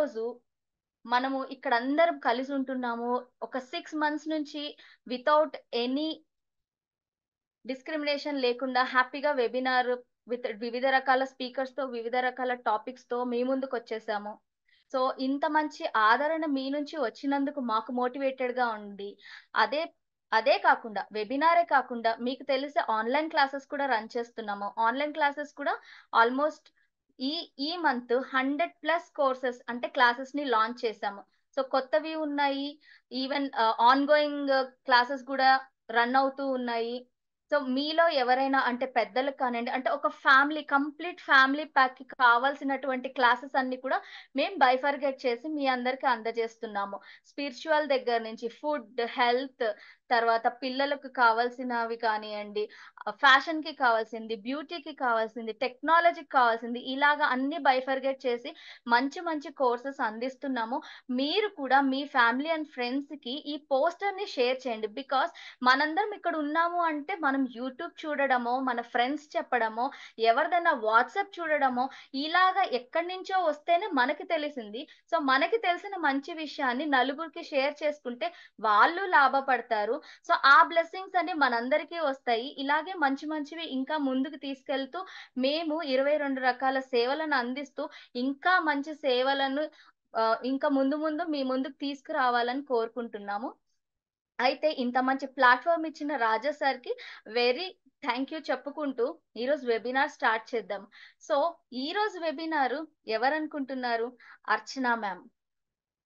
రోజు మనము ఇక్కడ అందరం కలిసి ఉంటున్నాము. ఒక 6 మంత్స్ నుంచి వితౌట్ ఎనీ డిస్క్రిమినేషన్ లేకుండా హ్యాపీగా వెబినార్ వివిధ రకాల స్పీకర్స్‌తో, వివిధ రకాల టాపిక్స్‌తో మీ ముందుకొచ్చేసాము. సో, ఇంత మంచి ఆదరణ మీ నుంచి వచ్చినందుకు మాకు మోటివేటెడ్‌గా ఉండి, అదే అదే కాకుండా వెబినారే కాకుండా మీకు తెలిసే ఆన్‌లైన్ క్లాసెస్ కూడా రన్ చేస్తున్నాము. ఆన్‌లైన్ క్లాసెస్ కూడా ఆల్‌మోస్ట్ ఈ ఈ మంత్ 100+ కోర్సెస్ అంటే క్లాసెస్‌ని లాంచ్ చేశాము. సో, కొత్తవి ఉన్నాయి. ఈవెన్ ఆన్ గోయింగ్ క్లాసెస్ కూడా రన్ అవుతూ ఉన్నాయి. సో, మీలో ఎవరైనా అంటే పెద్దలకు కానియండి, అంటే ఒక కంప్లీట్ ఫ్యామిలీ ప్యాక్‌కి కావాల్సినటువంటి క్లాసెస్ అన్నీ కూడా మేము బైఫర్గేట్ చేసి మీ అందరికి అందజేస్తున్నాము. స్పిరిచ్యువల్ దగ్గర నుంచి ఫుడ్, హెల్త్, తర్వాత పిల్లలకు కావాల్సినవి కానియండి, ఫ్యాషన్‌కి కావాల్సింది, బ్యూటీకి కావాల్సింది, టెక్నాలజీకి కావాల్సింది, ఇలాగ అన్నీ బైఫర్గేట్ చేసి మంచి మంచి కోర్సెస్ అందిస్తున్నాము. మీరు కూడా మీ ఫ్యామిలీ అండ్ ఫ్రెండ్స్‌కి ఈ పోస్టర్‌ని షేర్ చేయండి. బికాజ్ మనందరం ఇక్కడ ఉన్నాము అంటే మనం యూట్యూబ్ చూడడమో, మన ఫ్రెండ్స్ చెప్పడమో, ఎవరిదైనా వాట్సాప్ చూడడమో, ఇలాగ ఎక్కడి నుంచో వస్తేనే మనకి తెలిసింది. సో, మనకి తెలిసిన మంచి విషయాన్ని నలుగురికి షేర్ చేసుకుంటే వాళ్ళు లాభపడతారు. సో, ఆ బ్లెస్సింగ్స్ అన్ని మనందరికీ వస్తాయి. ఇలాగే మంచి మంచివి ఇంకా ముందుకు తీసుకెళ్తూ మేము 22 రకాల సేవలను అందిస్తూ ఇంకా మంచి సేవలను ఇంకా ముందు ముందు మీ ముందుకు తీసుకురావాలని కోరుకుంటున్నాము. అయితే ఇంత మంచి ప్లాట్‌ఫార్మ్ ఇచ్చిన రాజా సార్‌కి వెరీ థాంక్ యూ చెప్పుకుంటూ ఈరోజు వెబినార్ స్టార్ట్ చేద్దాం. సో, ఈరోజు వెబినారు ఎవరనుకుంటున్నారు? అర్చన మ్యామ్.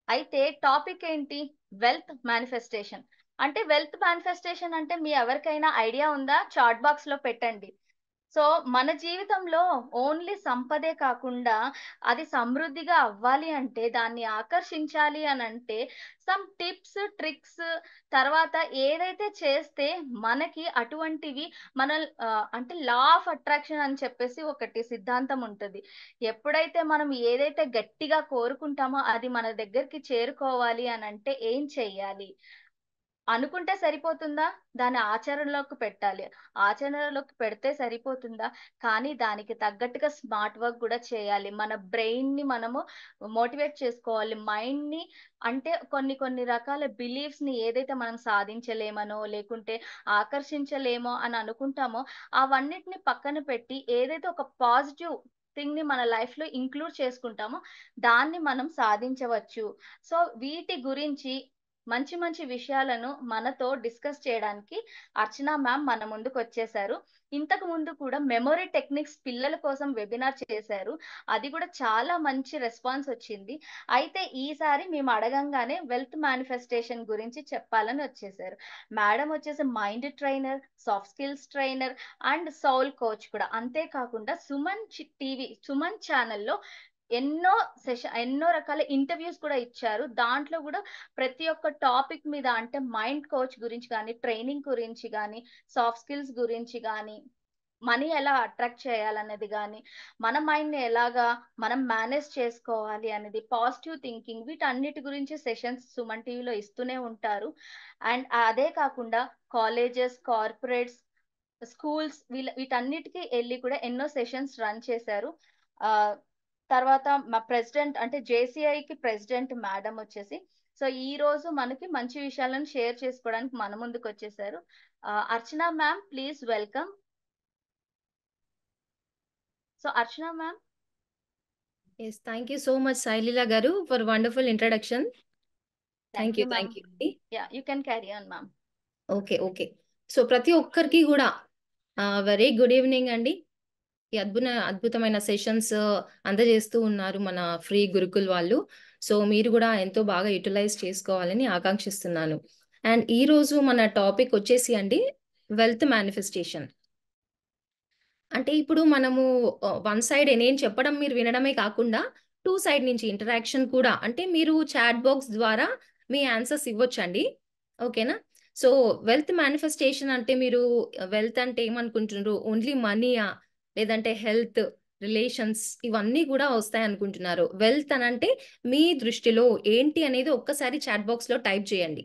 అయితే టాపిక్ ఏంటి? Wealth manifestation. అంటే వెల్త్ మేనిఫెస్టేషన్ అంటే మీ ఎవరికైనా ఐడియా ఉందా? చాట్ బాక్స్‌లో పెట్టండి. సో, మన జీవితంలో ఓన్లీ సంపదే కాకుండా అది సమృద్ధిగా అవ్వాలి అంటే, దాన్ని ఆకర్షించాలి అనంటే సమ్ టిప్స్, ట్రిక్స్ తర్వాత ఏదైతే చేస్తే మనకి అటువంటివి అంటే లా ఆఫ్ అట్రాక్షన్ అని చెప్పేసి ఒకటి సిద్ధాంతం ఉంటది. ఎప్పుడైతే మనం ఏదైతే గట్టిగా కోరుకుంటామో అది మన దగ్గరికి చేరుకోవాలి అనంటే ఏం చెయ్యాలి? అనుకుంటే సరిపోతుందా? దాన్ని ఆచరణలోకి పెట్టాలి. ఆచరణలోకి పెడితే సరిపోతుందా? కానీ దానికి తగ్గట్టుగా స్మార్ట్ వర్క్ గూడా చేయాలి. మన బ్రెయిన్‌ని మనము మోటివేట్ చేసుకోవాలి. మైండ్‌ని అంటే కొన్ని కొన్ని రకాల బిలీఫ్స్‌ని ఏదైతే మనం సాధించలేమనో, లేకుంటే ఆకర్షించలేమో అని అనుకుంటామో, అవన్నిటిని పక్కన పెట్టి ఏదైతే ఒక పాజిటివ్ థింగ్‌ని మన లైఫ్‌లో ఇంక్లూడ్ చేసుకుంటామో, దాన్ని మనం సాధించవచ్చు. సో, వీటి గురించి మంచి మంచి విషయాలను మనతో డిస్కస్ చేయడానికి అర్చన మ్యామ్ మన ముందుకొచ్చేసారు. ఇంతకు ముందు కూడా మెమరీ టెక్నిక్స్ పిల్లల కోసం వెబినార్ చేశారు. అది కూడా చాలా మంచి రెస్పాన్స్ వచ్చింది. అయితే ఈసారి మేము అడగంగానే వెల్త్ మేనిఫెస్టేషన్ గురించి చెప్పాలని వచ్చేసారు. మేడం వచ్చేసి mind trainer, soft skills trainer and Saul coach కూడా. అంతే కాకుండా సుమన్ ఛానెల్‌లో ఎన్నో రకాల ఇంటర్వ్యూస్ కూడా ఇచ్చారు. దాంట్లో గూడా ప్రతి ఒక్క టాపిక్ మీద అంటే మైండ్ కోచ్ గురించి గాని, ట్రైనింగ్ గురించి గాని, సాఫ్ట్ స్కిల్స్ గురించి గాని, మనీ ఎలా అట్రాక్ట్ చేయాలనేది గాని, మన మైండ్‌ని ఎలాగా మనం మేనేజ్ చేసుకోవాలి అనేది, పాజిటివ్ థింకింగ్ వీటన్నిటి గురించి సెషన్స్ సుమన్ టీవీలో ఇస్తూనే ఉంటారు. అండ్ అదే కాకుండా కాలేజెస్, కార్పొరేట్స్, స్కూల్స్ వీటన్నిటికి ఎళ్లి కూడా ఎన్నో సెషన్స్ రన్ చేశారు. ఆహ్, తర్వాత మా ప్రెసిడెంట్ అంటే జేసీఐకి ప్రెసిడెంట్ మేడం వచ్చేసి, సో, ఈరోజు మనకి మంచి విషయాలను షేర్ చేసుకోవడానికి మన ముందుకొచ్చేసారు. Archana ma'am please welcome. So, Archana ma'am. Yes, thank you so much, Sailila Garu, for wonderful introduction. Thank you ma'am. Thank you అండి. Yeah! You can carry on ma'am. Okay. So ప్రతి ఒక్కరికి కూడా వెరీ గుడ్ ఈవినింగ్ అండి. ఈ అద్భుతమైన sessions అందజేస్తూ ఉన్నారు మన ఫ్రీ గురుకుల్ వాళ్ళు. సో మీరు కూడా ఎంతో బాగా యూటిలైజ్ చేసుకోవాలని ఆకాంక్షిస్తున్నాను. అండ్ ఈ రోజు మన టాపిక్ వచ్చేసి అండి వెల్త్ మేనిఫెస్టేషన్. అంటే ఇప్పుడు మనము వన్ సైడ్ నేను చెప్పడం మీరు వినడమే కాకుండా టూ సైడ్ నుంచి ఇంటరాక్షన్ కూడా, అంటే మీరు చాట్ బాక్స్ ద్వారా మీ ఆన్సర్స్ ఇవ్వొచ్చండి. ఓకేనా? సో వెల్త్ మేనిఫెస్టేషన్ అంటే మీరు వెల్త్ అంటే ఏమనుకుంటున్నారు? ఓన్లీ మనీయా? లేదంటే హెల్త్, రిలేషన్స్ ఇవన్నీ కూడా వస్తాయి అనుకుంటున్నారు? వెల్త్ అనంటే మీ దృష్టిలో ఏంటి అనేది ఒక్కసారి చాట్ బాక్స్ లో టైప్ చేయండి.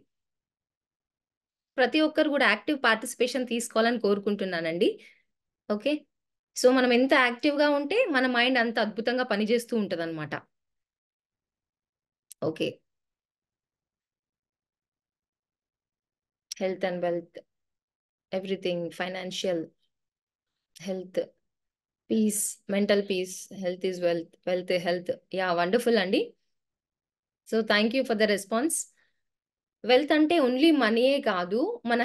ప్రతి ఒక్కరు కూడా యాక్టివ్ పార్టిసిపేషన్ తీసుకోవాలని కోరుకుంటున్నానండి. ఓకే. సో మనం ఎంత యాక్టివ్‌గా ఉంటే మన మైండ్ అంత అద్భుతంగా పనిచేస్తూ ఉంటదనమాట. Okay. Health and wealth, everything, financial, health, peace, mental peace, health is wealth, wealth health. Yeah, wonderful అండి. So thank you for the response. Wealth అంటే ఓన్లీ మనీయే కాదు, మన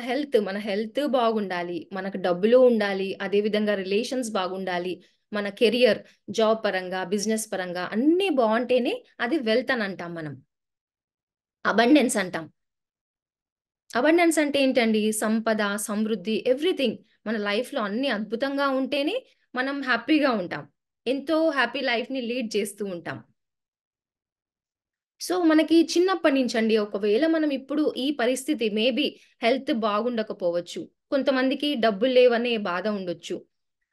హెల్త్ బాగుండాలి, మనకు డబ్బులు ఉండాలి, అదే విధంగా రిలేషన్స్ బాగుండాలి, మన కెరియర్, జాబ్ పరంగా, బిజినెస్ పరంగా అన్నీ బాగుంటేనే అది వెల్త్ అని అంటాం మనం. అబండెన్స్ అంటాం. అబండెన్స్ అంటే ఏంటండి? సంపద, సమృద్ధి, ఎవ్రీథింగ్ మన లైఫ్‌లో అన్నీ అద్భుతంగా ఉంటేనే మనం హ్యాపీగా ఉంటాం. ఎంతో హ్యాపీ లైఫ్‌ని లీడ్ చేస్తూ ఉంటాం. సో, మనకి చిన్నప్పటి నుంచండి ఒకవేళ మనం ఇప్పుడు ఈ పరిస్థితి మేబీ హెల్త్ బాగుండకపోవచ్చు. కొంతమందికి డబ్బులు లేవనే బాధ ఉండొచ్చు.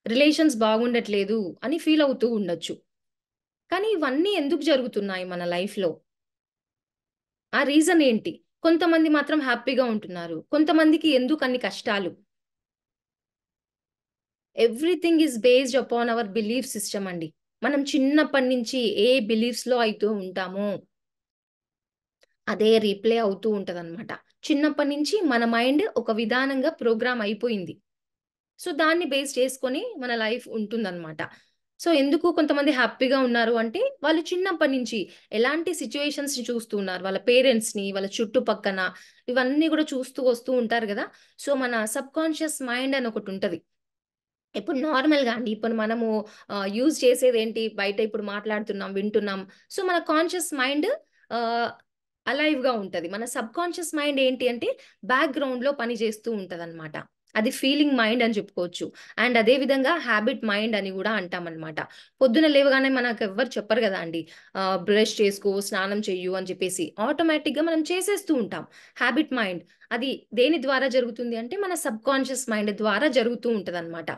రిలేషన్స్ బాగుండట్లేదు అని ఫీల్ అవుతూ ఉండొచ్చు. కానీ ఇవన్నీ ఎందుకు జరుగుతున్నాయి మన లైఫ్‌లో? ఆ రీజన్ ఏంటి? కొంతమంది మాత్రం హ్యాపీగా ఉంటున్నారు. కొంతమందికి ఎందుకన్ని కష్టాలు? Everything is based upon our belief system అండి. మనం చిన్నప్పటి నుంచి ఏ బిలీఫ్స్‌లో అయితే ఉంటామో అదే రీప్లే అవుతూ ఉంటదనమాట. చిన్నప్పటి నుంచి మన మైండ్ ఒక విధానంగా ప్రోగ్రామ్ అయిపోయింది. సో, దాన్ని బేస్ చేసుకొని మన లైఫ్ ఉంటుందనమాట. సో, ఎందుకు కొంతమంది హ్యాపీగా ఉన్నారు అంటే, వాళ్ళు చిన్నప్పటి నుంచి ఎలాంటి సిట్యుయేషన్స్‌ని చూస్తూ ఉన్నారు. వాళ్ళ పేరెంట్స్‌ని, వాళ్ళ చుట్టుపక్కన ఇవన్నీ గూడా చూస్తూ వస్తూ ఉంటారు గదా! సో, మన సబ్‌కాన్షియస్ మైండ్ అని ఒకటుంటది. ఇప్పుడు నార్మల్‌గా అండి. ఇప్పుడు మనము యూజ్ చేసేదేంటి? బయట ఇప్పుడు మాట్లాడుతున్నాం, వింటున్నాం. సో, మన కాన్షియస్ మైండ్ ఆహ్, అలైవ్‌గా ఉంటది. మన సబ్‌కాన్షియస్ మైండ్ ఏంటి అంటే, బ్యాక్‌గ్రౌండ్‌లో పని చేస్తూ ఉంటదనమాట. అది ఫీలింగ్ మైండ్ అని చెప్పుకోవచ్చు. అండ్ అదే విధంగా హాబిట్ మైండ్ అని గూడా అంటామనమాట. పొద్దున లేవగానే మనకెవ్వరు చెప్పరు గదా అండి. బ్రష్ చేసుకో, స్నానం చెయ్యు అని చెప్పేసి. ఆటోమేటిక్‌గా మనం చేసేస్తూ ఉంటాం. హాబిట్ మైండ్ అది దేని ద్వారా జరుగుతుంది అంటే, మన సబ్‌కాన్షియస్ మైండ్ ద్వారా జరుగుతూ ఉంటదనమాట.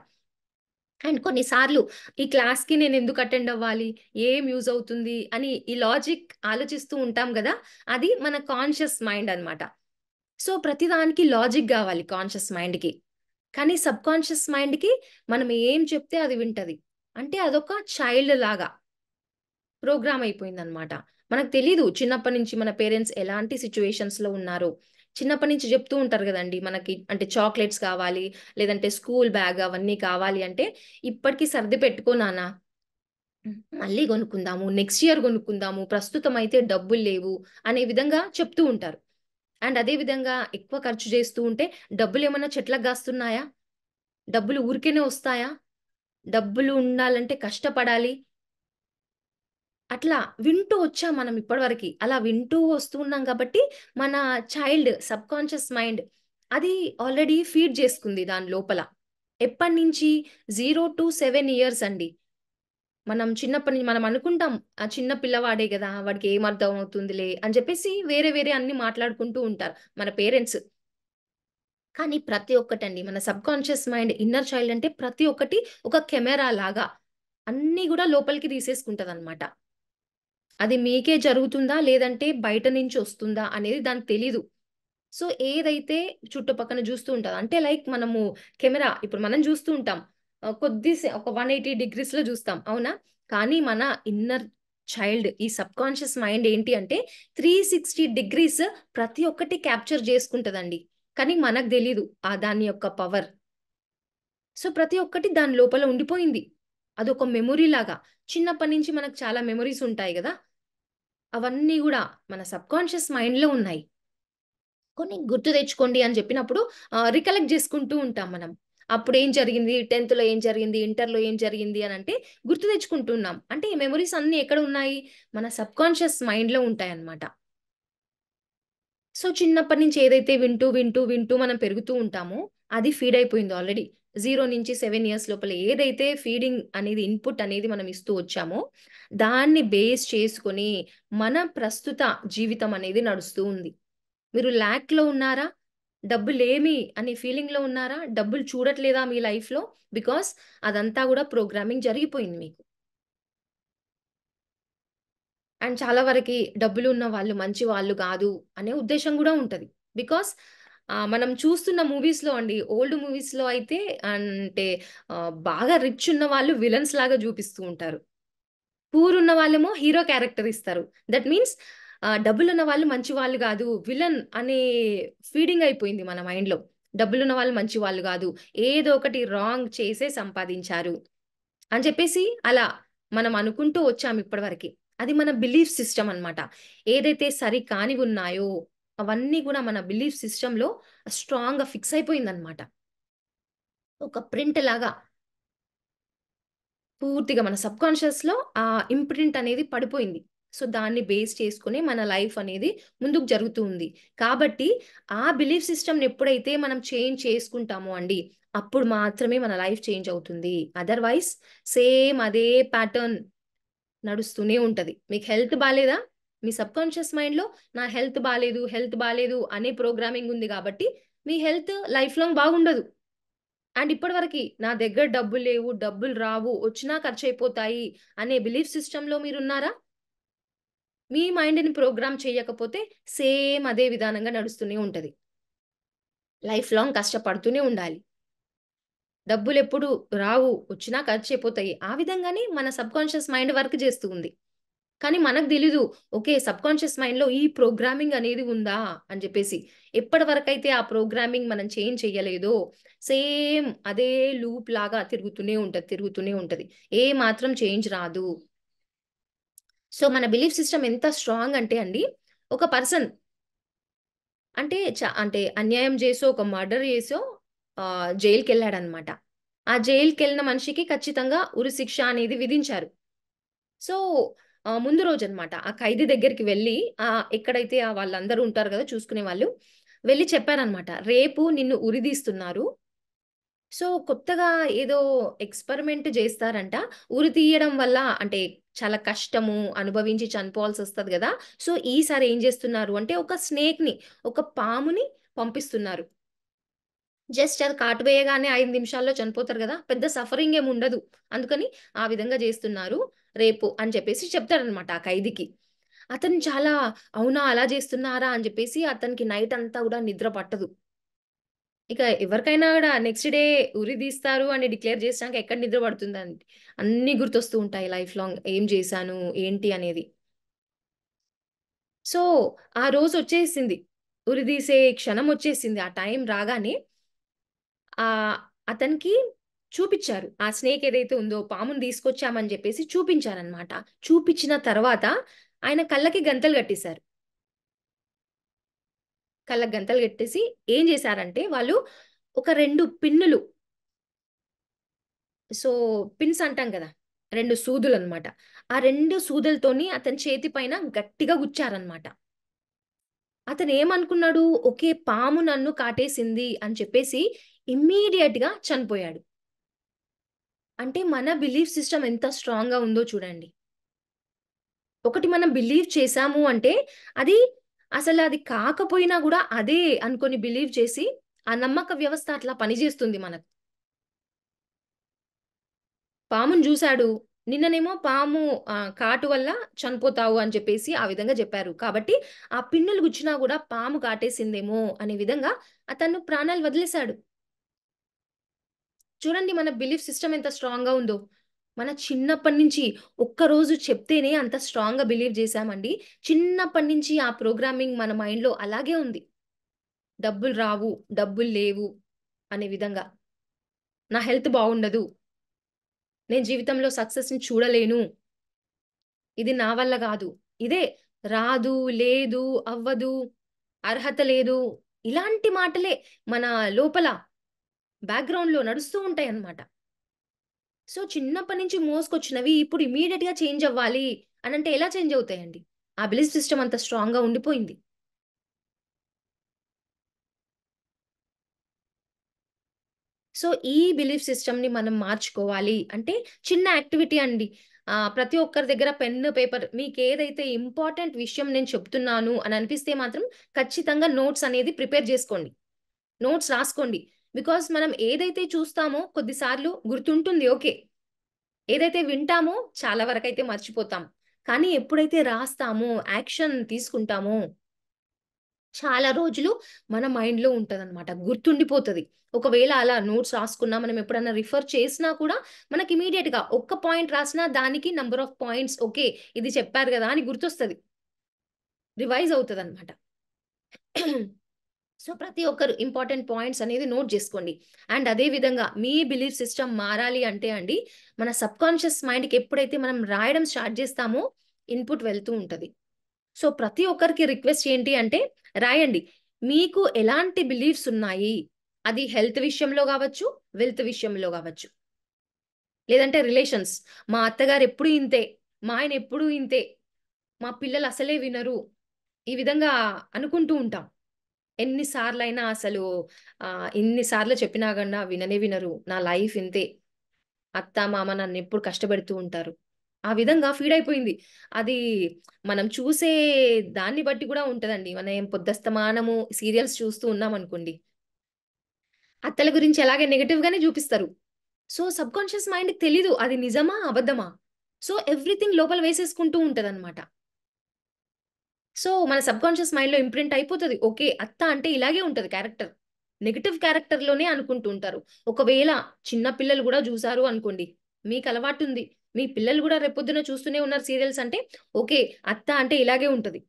అండ్ కొన్నిసార్లు ఈ క్లాస్‌కి నేనెందుకు అటెండ్ అవ్వాలి? ఏం యూజ్ అవుతుంది? అని ఈ లాజిక్ ఆలోచిస్తూ ఉంటాం గదా! అది మన కాన్షియస్ మైండ్ అన్నమాట. సో, ప్రతిదానికి లాజిక్ గావాలి కాన్షియస్ మైండ్‌కి. కానీ సబ్‌కాన్షియస్ మైండ్‌కి మనం ఏం చెప్తే అది వింటది. అంటే అదొక చైల్డ్ లాగా. ప్రోగ్రామ్ అయిపోయిందనమాట. మనకు తెలీదు చిన్నప్పటి నుంచి మన పేరెంట్స్ ఎలాంటి సిట్యుయేషన్స్‌లో ఉన్నారో. చిన్నప్పటి నుంచి చెప్తూ ఉంటారు గదండీ! మనకి అంటే చాక్లెట్స్ కావాలి, లేదంటే స్కూల్ బ్యాగ్ అవన్నీ కావాలి అంటే, "ఇప్పటికి సర్ది పెట్టుకో నాన్న. మళ్ళీ గొనుక్కుందాము. Next year గొనుక్కుందాము. ప్రస్తుతం అయితే డబ్బులు లేవు" అనే విధంగా చెప్తూ ఉంటారు. అండ్ అదే విధంగా ఎక్కువ ఖర్చు చేస్తూ ఉంటే, డబ్బులేమన్నా చెట్లకు గాస్తున్నాయా? డబ్బులు ఊరికేనే వస్తాయా? డబ్బులు ఉండాలంటే కష్టపడాలి. అట్లా వింటూ వచ్చాం మనం ఇప్పటివరకి. అలా వింటూ వస్తూ ఉన్నాం కాబట్టి, మన చైల్డ్ సబ్‌కాన్షియస్ మైండ్ అది ఆల్రెడీ ఫీడ్ చేసుకుంది దాని లోపల. ఎప్పటినుంచి 0-7 ఇయర్స్ అండి. మనం చిన్నప్పటి నుంచి మనం అనుకుంటాం. ఆ చిన్న పిల్లవాడే గదా! వాడికి ఏం అర్థం అవుతుందిలే అని చెప్పేసి వేరే వేరే అన్నీ మాట్లాడుకుంటూ ఉంటారు మన పేరెంట్స్. కానీ ప్రతి ఒక్కటండి మన సబ్‌కాన్షియస్ మైండ్, ఇన్నర్ చైల్డ్ అంటే ప్రతి ఒక్కటి ఒక కెమెరా లాగా అన్నీ గూడా లోపలికి తీసేసుకుంటదనమాట. అది మీకే జరుగుతుందా? లేదంటే బయట నుంచి ఒస్తుందా? అనేది దానికి తెలీదు. సో, ఏదైతే చుట్టుపక్కన జూస్తూ ఉంటది. అంటే లైక్ మనము కెమెరా ఇప్పుడు మనం జూస్తూ ఉంటాం. ఒక 180 డిగ్రీస్‌లో జూస్తాం. అవునా? కానీ మన ఇన్నర్ చైల్డ్ ఈ సబ్‌కాన్షియస్ మైండ్ ఏంటి అంటే 360 డిగ్రీస్ ప్రతి ఒక్కటి క్యాప్చర్ జేసుకుంటదండి. కానీ మనకు దెలీదు దాని యొక్క పవర్. సో, ప్రతి ఒక్కటి దాని లోపల ఉండిపోయింది. అదొక మెమొరీ లాగా. చిన్నప్పటి నుంచి మనకు చాలా మెమోరీస్ ఉంటాయి గదా! అవన్నీ గూడా మన సబ్‌కాన్షియస్ మైండ్‌లో ఉన్నాయి. కొన్ని గుర్తు తెచ్చుకోండి అని చెప్పినప్పుడు రికలెక్ట్ జేసుకుంటూ ఉంటాం మనం. అప్పుడేం జరిగింది? 10థ్‌లో ఏం జరిగింది? ఇంటర్‌లో ఏం జరిగింది? అనంటే గుర్తు తెచ్చుకుంటున్నాం. అంటే ఈ మెమోరీస్ అన్నీ ఎక్కడ ఉన్నాయి? మన సబ్‌కాన్షియస్ మైండ్‌లో ఉంటాయన్నమాట. సో, చిన్నప్పటి నుంచి ఏదైతే వింటూ మనం పెరుగుతూ ఉంటామో, అది ఫీడ్ అయిపోయింది ఆల్రెడీ. 0-7 ఇయర్స్ లోపల ఏదైతే ఫీడింగ్ అనేది ఇన్‌పుట్ అనేది మనం ఇస్తూ వచ్చామో, దాన్ని బేస్ చేసుకొని మన ప్రస్తుత జీవితం అనేది నడుస్తూ ఉంది. మీరు ల్యాక్‌లో ఉన్నారా? డబ్బులేమి అనే ఫీలింగ్‌లో ఉన్నారా? డబ్బులు చూడట్లేదా మీ లైఫ్‌లో? బికాజ్ అదంతా గూడా ప్రోగ్రామింగ్ జరిగిపోయింది మీకు. అండ్ చాలా వరకి డబ్బులున్న వాళ్ళు మంచి వాళ్ళు కాదు అనే ఉద్దేశ్యం గూడా ఉంటది. బికాజ్ మనం చూస్తున్న మూవీస్‌లో అండి ఓల్డ్ మూవీస్‌లో అయితే అంటే బాగా రిచ్ ఉన్న వాళ్ళు విలన్స్ లాగా జూపిస్తూ ఉంటారు. పూర్ ఉన్న వాళ్ళేమో హీరో క్యారెక్టర్ ఇస్తారు. దట్ మీన్స్ డబ్బులున్న వాళ్ళు మంచి వాళ్ళు కాదు, విలన్ అనే ఫీడింగ్ అయిపోయింది మన మైండ్లో. డబ్బులున్న వాళ్ళు మంచి వాళ్ళు కాదు, ఏదో ఒకటి రాంగ్ చేసే సంపాదించారు అని చెప్పేసి అలా మనం అనుకుంటూ వచ్చాము ఇప్పటివరకు. అది మన బిలీఫ్ సిస్టమ్ అన్నమాట. ఏదైతే సరి కానివి ఉన్నాయో అవన్నీ కూడా మన బిలీఫ్ సిస్టంలో స్ట్రాంగ్గా ఫిక్స్ అయిపోయిందన్నమాట. ఒక ప్రింట్ లాగా పూర్తిగా మన సబ్‌కాన్షియస్‌లో ఆ ఇంప్రింట్ అనేది పడిపోయింది. సో, దాన్ని బేస్ చేసుకొని మన లైఫ్ అనేది ముందుకు జరుగుతూ ఉంది. కాబట్టి ఆ బిలీఫ్ సిస్టమ్‌ని ఎప్పుడైతే మనం చేంజ్ చేసుకుంటామో అండి, అప్పుడు మాత్రమే మన లైఫ్ చేంజ్ అవుతుంది. అదర్‌వైస్ సేమ్ అదే ప్యాటర్న్ నడుస్తూనే ఉంటది. మీకు హెల్త్ బాలేదా? మీ సబ్‌కాన్షియస్ మైండ్‌లో నా హెల్త్ బాలేదు, హెల్త్ బాలేదు అనే ప్రోగ్రామింగ్ ఉంది కాబట్టి మీ హెల్త్ లైఫ్ లాంగ్ బాగుండదు. అండ్ ఇప్పటివరకి నా దగ్గర డబ్బులు లేవు, డబ్బులు రావు, వచ్చినా ఖర్చయిపోతాయి అనే బిలీఫ్ సిస్టమ్‌లో మీరున్నారా? మీ మైండ్‌ని ప్రోగ్రామ్ చేయకపోతే సేమ్ అదే విధానంగా నడుస్తూనే ఉంటది. లైఫ్ లాంగ్ కష్టపడుతూనే ఉండాలి. డబ్బులెప్పుడు రావు, వచ్చినా ఖర్చయిపోతాయి. ఆ విధంగానే మన సబ్‌కాన్షియస్ మైండ్ వర్క్ చేస్తూ ఉంది. కానీ మనకు తెలీదు. ఓకే. సబ్‌కాన్షియస్ మైండ్‌లో ఈ ప్రోగ్రామింగ్ అనేది ఉందా అని జెప్పేసి. ఎప్పటివరకైతే ఆ ప్రోగ్రామింగ్ మనం చేంజ్ చెయ్యలేదో, సేమ్ అదే లూప్ లాగా తిరుగుతూనే ఉంటది, తిరుగుతూనే ఉంటది. ఏ మాత్రం చేంజ్ రాదు. సో, మన బిలీఫ్ సిస్టమ్ ఎంత స్ట్రాంగ్ అంటే అండి, ఒక పర్సన్ అంటే అన్యాయం జేసో, ఒక మర్డర్ జేసో జైలుకెళ్ళాడన్నమాట. ఆ జైలుకెళ్ళిన మనిషికి ఖచ్చితంగా ఉరి శిక్ష అనేది విధించారు. సో, ముందు రోజనమాట. ఆ ఖైదీ దగ్గరికి వెళ్లి ఎక్కడైతే వాళ్ళందరూ ఉంటారు గదా! చూసుకునేవాళ్ళు. వెళ్లి చెప్పారనమాట. "రేపు నిన్ను ఉరిదీస్తున్నారు. సో, కొత్తగా ఏదో ఎక్స్‌పెరిమెంట్ జేస్తారంట. ఉరి తీయడం వల్ల అంటే చాలా కష్టము, అనుభవించి చనిపోవాల్సొస్తది గదా! సో, ఈసారి ఏం జేస్తున్నారు అంటే ఒక స్నేక్‌ని, ఒక పాముని పంపిస్తున్నారు. జస్ట్ అది కాటు వేయగానే 5 నిమిషాల్లో చనిపోతారు గదా! పెద్ద సఫరింగ్ ఏమి ఉండదు. అందుకని ఆ విధంగా జేస్తున్నారు రేపు అని చెప్పేసి చెప్తాడన్నమాట ఆ ఖైదీకి. అతను చాలా అవునా! అలా జేస్తున్నారా? అని జెప్పేసి అతనికి నైట్ అంతా గూడా నిద్ర పట్టదు. ఇక ఎవరికైనా గూడా నెక్స్ట్ డే ఉరి తీస్తారు అని డిక్లేర్ చేసినాక ఎక్కడ నిద్ర పడుతుందండి. అన్నీ గుర్తొస్తూ ఉంటాయి లైఫ్ లాంగ్. ఏం జేశాను? ఏంటి అనేది. సో, ఆ రోజొచ్చేసింది. ఉరి తీసే క్షణం ఒచ్చేసింది. ఆ టైం రాగానే ఆహ్, అతనికి చూపిచ్చారు. ఆ స్నేక్ ఏదైతే ఉందో పాముని తీసుకొచ్చామని జెప్పేసి చూపించారనమాట. చూపిచ్చిన తర్వాత ఆయన కళ్ళకి గంతలు గట్టేశారు. కళ్ళకి గంతలు గట్టేసి ఏం జేశారంటే వాళ్ళు ఒక 2 పిన్నులు సో, పిన్స్ అంటాం గదా! 2 సూదులనమాట. ఆ 2 సూదులతోని అతని చేతి పైన గట్టిగా గుచ్చారనమాట. అతనేమనుకున్నాడు, ఓకే. పాము నన్ను కాటేసింది అని చెప్పేసి ఇమ్మీడియేట్‌గా చనిపోయాడు. అంటే మన బిలీఫ్ సిస్టమ్ ఎంత స్ట్రాంగ్‌గా ఉందో చూడండి. ఒకటి మనం బిలీవ్ చేశాము అంటే, అది అసలది కాకపోయినా గూడా అదే అనుకోని బిలీవ్ చేసి, ఆ నమ్మక వ్యవస్థ అట్లా పనిజేస్తుంది మనకు. పాముని జూసాడు. నిన్ననేమో పాము కాటు వల్ల చనిపోతావు అని చెప్పేసి ఆ విధంగా జెప్పారు. కాబట్టి ఆ పిన్నులు గుచ్చినా గూడా పాము కాటేసిందేమో అనే విధంగా అతను ప్రాణాలు వదిలేసాడు. చూడండి మన బిలీఫ్ సిస్టమ్ ఎంత స్ట్రాంగ్‌గా ఉందో. మన చిన్నప్పటి నుంచి ఒక్కరోజు చెప్తేనే అంత స్ట్రాంగ్‌గా బిలీవ్ జేశామండి. చిన్నప్పటి నుంచి ఆ ప్రోగ్రామింగ్ మన మైండ్‌లో అలాగే ఉంది. డబ్బులు రావు, డబ్బులు లేవు అనే విధంగా. నా హెల్త్ బాగుండదు. నేను జీవితంలో సక్సెస్‌ని చూడలేను. ఇది నా వల్ల గాదు. ఇదే రాదు, లేదు, అవ్వదు, అర్హత లేదు. ఇలాంటి మాటలే మన లోపల బ్యాక్‌గ్రౌండ్‌లో నడుస్తూ ఉంటాయన్నమాట. సో, చిన్నప్పటి నుంచి మోసుకొచ్చినవి ఇప్పుడు ఇమ్మీడియేట్‌గా చేంజ్ అవ్వాలి అనంటే ఎలా చేంజ్ అవుతాయండి? ఆ బిలీఫ్ సిస్టమ్ అంత స్ట్రాంగ్‌గా ఉండిపోయింది. సో, ఈ బిలీఫ్ సిస్టమ్‌ని మనం మార్చుకోవాలి అంటే చిన్న యాక్టివిటీ అండి. ప్రతి ఒక్కరి దగ్గర పెన్ను, పేపర్ మీకేదైతే ఇంపార్టెంట్ విషయం నేను చెప్తున్నాను అని అనిపిస్తే మాత్రం ఖచ్చితంగా నోట్స్ అనేది ప్రిపేర్ జేసుకోండి. నోట్స్ రాసుకోండి. బికాజ్ మనం ఏదైతే చూస్తామో కొద్ది సార్లు గుర్తుంటుంది ఓకే. ఏదైతే వింటామో చాలా వరకైతే మర్చిపోతాం. కానీ ఎప్పుడైతే రాస్తామో, యాక్షన్ తీసుకుంటామో చాలా రోజులు మన మైండ్‌లో ఉంటదనమాట. గుర్తుండిపోతది. ఒకవేళ అలా నోట్స్ రాసుకున్నా, మనం ఎప్పుడన్నా రిఫర్ చేసినా కూడా మనకి ఇమ్మీడియేట్‌గా ఒక్క పాయింట్ రాసినా దానికి నంబర్ ఆఫ్ పాయింట్స్ ఓకే. ఇది చెప్పారు గదా! అని గుర్తొస్తది. రివైజ్ అవుతుంది అనమాట. సో ప్రతి ఒక్కరు ఇంపార్టెంట్ పాయింట్స్ అనేది నోట్ చేసుకోండి. అండ్ అదే విధంగా మీ బిలీఫ్ సిస్టమ్ మారాలి అంటే అండి, మన సబ్ కాన్షియస్ మైండ్కి ఎప్పుడైతే మనం రాయడం స్టార్ట్ చేస్తామో ఇన్పుట్ వెళ్తూ ఉంటది. సో ప్రతి ఒక్కరికి రిక్వెస్ట్ ఏంటి అంటే రాయండి. మీకు ఎలాంటి బిలీఫ్స్ ఉన్నాయి? అది హెల్త్ విషయంలో కావచ్చు, వెల్త్ విషయంలో కావచ్చు, లేదంటే రిలేషన్స్. మా అత్తగారు ఎప్పుడు ఇంతే, మా ఆయన ఎప్పుడు ఇంతే, మా పిల్లలు అసలే వినరు. ఈ విధంగా అనుకుంటూ ఉంటాం. ఎన్ని సార్లైనా అసలు ఇన్ని సార్లు చెప్పినా గన్నా విననే వినరు. నా లైఫ్ ఇంతే. అత్త, మామ నన్నెప్పుడు కష్టపెడుతూ ఉంటారు. ఆ విధంగా ఫీడ్ అయిపోయింది. అది మనం చూసే దాన్ని బట్టి కూడా ఉంటదండి. మనం పొద్దస్తమానము సీరియల్స్ చూస్తూ ఉన్నామనుకోండి, అత్తల గురించి అలాగే నెగెటివ్ గానే చూపిస్తారు. సో సబ్‌కాన్షియస్ మైండ్‌కి తెలీదు అది నిజమా? అబద్ధమా? సో ఎవ్రీథింగ్ లోపల వేసేసుకుంటూ ఉంటదనమాట. సో మన సబ్‌కాన్షియస్ మైండ్‌లో ఇంప్రింట్ అయిపోతది. ఓకే. అత్త అంటే ఇలాగే ఉంటది క్యారెక్టర్. నెగెటివ్ క్యారెక్టర్‌లోనే అనుకుంటూ ఉంటారు. ఒకవేళ చిన్న పిల్లలు గూడా జూసారు అనుకోండి. మీకు అలవాటుంది. మీ పిల్లలు గూడా రేపొద్దున చూస్తూనే ఉన్నారు సీరియల్స్ అంటే, ఓకే. అత్త అంటే ఇలాగే ఉంటది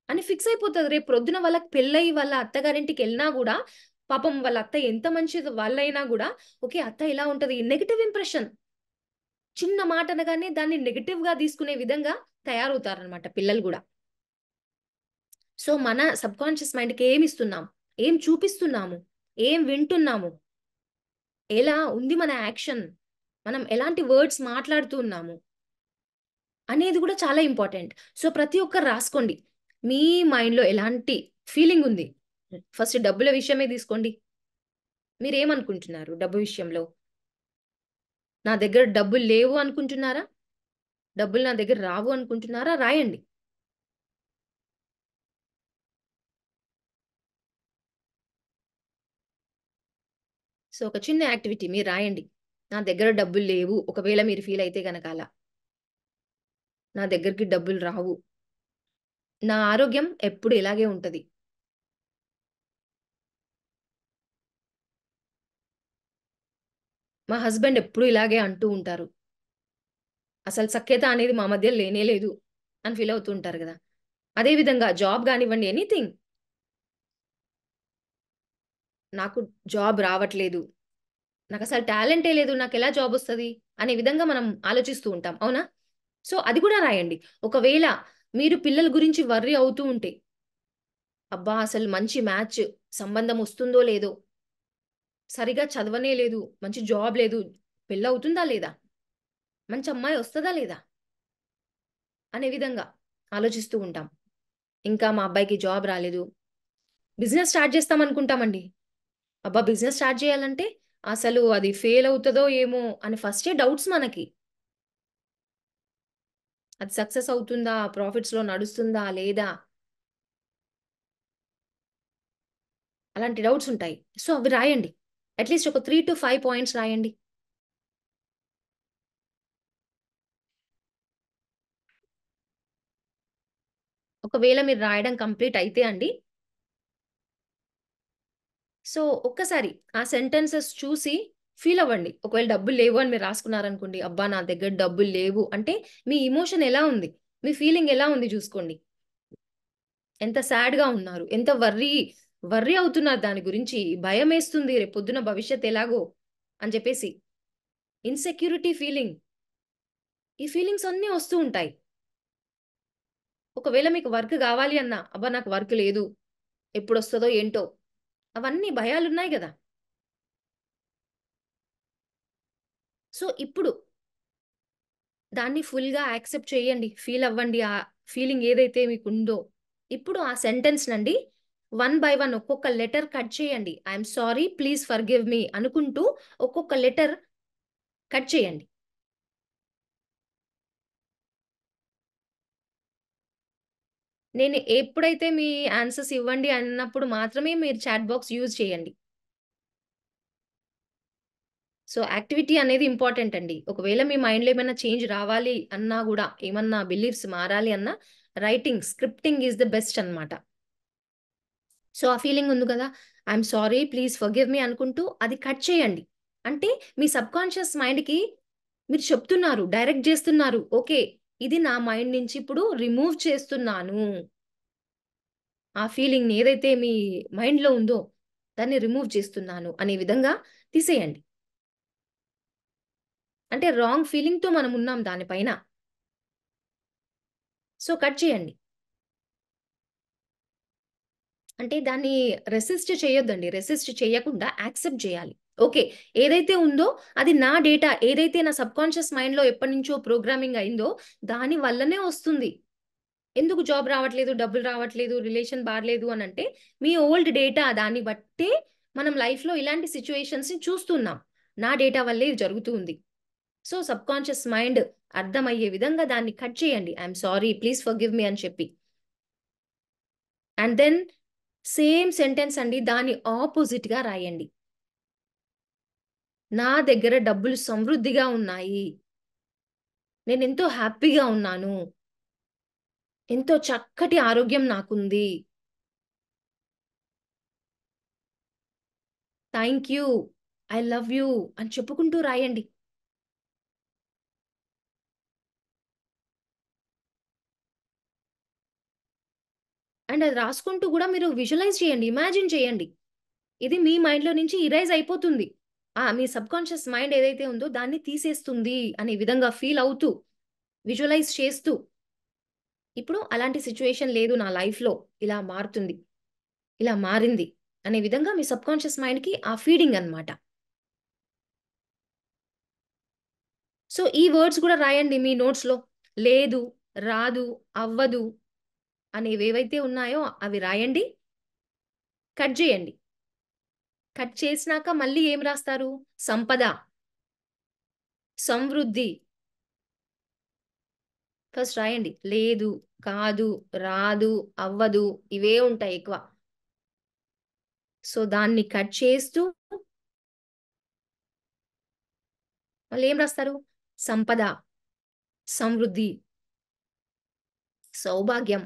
అని ఫిక్స్ అయిపోతది. రేపు ప్రొద్దున వాళ్ళకి పెళ్లయ్యి వాళ్ళ అత్తగారింటికెళ్ళినా గూడా, పాపం వాళ్ళ అత్త ఎంత మంచిది వాళ్ళైనా గూడా, ఓకే. అత్త ఇలా ఉంటది. Negative impression. చిన్న మాట అనగానే దాన్ని నెగెటివ్‌గా తీసుకునే విధంగా తయారవుతారనమాట పిల్లలు గూడా. సో, మన సబ్‌కాన్షియస్ మైండ్‌కి ఏమిస్తున్నాం? ఏం చూపిస్తున్నాము? ఏం వింటున్నాము? ఎలా ఉంది మన యాక్షన్? మనం ఎలాంటి వర్డ్స్ మాట్లాడుతూ ఉన్నాము? అనేది గూడా చాలా ఇంపార్టెంట్. సో, ప్రతి ఒక్కరు రాసుకోండి. మీ మైండ్‌లో ఎలాంటి ఫీలింగ్ ఉంది? ఫస్ట్ డబ్బుల విషయమే తీసుకోండి. మీరేమనుకుంటున్నారు డబ్బు విషయంలో? నా దగ్గర డబ్బులు లేవు అనుకుంటున్నారా? డబ్బులు నా దగ్గర రావు అనుకుంటున్నారా? రాయండి. సో, ఒక చిన్న యాక్టివిటీ మీరు రాయండి. నా దగ్గర డబ్బులు లేవు. ఒకవేళ మీరు ఫీల్ అయితే గనక అలా. నా దగ్గరికి డబ్బులు రావు. నా ఆరోగ్యం ఎప్పుడు ఇలాగే ఉంటది. మా హస్బెండ్ ఎప్పుడు ఇలాగే అంటూ ఉంటారు. అసలు సఖ్యత అనేది మా మధ్య లేనే లేదు అని ఫీల్ అవుతూ ఉంటారు గదా! అదే విధంగా జాబ్ గానివ్వండి ఎనీథింగ్. నాకు జాబ్ రావట్లేదు. నాకసలు టాలెంటే లేదు. నాకెలా జాబొస్తది? అనే విధంగా మనం ఆలోచిస్తూ ఉంటాం. అవునా? సో, అది గూడా రాయండి. ఒకవేళ మీరు పిల్లల గురించి వర్రీ అవుతూ ఉంటే, అబ్బా! అసలు మంచి మ్యాచ్ సంబంధం వస్తుందో లేదో, సరిగ్గా చదవనే లేదు, మంచి జాబ్ లేదు, పెళ్లవుతుందా లేదా? మంచి అమ్మాయి వస్తదా లేదా? అనే విధంగా ఆలోచిస్తూ ఉంటాం. ఇంకా మా అబ్బాయికి జాబ్ రాలేదు. బిజినెస్ స్టార్ట్ చేస్తామనుకుంటామండి. అబ్బా! బిజినెస్ స్టార్ట్ చేయాలంటే అసలు అది ఫెయిల్ అవుతదో ఏమో అని ఫస్టే డౌట్స్ మనకి. అది సక్సెస్ అవుతుందా? ప్రాఫిట్స్‌లో నడుస్తుందా? లేదా? అలాంటి డౌట్స్ ఉంటాయి. సో, అవి రాయండి. అట్‌లీస్ట్ ఒక 3-5 పాయింట్స్ రాయండి. ఒకవేళ మీరు రాయడం కంప్లీట్ అయితే అండి, సో, ఒక్కసారి ఆ సెంటెన్సెస్ చూసి ఫీల్ అవ్వండి. ఒకవేళ డబ్బులు లేవు అని మీరు రాసుకున్నారనుకోండి. అబ్బా! నా దగ్గర డబ్బులు లేవు అంటే మీ ఎమోషన్ ఎలా ఉంది? మీ ఫీలింగ్ ఎలా ఉంది జూసుకోండి. ఎంత సాడ్‌గా ఉన్నారు? ఎంత వర్రీ అవుతున్నారు దాని గురించి. భయమేస్తుంది రేపొద్దున భవిష్యత్ ఎలాగో అని జెప్పేసి. Insecurity feeling. ఈ ఫీలింగ్స్ అన్నీ వస్తూ ఉంటాయి. ఒకవేళ మీకు వర్క్ గావాలి అన్నా, అబ్బా! నాకు వర్క్ లేదు. ఎప్పుడొస్తదో ఏంటో. అవన్నీ భయాలున్నాయి గదా! సో, ఇప్పుడు దాన్ని ఫుల్‌గా యాక్సెప్ట్ చేయండి. ఫీల్ అవ్వండి. ఆ ఫీలింగ్ ఏదైతే మీకుందో. ఇప్పుడు ఆ సెంటెన్స్ నండి వన్ బై వన్ ఒక్కొక్క లెటర్ కట్ చేయండి. I am sorry, please forgive me అనుకుంటూ ఒక్కొక్క లెటర్ కట్ చేయండి. నేను ఎప్పుడైతే మీ ఆన్సర్స్ ఇవ్వండి అన్నప్పుడు మాత్రమే మీరు చాట్ బాక్స్ యూజ్ చేయండి. సో, యాక్టివిటీ అనేది ఇంపార్టెంట్ అండి. ఒకవేళ మీ మైండ్‌లో ఏమైనా చేంజ్ రావాలి అన్నా గూడా, ఏమన్నా బిలీఫ్స్ మారాలి అన్నా writing, scripting is the best అన్నమాట. సో, ఆ ఫీలింగ్ ఉంది కదా! I am sorry, please forgive me అనుకుంటూ అది కట్ చేయండి. అంటే మీ సబ్‌కాన్షియస్ మైండ్‌కి మీరు చెప్తున్నారు, డైరెక్ట్ జేస్తున్నారు. ఓకే. ఇది నా మైండ్ నుంచి ఇప్పుడు రిమూవ్ చేస్తున్నాను. ఆ ఫీలింగ్ని ఏదైతే మీ మైండ్లో ఉందో దాన్ని రిమూవ్ చేస్తున్నాను అనే విధంగా తీసేయండి. అంటే రాంగ్ ఫీలింగ్తో మనం ఉన్నాం దానిపైన. సో కట్ చేయండి. అంటే దాన్ని రెసిస్ట్ చేయొద్దండి. రెసిస్ట్ చేయకుండా యాక్సెప్ట్ చేయాలి. ఓకే. ఏదైతే ఉందో అది నా డేటా. ఏదైతే నా సబ్‌కాన్షియస్ మైండ్‌లో ఎప్పటినుంచో ప్రోగ్రామింగ్ అయిందో దాని వల్లనే వస్తుంది. ఎందుకు జాబ్ రావట్లేదు, డబ్బులు రావట్లేదు, రిలేషన్ బాలేదు అనంటే మీ ఓల్డ్ డేటా దాన్ని బట్టే మనం లైఫ్‌లో ఇలాంటి సిట్యుయేషన్స్‌ని చూస్తున్నాం. నా డేటా వల్లే ఇది జరుగుతూ ఉంది. సో సబ్‌కాన్షియస్ మైండ్ అర్థమయ్యే విధంగా దాన్ని కట్ చేయండి. I am sorry. Please forgive me అని చెప్పి. అండ్ దెన్ సేమ్ సెంటెన్స్ అండి. దాని ఆపోజిట్‌గా రాయండి. నా దగ్గర డబ్బులు సమృద్ధిగా ఉన్నాయి. నేనెంతో హ్యాపీగా ఉన్నాను. ఎంతో చక్కటి ఆరోగ్యం నాకుంది. Thank you. I love you అని చెప్పుకుంటూ రాయండి. అండ్ అది రాసుకుంటూ గూడా మీరు విజువలైజ్ చేయండి. ఇమాజిన్ చేయండి. ఇది మీ మైండ్‌లో నుంచి ఇరేజ్ అయిపోతుంది. మీ సబ్‌కాన్షియస్ మైండ్ ఏదైతే ఉందో దాన్ని తీసేస్తుంది అనే విధంగా ఫీల్ అవుతూ, విజువలైజ్ చేస్తూ, ఇప్పుడు అలాంటి సిట్యుయేషన్ లేదు నా లైఫ్‌లో. ఇలా మారుతుంది. ఇలా మారింది అనే విధంగా మీ సబ్‌కాన్షియస్ మైండ్‌కి ఆ ఫీడింగ్ అన్నమాట. సో, ఈ వర్డ్స్ కూడా రాయండి మీ నోట్స్‌లో. లేదు, రాదు, అవ్వదు అనేవేవైతే ఉన్నాయో అవి రాయండి. కట్ జేయండి. కట్ చేసినాక మళ్ళీ ఏం రాస్తారు? సంపద, సమృద్ధి. ఫస్ట్ రాయండి. లేదు, కాదు, రాదు, అవ్వదు ఇవే ఉంటాయి ఎక్కువ. సో, దాన్ని కట్ చేస్తూ మళ్ళీ ఏం రాస్తారు? సంపద, సమృద్ధి, సౌభాగ్యం,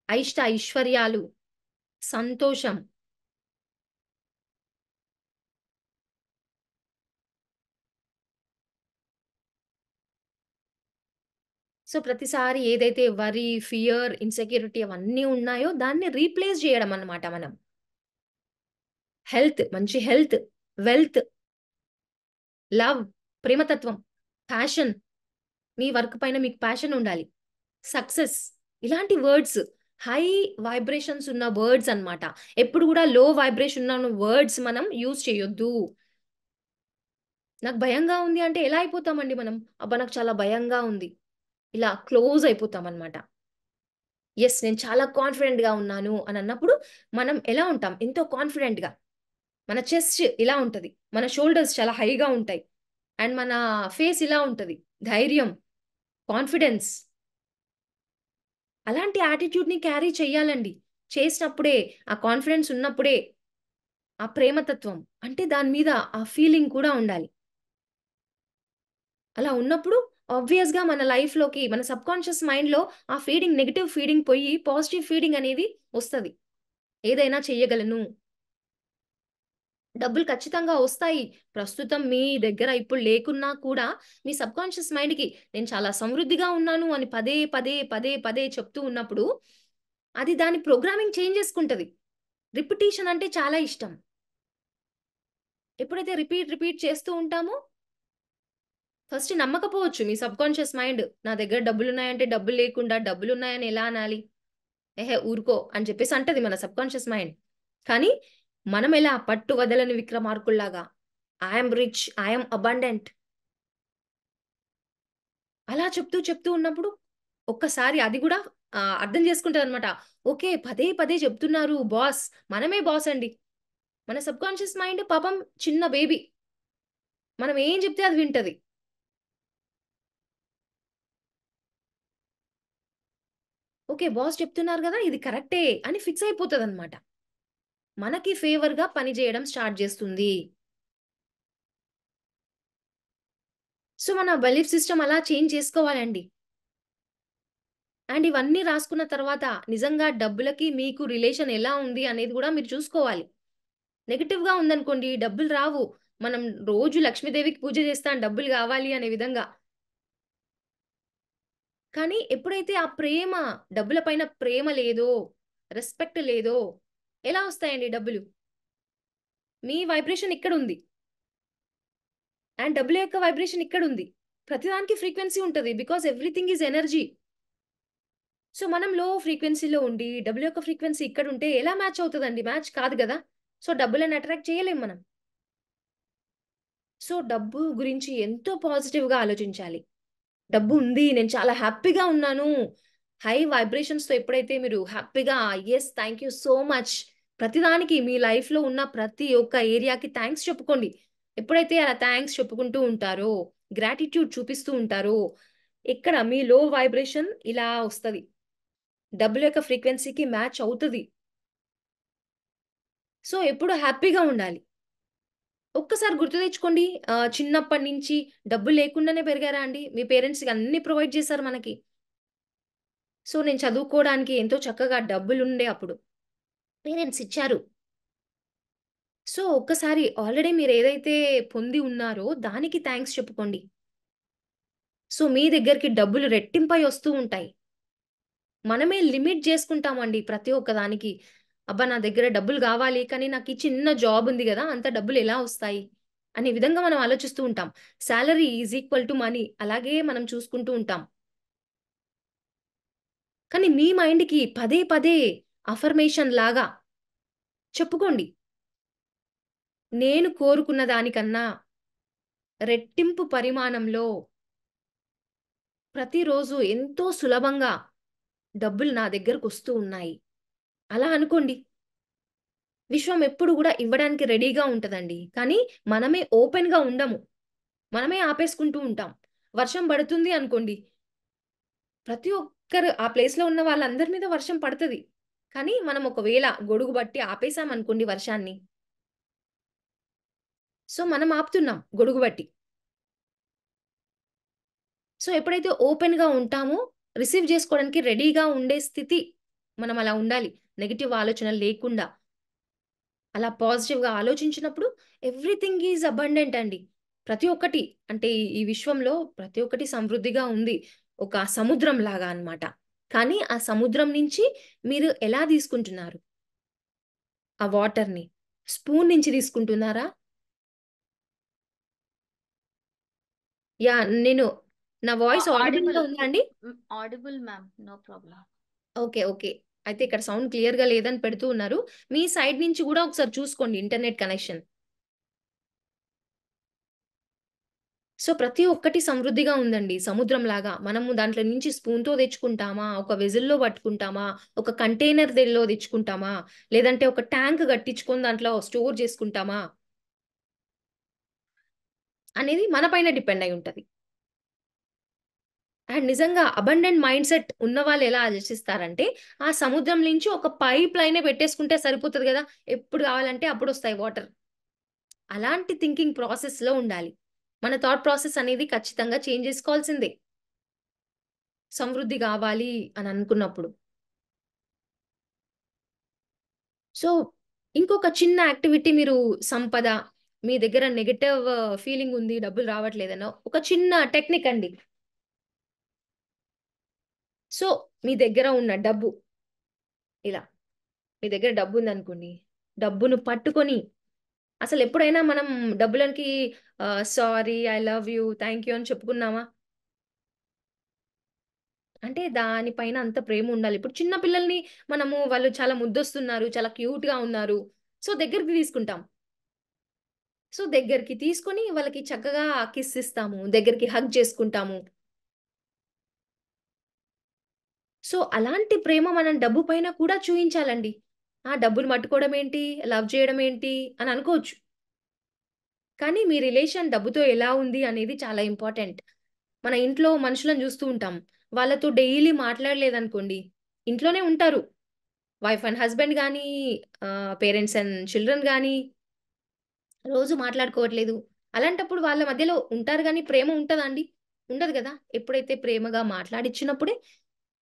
ఐశ్వర్యాలు, సంతోషం. సో, ప్రతిసారి ఏదైతే వరీ, ఫియర్, ఇన్‌సెక్యూరిటీ అవన్నీ ఉన్నాయో దాన్ని రీప్లేస్ జేయడం అన్నమాట మనం. హెల్త్, మంచి హెల్త్, వెల్త్, లవ్, ప్రేమతత్వం, ప్యాషన్, మీ వర్క్ పైన మీకు ప్యాషన్ ఉండాలి. సక్సెస్ ఇలాంటి వర్డ్స్ హై వైబ్రేషన్స్ ఉన్న వర్డ్స్ అన్నమాట. ఎప్పుడు గూడా లో వైబ్రేషన్ ఉన్న వర్డ్స్ మనం యూజ్ చేయొద్దు. నాకు భయంగా ఉంది అంటే ఎలా అయిపోతామండి మనం? అబ్బా! నాకు చాలా భయంగా ఉంది. ఇలా క్లోజ్ అయిపోతామన్నమాట. యెస్. నేను చాలా కాన్ఫిడెంట్‌గా ఉన్నాను అని అన్నప్పుడు మనం ఎలా ఉంటాం? ఎంతో కాన్ఫిడెంట్‌గా. మన చెస్ట్ ఇలా ఉంటది. మన షోల్డర్స్ చాలా హైగా ఉంటాయి. అండ్ మన ఫేస్ ఇలా ఉంటది. ధైర్యం, కాన్ఫిడెన్స్. అలాంటి యాటిట్యూడ్‌ని క్యారీ చేయాలండి. చేసినప్పుడే, ఆ కాన్ఫిడెన్స్ ఉన్నప్పుడే, ఆ ప్రేమతత్వం అంటే దాని మీద ఆ ఫీలింగ్ కూడా ఉండాలి. అలా ఉన్నప్పుడు ఆబ్వియస్‌గా మన లైఫ్‌లోకి మన సబ్‌కాన్షియస్ మైండ్‌లో ఆ ఫీడింగ్ నెగెటివ్ ఫీడింగ్ పోయి పాజిటివ్ ఫీడింగ్ అనేది వస్తది. ఏదైనా చెయ్యగలను. డబ్బులు ఖచ్చితంగా వస్తాయి. ప్రస్తుతం మీ దగ్గర ఇప్పుడు లేకున్నా కూడా మీ సబ్‌కాన్షియస్ మైండ్‌కి నేను చాలా సమృద్ధిగా ఉన్నాను అని పదే, పదే, పదే, పదే చెప్తూ ఉన్నప్పుడు అది దాని ప్రోగ్రామింగ్ చేంజ్ చేసుకుంటది. రిపిటీషన్ అంటే చాలా ఇష్టం. ఎప్పుడైతే రిపీట్ చేస్తూ ఉంటామో ఫస్ట్ నమ్మకపోవచ్చు మీ సబ్‌కాన్షియస్ మైండ్. నా దగ్గర డబ్బులున్నాయంటే డబ్బులు లేకుండా డబ్బులున్నాయని ఎలా అనాలి? ఎహే! ఊరుకో అని చెప్పేసి అంటది మన సబ్‌కాన్షియస్ మైండ్. కానీ మనమెలా పట్టు వదలని విక్రమార్కుల్లాగా I am rich, I am abundant అలా చెప్తూ ఉన్నప్పుడు ఒక్కసారి అది గూడా అర్థం చేసుకుంటదనమాట. ఓకే. పదే పదే చెప్తున్నారు బాస్. మనమే బాస్ అండి. మన సబ్‌కాన్షియస్ మైండ్ పాపం చిన్న బేబీ. మనం ఏం చెప్తే అది వింటది. ఓకే. బాస్ చెప్తున్నారు గదా! ఇది కరెక్టే అని ఫిక్స్ అయిపోతదనమాట. మనకి ఫేవర్‌గా పని జేయడం స్టార్ట్ జేస్తుంది. సో, మన బిలీఫ్ సిస్టమ్ అలా చేంజ్ చేసుకోవాలండి. అండ్ ఇవన్నీ రాసుకున్న తర్వాత నిజంగా డబ్బులకి మీకు రిలేషన్ ఎలా ఉంది అనేది గూడా మీరు చూసుకోవాలి. నెగెటివ్‌గా ఉందనుకోండి డబ్బులు రావు. మనం రోజు లక్ష్మీదేవికి పూజ చేస్తాం డబ్బులు గావాలి అనే విధంగా. కానీ ఎప్పుడైతే ఆ ప్రేమ, డబ్బుల పైన ప్రేమ లేదో, రెస్పెక్ట్ లేదో, ఎలా వస్తాయండి డబ్బులు? మీ వైబ్రేషన్ ఇక్కడుంది. అండ్ డబ్బుల యొక్క వైబ్రేషన్ ఇక్కడుంది. ప్రతిదానికి ఫ్రీక్వెన్సీ ఉంటది. Because everything is energy. So, మనం లో ఫ్రీక్వెన్సీలో ఉండి, డబ్బుల యొక్క ఫ్రీక్వెన్సీ ఇక్కడుంటే ఎలా మ్యాచ్ అవుతదండి? మ్యాచ్ కాదు గదా! సో, డబ్బులని అట్రాక్ట్ చేయలేం మనం. సో, డబ్బు గురించి ఎంతో పాజిటివ్‌గా ఆలోచించాలి. డబ్బు ఉంది. నేను చాలా హ్యాపీగా ఉన్నాను. హై వైబ్రేషన్స్‌తో ఎప్పుడైతే మీరు హ్యాపీగా yes thank you so much ప్రతిదానికి మీ లైఫ్‌లో ఉన్న ప్రతి ఒక్క ఏరియాకి థాంక్స్ చెప్పుకోండి. ఎప్పుడైతే అలా థాంక్స్ చెప్పుకుంటూ ఉంటారో, గ్రాటిట్యూడ్ చూపిస్తూ ఉంటారో, ఇక్కడ మీ లో వైబ్రేషన్ ఇలా వస్తది. డబ్బుల యొక్క ఫ్రీక్వెన్సీకి మ్యాచ్ అవుతది. సో, ఎప్పుడు హ్యాపీగా ఉండాలి. ఒక్కసారి గుర్తు తెచ్చుకోండి. చిన్నప్పటి నుంచి డబ్బు లేకుండానే పెరిగారా అండి? మీ పేరెంట్స్‌కి అన్నీ ప్రొవైడ్ చేశారు మనకి. సో, నేను చదువుకోవడానికి ఎంతో చక్కగా డబ్బులుండే అప్పుడు. పేరెంట్స్ ఇచ్చారు. సో, ఒక్కసారి ఆల్రెడీ మీరేదైతే పొంది ఉన్నారో దానికి థాంక్స్ చెప్పుకోండి. సో, మీ దగ్గరికి డబ్బులు రెట్టింపై వస్తూ ఉంటాయి. మనమే లిమిట్ జేసుకుంటామండి ప్రతి ఒక్క దానికి. అబ్బా! నా దగ్గర డబ్బులు గావాలి. కానీ నాకీ చిన్న జాబ్ ఉంది గదా! అంత డబ్బులు ఎలా వస్తాయి? అనే విధంగా మనం ఆలోచిస్తూ ఉంటాం. Salary is equal to money అలాగే మనం చూసుకుంటూ ఉంటాం. కానీ మీ మైండ్‌కి పదే పదే అఫర్మేషన్ లాగా చెప్పుకోండి. నేను కోరుకున్న దానికన్నా రెట్టింపు పరిమాణంలో ప్రతిరోజు ఎంతో సులభంగా డబ్బులు నా దగ్గరకొస్తూ ఉన్నాయి. అలా అనుకోండి. విశ్వం ఎప్పుడు గూడా ఇవ్వడానికి రెడీగా ఉంటదండి. కానీ మనమే ఓపెన్‌గా ఉండము. మనమే ఆపేసుకుంటూ ఉంటాం. వర్షం పడుతుంది అనుకోండి. ప్రతి ఒక్కరు ఆ ప్లేస్‌లో ఉన్న వాళ్ళందరి మీద వర్షం పడతది. కానీ మనం ఒకవేళ గొడుగు బట్టి ఆపేసామనుకోండి వర్షాన్ని. సో, మనం ఆపుతున్నాం గొడుగు బట్టి. సో, ఎప్పుడైతే ఓపెన్‌గా ఉంటామో, రిసీవ్ జేసుకోవడానికి రెడీగా ఉండే స్థితి మనం అలా ఉండాలి. నెగెటివ్ ఆలోచనలు లేకుండా. అలా పాజిటివ్‌గా ఆలోచించినప్పుడు ఎవ్రీథింగ్ ఈజ్ అబండెంట్ అండి. ప్రతి ఒక్కటి అంటే ఈ విశ్వంలో ప్రతి ఒక్కటి సమృద్ధిగా ఉంది. ఒక సముద్రం లాగా అన్నమాట. కానీ ఆ సముద్రం నుంచి మీరు ఎలా తీసుకుంటున్నారు? ఆ వాటర్‌ని? స్పూన్ నుంచి తీసుకుంటున్నారా? నేను నా వాయిస్ ఆడిబుల్ ఆడిబుల్‌గా ఉందా అండి? Audible ma'am, no problem. Okay. Okay. అయితే ఇక్కడ సౌండ్ క్లియర్‌గా లేదని పెడుతూ ఉన్నారు. మీ సైడ్ నుంచి గూడా ఒకసారి చూసుకోండి ఇంటర్నెట్ కనెక్షన్. సో, ప్రతి ఒక్కటి సమృద్ధిగా ఉందండి సముద్రంలాగా. మనము దాంట్లో నుంచి స్పూన్‌తో తెచ్చుకుంటామా? ఒక వెసెల్‌లో పట్టుకుంటామా? ఒక కంటైనర్‌లో తెచ్చుకుంటామా? లేదంటే ఒక ట్యాంక్ కట్టించుకొని దాంట్లో స్టోర్ చేసుకుంటామా? అనేది మన పైన డిపెండ్ అయి ఉంటది. అండ్ నిజంగా అబండెంట్ మైండ్‌సెట్ ఉన్నవాళ్ళు ఎలా ఆలోచిస్తారంటే, ఆ సముద్రం నుంచి ఒక పైప్ లైనే పెట్టేసుకుంటే సరిపోతది గదా! ఎప్పుడు కావాలంటే అప్పుడొస్తాయి వాటర్. అలాంటి థింకింగ్ ప్రాసెస్‌లో ఉండాలి. మన థాట్ ప్రాసెస్ అనేది ఖచ్చితంగా చేంజ్ చేసుకోవాల్సిందే. సమృద్ధి గావాలి అని అనుకున్నప్పుడు. సో, ఇంకొక చిన్న యాక్టివిటీ మీరు సంపద, మీ దగ్గర నెగెటివ్ ఫీలింగ్ ఉంది, డబ్బులు రావట్లేదనో ఒక చిన్న టెక్నిక్ అండి. సో, మీ దగ్గర ఉన్న డబ్బు ఇలా మీ దగ్గర డబ్బుందనుకోండి. డబ్బును పట్టుకొని అసలెప్పుడైనా మనం డబ్బులకి sorry, I love you, thank you అని చెప్పుకున్నామా? అంటే దాని పైన అంత ప్రేముండాలి. ఇప్పుడు చిన్న పిల్లల్ని వాళ్ళు చాలా ముద్దొస్తున్నారు, చాలా క్యూట్‌గా ఉన్నారు. సో, దగ్గరికి తీసుకుంటాం. సో, దగ్గరికి తీసుకొని వాళ్ళకి చక్కగా కిస్ ఇస్తాము. దగ్గరికి హగ్ చేసుకుంటాము. సో, అలాంటి ప్రేమ మనం డబ్బు పైన కూడా చూయించాలండి. ఆ! డబ్బులు పట్టుకోవడం ఏంటి? లవ్ చేయడం ఏంటి? అని అనుకోవచ్చు. కానీ మీ రిలేషన్ డబ్బుతో ఎలా ఉంది అనేది చాలా ఇంపార్టెంట్. మన ఇంట్లో మనుషులను చూస్తూ ఉంటాం. వాళ్ళతో డైలీ మాట్లాడలేదనుకోండి, ఇంట్లోనే ఉంటారు. వైఫ్ అండ్ హస్బాండ్ గానీ, పేరెంట్స్ అండ్ చిల్డ్రన్ గానీ, రోజు మాట్లాడుకోవట్లేదు. అలాంటప్పుడు వాళ్ళ మధ్యలో ఉంటారు గానీ, ప్రేమ ఉంటదా అండి? ఉండదు గదా! ఎప్పుడైతే ప్రేమగా మాట్లాడిచ్చినప్పుడే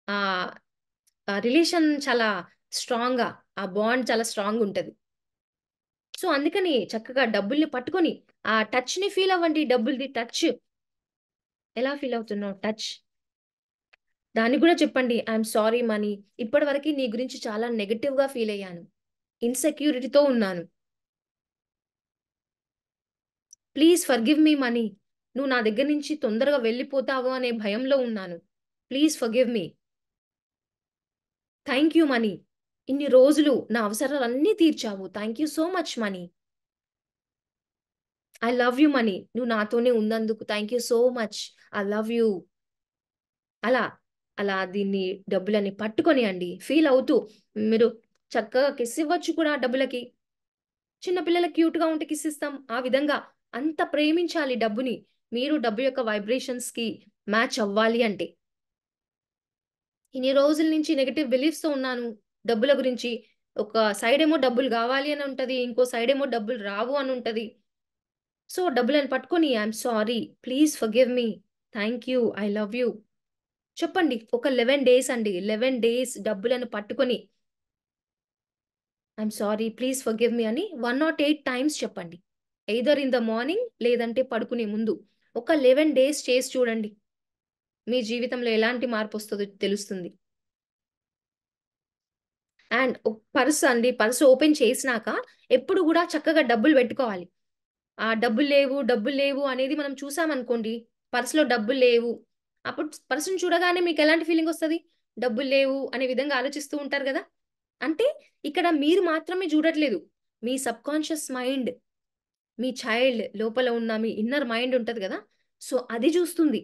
ఆహ్, ఆ రిలేషన్ చాలా స్ట్రాంగ్‌గా ఆ బాండ్ చాలా స్ట్రాంగుంటది. సో, అందుకని చక్కగా డబ్బుల్ని పట్టుకొని, ఆ టచ్‌ని ఫీల్ అవ్వండి. డబ్బులది టచ్. ఎలా ఫీల్ అవుతున్నావు? టచ్. దానికి కూడా చెప్పండి, ఐఎమ్ సారీ మనీ. ఇప్పటివరకు నీ గురించి చాలా నెగెటివ్ గా ఫీల్ అయ్యాను, ఇన్సెక్యూరిటీతో ఉన్నాను. Please forgive me money. నువ్వు నా దగ్గర నుంచి తొందరగా వెళ్ళిపోతావు అనే భయంలో ఉన్నాను. Please forgive me. Thank you money. ఇన్ని రోజులు నా అవసరాలన్నీ తీర్చావు. Thank you so much money. I love you money. నువ్వు నాతోనే ఉన్నందుకు thank you so much. I love you. అలా అలా దీన్ని డబ్బులని పట్టుకొని అండి ఫీల్ అవుతూ మీరు చక్కగా కిస్ ఇవ్వచ్చు కూడా డబ్బులకి. చిన్నపిల్లలకి క్యూట్ గా ఉంటే కిస్ ఇస్తాం. ఆ విధంగా అంత ప్రేమించాలి డబ్బుని. మీరు డబ్బు యొక్క వైబ్రేషన్స్ కి మ్యాచ్ అవ్వాలి అంటే. ఇన్ని రోజుల నుంచి నెగటివ్ బిలీఫ్స్ తో ఉన్నాను డబ్బుల గురించి. ఒక సైడ్ ఏమో డబ్బులు కావాలి అని ఉంటది, ఇంకో సైడ్ ఏమో డబ్బులు రావు అని ఉంటది. సో డబ్బులను పట్టుకొని I'm sorry, please forgive me, thank you, I love you చెప్పండి. ఒక 11 డేస్ అండి, 11 డేస్ డబ్బులను పట్టుకొని ఐఎమ్ సారీ, ప్లీజ్ ఫర్గివ్ మీ అని 108 టైమ్స్ చెప్పండి. ఎయిదర్ ఇన్ ద మార్నింగ్ లేదంటే పడుకునే ముందు. ఒక 11 డేస్ చేసి చూడండి. మీ జీవితంలో ఎలాంటి మార్పు వస్తుందో తెలుస్తుంది. అండ్ పర్స్ అండి, పర్స్ ఓపెన్ చేసినాక ఎప్పుడు కూడా చక్కగా డబ్బులు పెట్టుకోవాలి. ఆ డబ్బులు లేవు డబ్బులు లేవు అనేది మనం చూసామనుకోండి, పర్సులో డబ్బులు లేవు, అప్పుడు పర్సును చూడగానే మీకు ఎలాంటి ఫీలింగ్ వస్తుంది? డబ్బులు లేవు అనే విధంగా ఆలోచిస్తూ ఉంటారు కదా. అంటే ఇక్కడ మీరు మాత్రమే చూడట్లేదు, మీ సబ్ కాన్షియస్ మైండ్, మీ చైల్డ్ లోపల ఉన్న మీ ఇన్నర్ మైండ్ ఉంటది కదా, సో అది చూస్తుంది.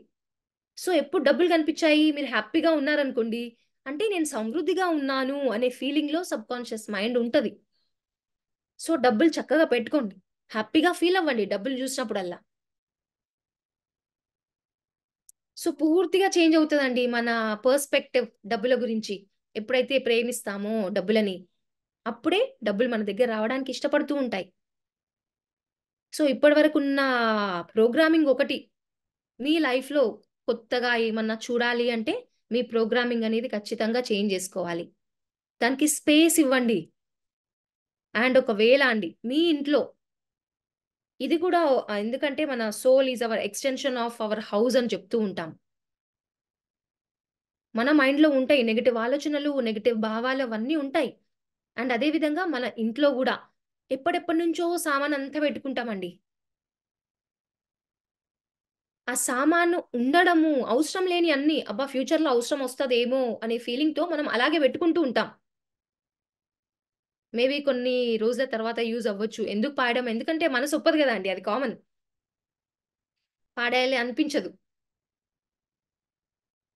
సో ఎప్పుడు డబ్బులు కనిపించాయి మీరు హ్యాపీగా ఉన్నారనుకోండి, అంటే నేను సమృద్ధిగా ఉన్నాను అనే ఫీలింగ్ లో సబ్ కాన్షియస్ మైండ్ ఉంటది. సో డబ్బులు చక్కగా పెట్టుకోండి, హ్యాపీగా ఫీల్ అవ్వండి డబ్బులు చూసినప్పుడల్లా. సో పూర్తిగా చేంజ్ అవుతుందండి మన పర్స్పెక్టివ్ డబ్బుల గురించి. ఎప్పుడైతే ప్రేమిస్తామో డబ్బులని, అప్పుడే డబ్బులు మన దగ్గర రావడానికి ఇష్టపడుతూ ఉంటాయి. సో ఇప్పటి వరకు ఉన్న ప్రోగ్రామింగ్ ఒకటి, మీ లైఫ్లో కొత్తగా ఏమన్నా చూడాలి అంటే మీ ప్రోగ్రామింగ్ అనేది ఖచ్చితంగా చేంజ్ చేసుకోవాలి. దానికి స్పేస్ ఇవ్వండి. అండ్ ఒకవేళ అండి మీ ఇంట్లో ఇది కూడా ఎందుకంటే మన soul is our extension of our house అని చెప్తూ ఉంటాం. మన మైండ్లో ఉంటాయి నెగటివ్ ఆలోచనలు, నెగటివ్ భావాలు అవన్నీ ఉంటాయి. అండ్ అదే విధంగా మన ఇంట్లో కూడా ఎప్పటి నుంచో సామాన్ అంతా పెట్టుకుంటామండి. ఆ సామాను ఉండడము అవసరం లేని అన్ని, అబ్బా ఫ్యూచర్ లో అవసరం వస్తదేమో అనే ఫీలింగ్ తో మనం అలాగే పెట్టుకుంటూ ఉంటాం. మేబీ కొన్ని రోజుల తర్వాత యూజ్ అవ్వచ్చు. ఎందుకు పాడడం? ఎందుకంటే మనసు ఒప్పదు కదా అండి, అది కామన్. పాడేయాలి అనిపించదు.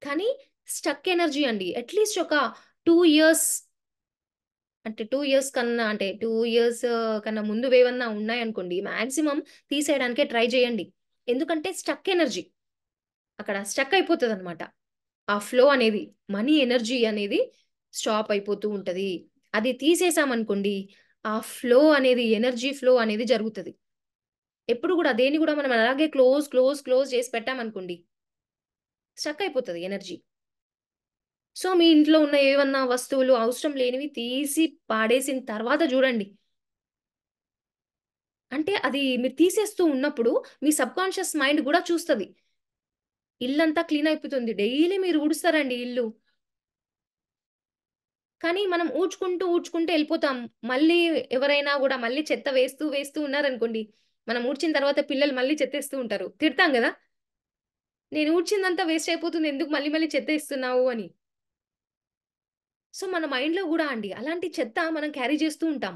కానీ స్టక్ ఎనర్జీ అండి, అట్లీస్ట్ ఒక 2 ఇయర్స్, అంటే 2 ఇయర్స్ కన్నా, అంటే 2 ఇయర్స్ కన్నా ముందు ఏవన్నా ఉన్నాయనుకోండి, మాక్సిమం తీసేయడానికే ట్రై చేయండి. ఎందుకంటే స్టక్ ఎనర్జీ అక్కడ స్టక్ అయిపోతుంది అనమాట. ఆ ఫ్లో అనేది, మనీ ఎనర్జీ అనేది స్టాప్ అయిపోతూ ఉంటది. అది తీసేసామనుకోండి, ఆ ఫ్లో అనేది, ఎనర్జీ ఫ్లో అనేది జరుగుతుంది. ఎప్పుడు కూడా దేన్ని కూడా మనం అలాగే క్లోజ్ క్లోజ్ క్లోజ్ చేసి పెట్టామనుకోండి, స్టక్ అయిపోతుంది ఎనర్జీ. సో మీ ఇంట్లో ఉన్న ఏవన్నా వస్తువులు అవసరం లేనివి తీసి పాడేసిన తర్వాత చూడండి. అంటే అది మీరు తీసేస్తూ ఉన్నప్పుడు మీ సబ్ కాన్షియస్ మైండ్ కూడా చూస్తుంది. ఇల్లంతా క్లీన్ అయిపోతుంది, డైలీ మీరు ఊడుస్తారండి ఇల్లు, కానీ మనం ఊడ్చుకుంటూ ఊడ్చుకుంటూ వెళ్ళిపోతాం. మళ్ళీ ఎవరైనా కూడా మళ్ళీ చెత్త వేస్తూ వేస్తూ ఉన్నారనుకోండి, మనం ఊడ్చిన తర్వాత పిల్లలు మళ్ళీ చెత్తేస్తూ ఉంటారు, తిడతాం కదా, నేను ఊడ్చిందంతా వేస్ట్ అయిపోతుంది, ఎందుకు మళ్ళీ మళ్ళీ చెత్త ఇస్తున్నావు అని. సో మన మైండ్ లో కూడా అండి అలాంటి చెత్త మనం క్యారీ చేస్తూ ఉంటాం.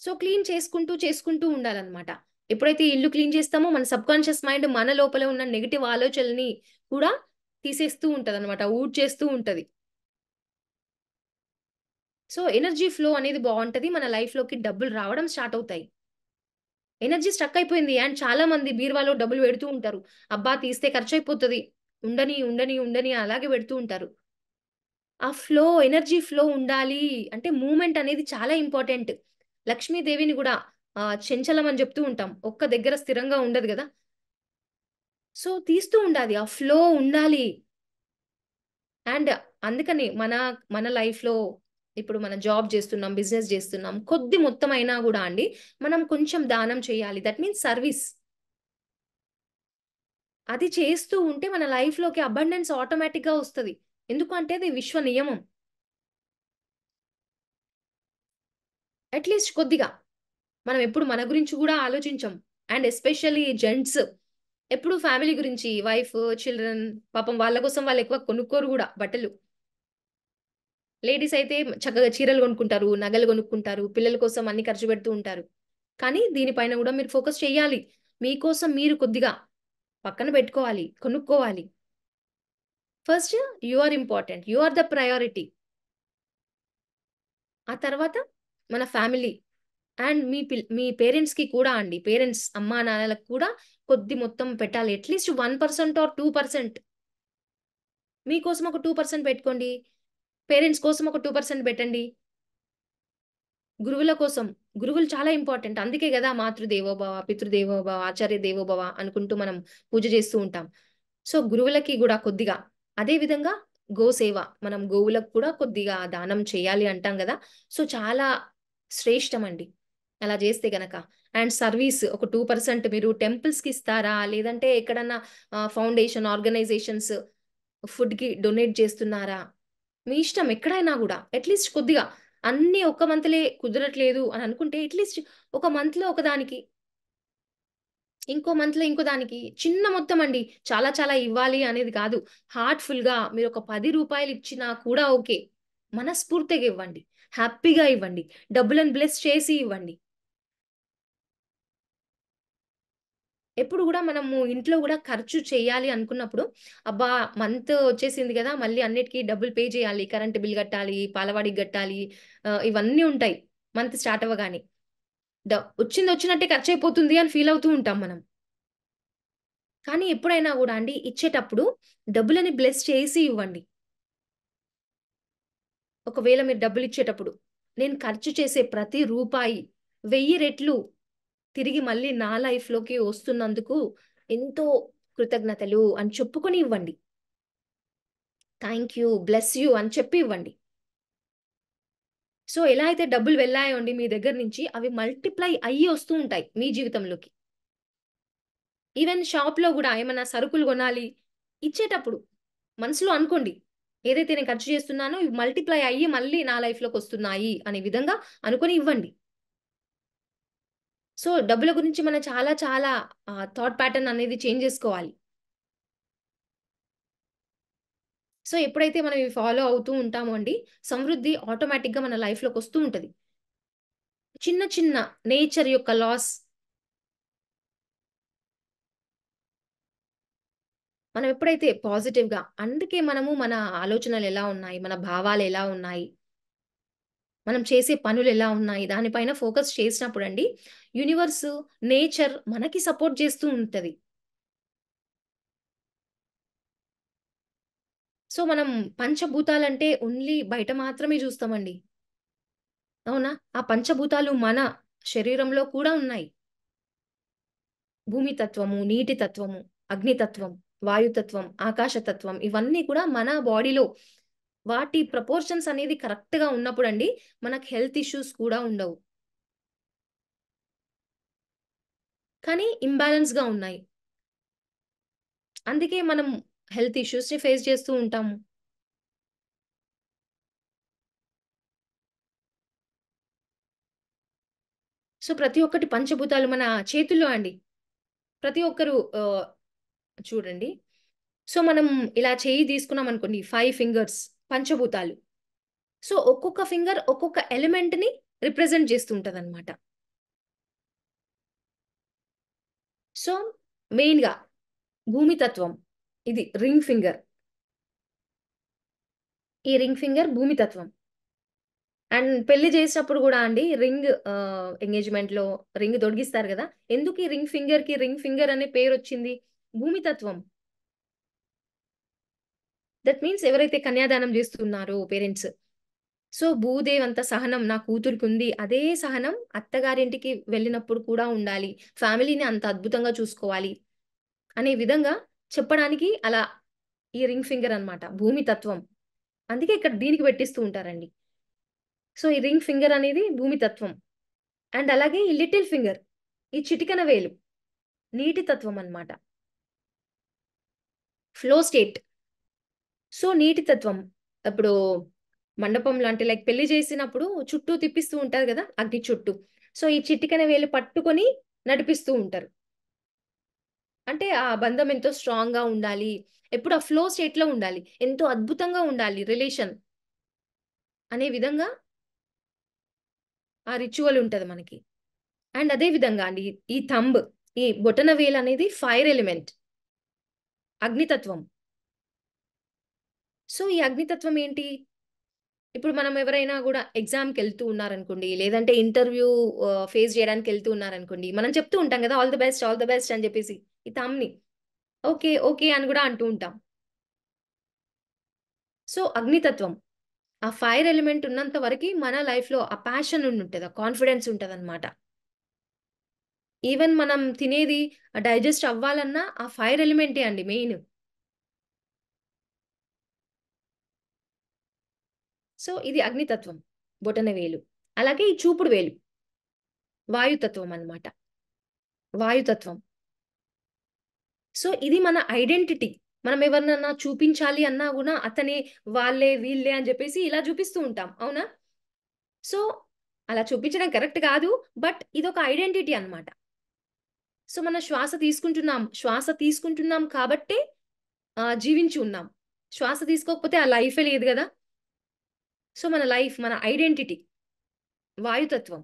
సో క్లీన్ చేసుకుంటూ చేసుకుంటూ ఉండాలన్నమాట. ఎప్పుడైతే ఇల్లు క్లీన్ చేస్తామో మన సబ్ కాన్షియస్ మైండ్ మన లోపల ఉన్న నెగిటివ్ ఆలోచనల్ని కూడా తీసేస్తూ ఉంటది అనమాట, ఊడ్చేస్తూ ఉంటది. సో ఎనర్జీ ఫ్లో అనేది బాగుంటది, మన లైఫ్ లోకి డబ్బులు రావడం స్టార్ట్ అవుతాయి. ఎనర్జీ స్ట్రక్ అయిపోయింది అండ్ చాలా మంది బీరువాలో డబ్బులు పెడుతూ ఉంటారు. అబ్బా తీస్తే ఖర్చు అయిపోతుంది, ఉండని ఉండని ఉండని అలాగే పెడుతూ ఉంటారు. ఆ ఫ్లో, ఎనర్జీ ఫ్లో ఉండాలి అంటే మూమెంట్ అనేది చాలా ఇంపార్టెంట్. లక్ష్మీదేవిని కూడా చెంచలం అని చెప్తూ ఉంటాం, ఒక్క దగ్గర స్థిరంగా ఉండదు కదా. సో తీస్తూ ఉండాలి, ఆ ఫ్లో ఉండాలి. అండ్ అందుకని మన మన లైఫ్ లో ఇప్పుడు మనం జాబ్ చేస్తున్నాం, బిజినెస్ చేస్తున్నాం, కొద్ది మొత్తం అయినా కూడా అండి మనం కొంచెం దానం చేయాలి. That means service. అది చేస్తూ ఉంటే మన లైఫ్‌లోకి అబండెన్స్ ఆటోమేటిక్‌గా వస్తది. ఎందుకంటే అది విశ్వ నియమం. అట్‌లీస్ట్ కొద్దిగా. మనం ఎప్పుడు మన గురించి గూడా ఆలోచించం. అండ్ ఎస్పెషల్లీ జెంట్స్ ఎప్పుడు ఫ్యామిలీ గురించి వైఫ్, చిల్డ్రన్ పాపం వాళ్ళ కోసం వాళ్ళు ఎక్కువ కొనుక్కోరు గూడా బట్టలు. లేడీస్ అయితే చక్కగా చీరలు కొనుక్కుంటారు, నగలు కొనుక్కుంటారు, పిల్లల కోసం అన్ని ఖర్చు పెడుతూ ఉంటారు. కానీ దీనిపైన గూడా మీరు ఫోకస్ చేయాలి. మీకోసం మీరు కొద్దిగా పక్కన పెట్టుకోవాలి, కొనుక్కోవాలి. First you are important. You are the priority. ఆ తర్వాత మన ఫ్యామిలీ అండ్ మీ పేరెంట్స్‌కి కూడా అండి. పేరెంట్స్ అమ్మానాన్నలకు కూడా కొద్ది మొత్తం పెట్టాలి. అట్‌లీస్ట్ 1% ఆర్ 2% మీకోసం ఒక 2% పెట్టుకోండి. పేరెంట్స్ కోసం ఒక 2% పెట్టండి. గురువుల కోసం. గురువులు చాలా ఇంపార్టెంట్. అందుకే గదా! మాతృదేవోభవ, పితృదేవోభవ, ఆచార్య దేవోభవ అనుకుంటూ మనం పూజ చేస్తూ ఉంటాం. సో, గురువులకి గూడా కొద్దిగా అదే విధంగా గోసేవ. మనం గోవులకు కూడా కొద్దిగా దానం చేయాలి అంటాం గదా! సో, చాలా శ్రేష్టమండి. అలా జేస్తే గనక. అండ్ సర్వీస్ ఒక 2% మీరు టెంపుల్స్‌కి ఇస్తారా? లేదంటే ఎక్కడన్నా ఫౌండేషన్, ఆర్గనైజేషన్స్ ఫుడ్‌కి డొనేట్ చేస్తున్నారా? మీ ఇష్టం ఎక్కడైనా గూడా. అట్‌లీస్ట్ కొద్దిగా అన్నీ ఒక్క మంత్‌లే కుదరట్లేదు అని అనుకుంటే అట్‌లీస్ట్ ఒక మంత్‌లో ఒకదానికి, ఇంకో మంత్‌లో ఇంకో దానికి చిన్న మొత్తం అండి. చాలా చాలా ఇవ్వాలి అనేది కాదు. హార్ట్‌ఫుల్‌గా మీరొక రూ. 10 ఇచ్చినా కూడా ఓకే. మనస్ఫూర్తిగా ఇవ్వండి. హ్యాపీగా ఇవ్వండి. డబ్బులను బ్లెస్ చేసి ఇవ్వండి. ఎప్పుడు గూడా మనము ఇంట్లో గూడా ఖర్చు చేయాలి అనుకున్నప్పుడు, అబ్బా! మంత్ వచ్చేసింది గదా! మళ్ళీ అన్నిటికి డబ్బులు పే చేయాలి. కరెంట్ బిల్ గట్టాలి, పాలవాడికి గట్టాలి, ఇవన్నీ ఉంటాయి. మంత్ స్టార్ట్ అవ్వగానే. వచ్చిందొచ్చినట్టే ఖర్చయిపోతుంది అని ఫీల్ అవుతూ ఉంటాం మనం. కానీ ఎప్పుడైనా గూడా అండి ఇచ్చేటప్పుడు డబ్బులని బ్లెస్ చేసి ఇవ్వండి. ఒకవేళ మీరు డబ్బులిచ్చేటప్పుడు, నేను ఖర్చు చేసే ప్రతి రూపాయి 1000 రెట్లు తిరిగి మళ్ళీ నా లైఫ్‌లోకి వస్తున్నందుకు ఎంతో కృతజ్ఞతలు అని చెప్పుకొని ఇవ్వండి. థాంక్ యూ, బ్లెస్ యూ అని చెప్పి ఇవ్వండి. సో, ఎలా అయితే డబ్బులు వెళ్ళాయో అండి మీ దగ్గర నుంచి అవి మల్టిప్లై అయ్యి వస్తూ ఉంటాయి మీ జీవితంలోకి. ఈవెన్ షాప్‌లో గూడా ఏమన్నా సరుకులు గొనాలి, ఇచ్చేటప్పుడు మనసులో అనుకోండి. ఏదైతే నేను ఖర్చు చేస్తున్నానో ఇవి మల్టిప్లై అయ్యి మళ్ళీ నా లైఫ్‌లోకొస్తున్నాయి అనే విధంగా అనుకోని ఇవ్వండి. సో, డబ్బుల గురించి మనం చాలా చాలా థాట్ ప్యాటర్న్ అనేది చేంజ్ జేసుకోవాలి. సో, ఎప్పుడైతే మనం ఇవి ఫాలో అవుతూ ఉంటామో అండి, సమృద్ధి ఆటోమేటిక్‌గా మన లైఫ్‌లోకొస్తూ ఉంటది. చిన్న చిన్న నేచర్ యొక్క లాస్ మనం ఎప్పుడైతే పాజిటివ్‌గా అందుకే మనము మన ఆలోచనలెలా ఉన్నాయి, మన భావాలెలా ఉన్నాయి, మనం చేసే పనులెలా ఉన్నాయి, దానిపైన ఫోకస్ చేసినప్పుడండి, యూనివర్స్, నేచర్ మనకి సపోర్ట్ చేస్తూ ఉంటది. సో, మనం పంచభూతాలంటే ఓన్లీ బయట మాత్రమే చూస్తామండి. అవునా? ఆ పంచభూతాలు మన శరీరంలో కూడా ఉన్నాయి. భూమి తత్వము, నీటి తత్వము, అగ్నితత్వం, వాయుతత్వం, ఆకాశతత్వం ఇవన్నీ కూడా మన బాడీలో వాటి ప్రపోర్షన్స్ అనేది కరెక్ట్‌గా ఉన్నప్పుడండి, మనకు హెల్త్ ఇష్యూస్ కూడా ఉండవు. కానీ ఇంబాలెన్స్‌గా ఉన్నాయి. అందుకే మనం హెల్త్ ఇష్యూస్‌ని ఫేస్ చేస్తూ ఉంటాము. సో, ప్రతి ఒక్కటి పంచభూతాలు మన చేతుల్లో అండి. ప్రతి ఒక్కరు చూడండి. సో, మనం ఇలా చెయ్యి తీసుకున్నామనుకోండి 5 ఫింగర్స్ పంచభూతాలు. సో, ఒక్కొక్క ఫింగర్ ఒక్కొక్క ఎలిమెంట్‌ని రిప్రజెంట్ చేస్తూ ఉంటదనమాట. సో, మెయిన్‌గా భూమి తత్వం. ఇది రింగ్ ఫింగర్. ఈ రింగ్ ఫింగర్ భూమి తత్వం. అండ్ పెళ్లి చేసేటప్పుడు గూడా అండి ఎంగేజ్‌మెంట్‌లో రింగ్ తొడిగిస్తారు గదా! ఎందుకు ఈ రింగ్ ఫింగర్ అనే పేరొచ్చింది? భూమి తత్వం. దట్ మీన్స్ ఎవరైతే కన్యాదానం జేస్తున్నారో పేరెంట్స్. సో, భూదేవంత సహనం నా కూతురికుంది. అదే సహనం అత్తగారింటికి వెళ్ళినప్పుడు కూడా ఉండాలి. ఫ్యామిలీని అంత అద్భుతంగా చూసుకోవాలి. అనే విధంగా చెప్పడానికి అలా ఈ రింగ్ ఫింగర్ అన్నమాట. భూమి తత్వం. అందుకే ఇక్కడ దీనికి పెట్టిస్తూ ఉంటారండి. సో, ఈ రింగ్ ఫింగర్ అనేది భూమి తత్వం. అండ్ అలాగే ఈ లిటిల్ ఫింగర్ ఈ చిటికెన వేలు నీటి తత్వం అన్నమాట. Flow state. సో నీటి తత్వం. ఇప్పుడు మండపం లాంటి లైక్ పెళ్లి చేసినప్పుడు చుట్టూ తిప్పిస్తూ ఉంటారు కదా అగ్ని చుట్టూ. సో ఈ చిటికెన వేలు పట్టుకొని నడిపిస్తూ ఉంటారు. అంటే ఆ బంధం ఎంతో స్ట్రాంగ్ గా ఉండాలి. ఎప్పుడు ఆ ఫ్లో స్టేట్ లో ఉండాలి. ఎంతో అద్భుతంగా ఉండాలి రిలేషన్ అనే విధంగా ఆ రిచువల్ ఉంటది మనకి. అండ్ అదే విధంగా అండి ఈ థంబ్, ఈ బొటన వేలు అనేది ఫైర్ ఎలిమెంట్, అగ్నితత్వం. సో ఈ అగ్నితత్వం ఏంటి? ఇప్పుడు మనం ఎవరైనా కూడా ఎగ్జామ్‌కి వెళ్తూ ఉన్నారనుకోండి, లేదంటే ఇంటర్వ్యూ ఫేస్ చేయడానికి వెళ్తూ ఉన్నారనుకోండి, మనం చెప్తూ ఉంటాం కదా! All the best, all the best అని చెప్పేసి ఈ థంబ్‌ని. ఓకే. ఓకే. అని కూడా అంటూ ఉంటాం. సో అగ్నితత్వం. ఆ ఫైర్ ఎలిమెంట్ ఉన్నంత వరకి మన లైఫ్‌లో ఆ ప్యాషన్ ఉండుంటది. ఆ కాన్ఫిడెన్స్ ఉంటదనమాట. ఈవెన్ మనం తినేది డైజెస్ట్ అవ్వాలన్నా ఆ ఫైర్ ఎలిమెంటే అండి మెయిన్. సో ఇది అగ్నితత్వం. బొటనవేలు. అలాగే ఈ చూపుడు వేలు వాయుతత్వం అన్నమాట. వాయుతత్వం. సో ఇది మన ఐడెంటిటీ. మనం ఎవరినన్నా చూపించాలి అన్నా గూడా అతనే, వాళ్ళే, వీళ్ళే అని జెప్పేసి ఇలా చూపిస్తూ ఉంటాం. అవునా? సో అలా చూపించడం కరెక్ట్ కాదు. బట్ ఇదొక ఐడెంటిటీ అన్నమాట. సో మనం శ్వాస తీసుకుంటున్నాం. శ్వాస తీసుకుంటున్నాం కాబట్టే జీవించి ఉన్నాం. శ్వాస తీసుకోకపోతే ఆ లైఫే లేదు గదా! సో మన లైఫ్, మన ఐడెంటిటీ వాయుతత్వం.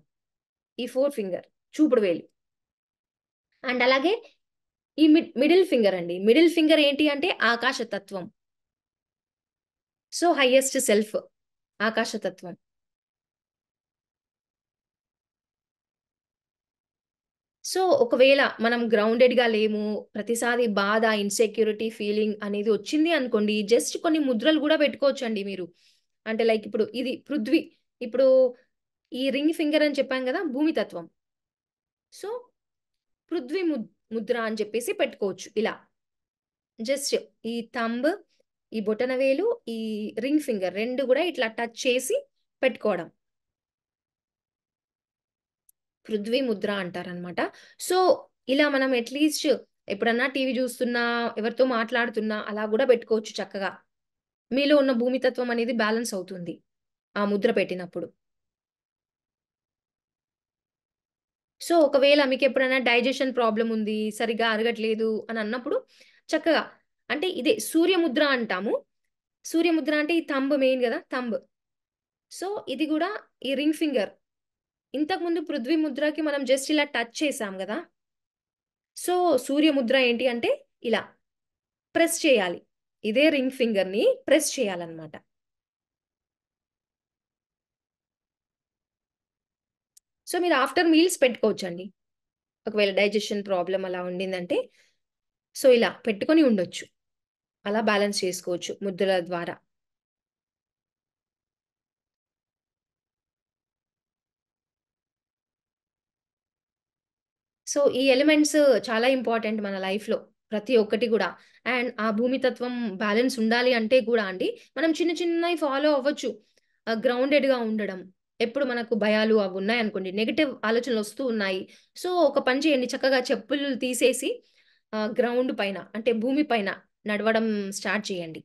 ఈ 4 ఫింగర్ చూపుడు వేలు. అండ్ అలాగే ఈ మిడిల్ ఫింగర్ అండి. మిడిల్ ఫింగర్ ఏంటి అంటే ఆకాశతత్వం. సో హైయెస్ట్ సెల్ఫ్ ఆకాశతత్వం. సో ఒకవేళ మనం గ్రౌండెడ్‌గా లేము, ప్రతిసారి బాధ, ఇన్‌సెక్యూరిటీ ఫీలింగ్ అనేది వచ్చింది అనుకోండి, జస్ట్ కొన్ని ముద్రలు గూడా పెట్టుకోవచ్చండి మీరు. అంటే లైక్ ఇప్పుడు ఇది పృథ్వీ. ఇప్పుడు ఈ రింగ్ ఫింగర్ అని చెప్పాం గదా! భూమి తత్వం. సో పృథ్వీ ముద్ర అని చెప్పేసి పెట్టుకోవచ్చు ఇలా. జస్ట్ ఈ థంబ్, ఈ బొటనవేలు, ఈ రింగ్ ఫింగర్ 2 గూడా ఇట్లా టచ్ చేసి పెట్టుకోవడం. పృథ్వీ ముద్ర అంటారనమాట. సో, ఇలా మనం అట్‌లీస్ట్ ఎప్పుడన్నా టీవీ జూస్తున్నా, ఎవరితో మాట్లాడుతున్నా అలా గూడా పెట్టుకోవచ్చు చక్కగా. మీలో ఉన్న భూమితత్వం అనేది బ్యాలెన్స్ అవుతుంది. ఆ ముద్ర పెట్టినప్పుడు. సో, ఒకవేళ మీకెప్పుడైనా డైజెషన్ ప్రాబ్లమ్ ఉంది, సరిగ్గా అరగట్లేదు అని అన్నప్పుడు చక్కగా అంటే ఇదే సూర్యముద్ర అంటాము. సూర్యముద్ర అంటే ఈ థంబ్ మెయిన్ గదా! థంబ్. సో, ఇది గూడా ఈ రింగ్ ఫింగర్. ఇంతకుముందు పృథ్వీ ముద్రకి మనం జస్ట్ ఇలా టచ్ చేసాం గదా! సో, సూర్యముద్ర ఏంటి అంటే ఇలా ప్రెస్ చేయాలి. ఇదే రింగ్ ఫింగర్‌ని ప్రెస్ చేయాలన్నమాట. సో, మీరు ఆఫ్టర్ మీల్స్ పెట్టుకోవచ్చండి. ఒకవేళ డైజెషన్ ప్రాబ్లమ్ అలా ఉండిందంటే, సో, ఇలా పెట్టుకొని ఉండొచ్చు. అలా బ్యాలెన్స్ చేసుకోవచ్చు ముద్రల ద్వారా. సో, ఈ ఎలిమెంట్స్ చాలా ఇంపార్టెంట్ మన లైఫ్‌లో. ప్రతి ఒక్కటి గూడా. అండ్ ఆ భూమితత్వం బ్యాలెన్స్ ఉండాలి అంటే కూడా అండి, మనం చిన్న చిన్నయి ఫాలో అవ్వచ్చు. గ్రౌండెడ్‌గా ఉండడం. ఎప్పుడు మనకు భయాలు అవి ఉన్నాయనుకోండి, నెగెటివ్ ఆలోచనలొస్తూ ఉన్నాయి. సో, ఒక పని చేయండి చక్కగా చెప్పులు తీసేసి గ్రౌండ్ పైన అంటే భూమి పైన నడవడం స్టార్ట్ చేయండి.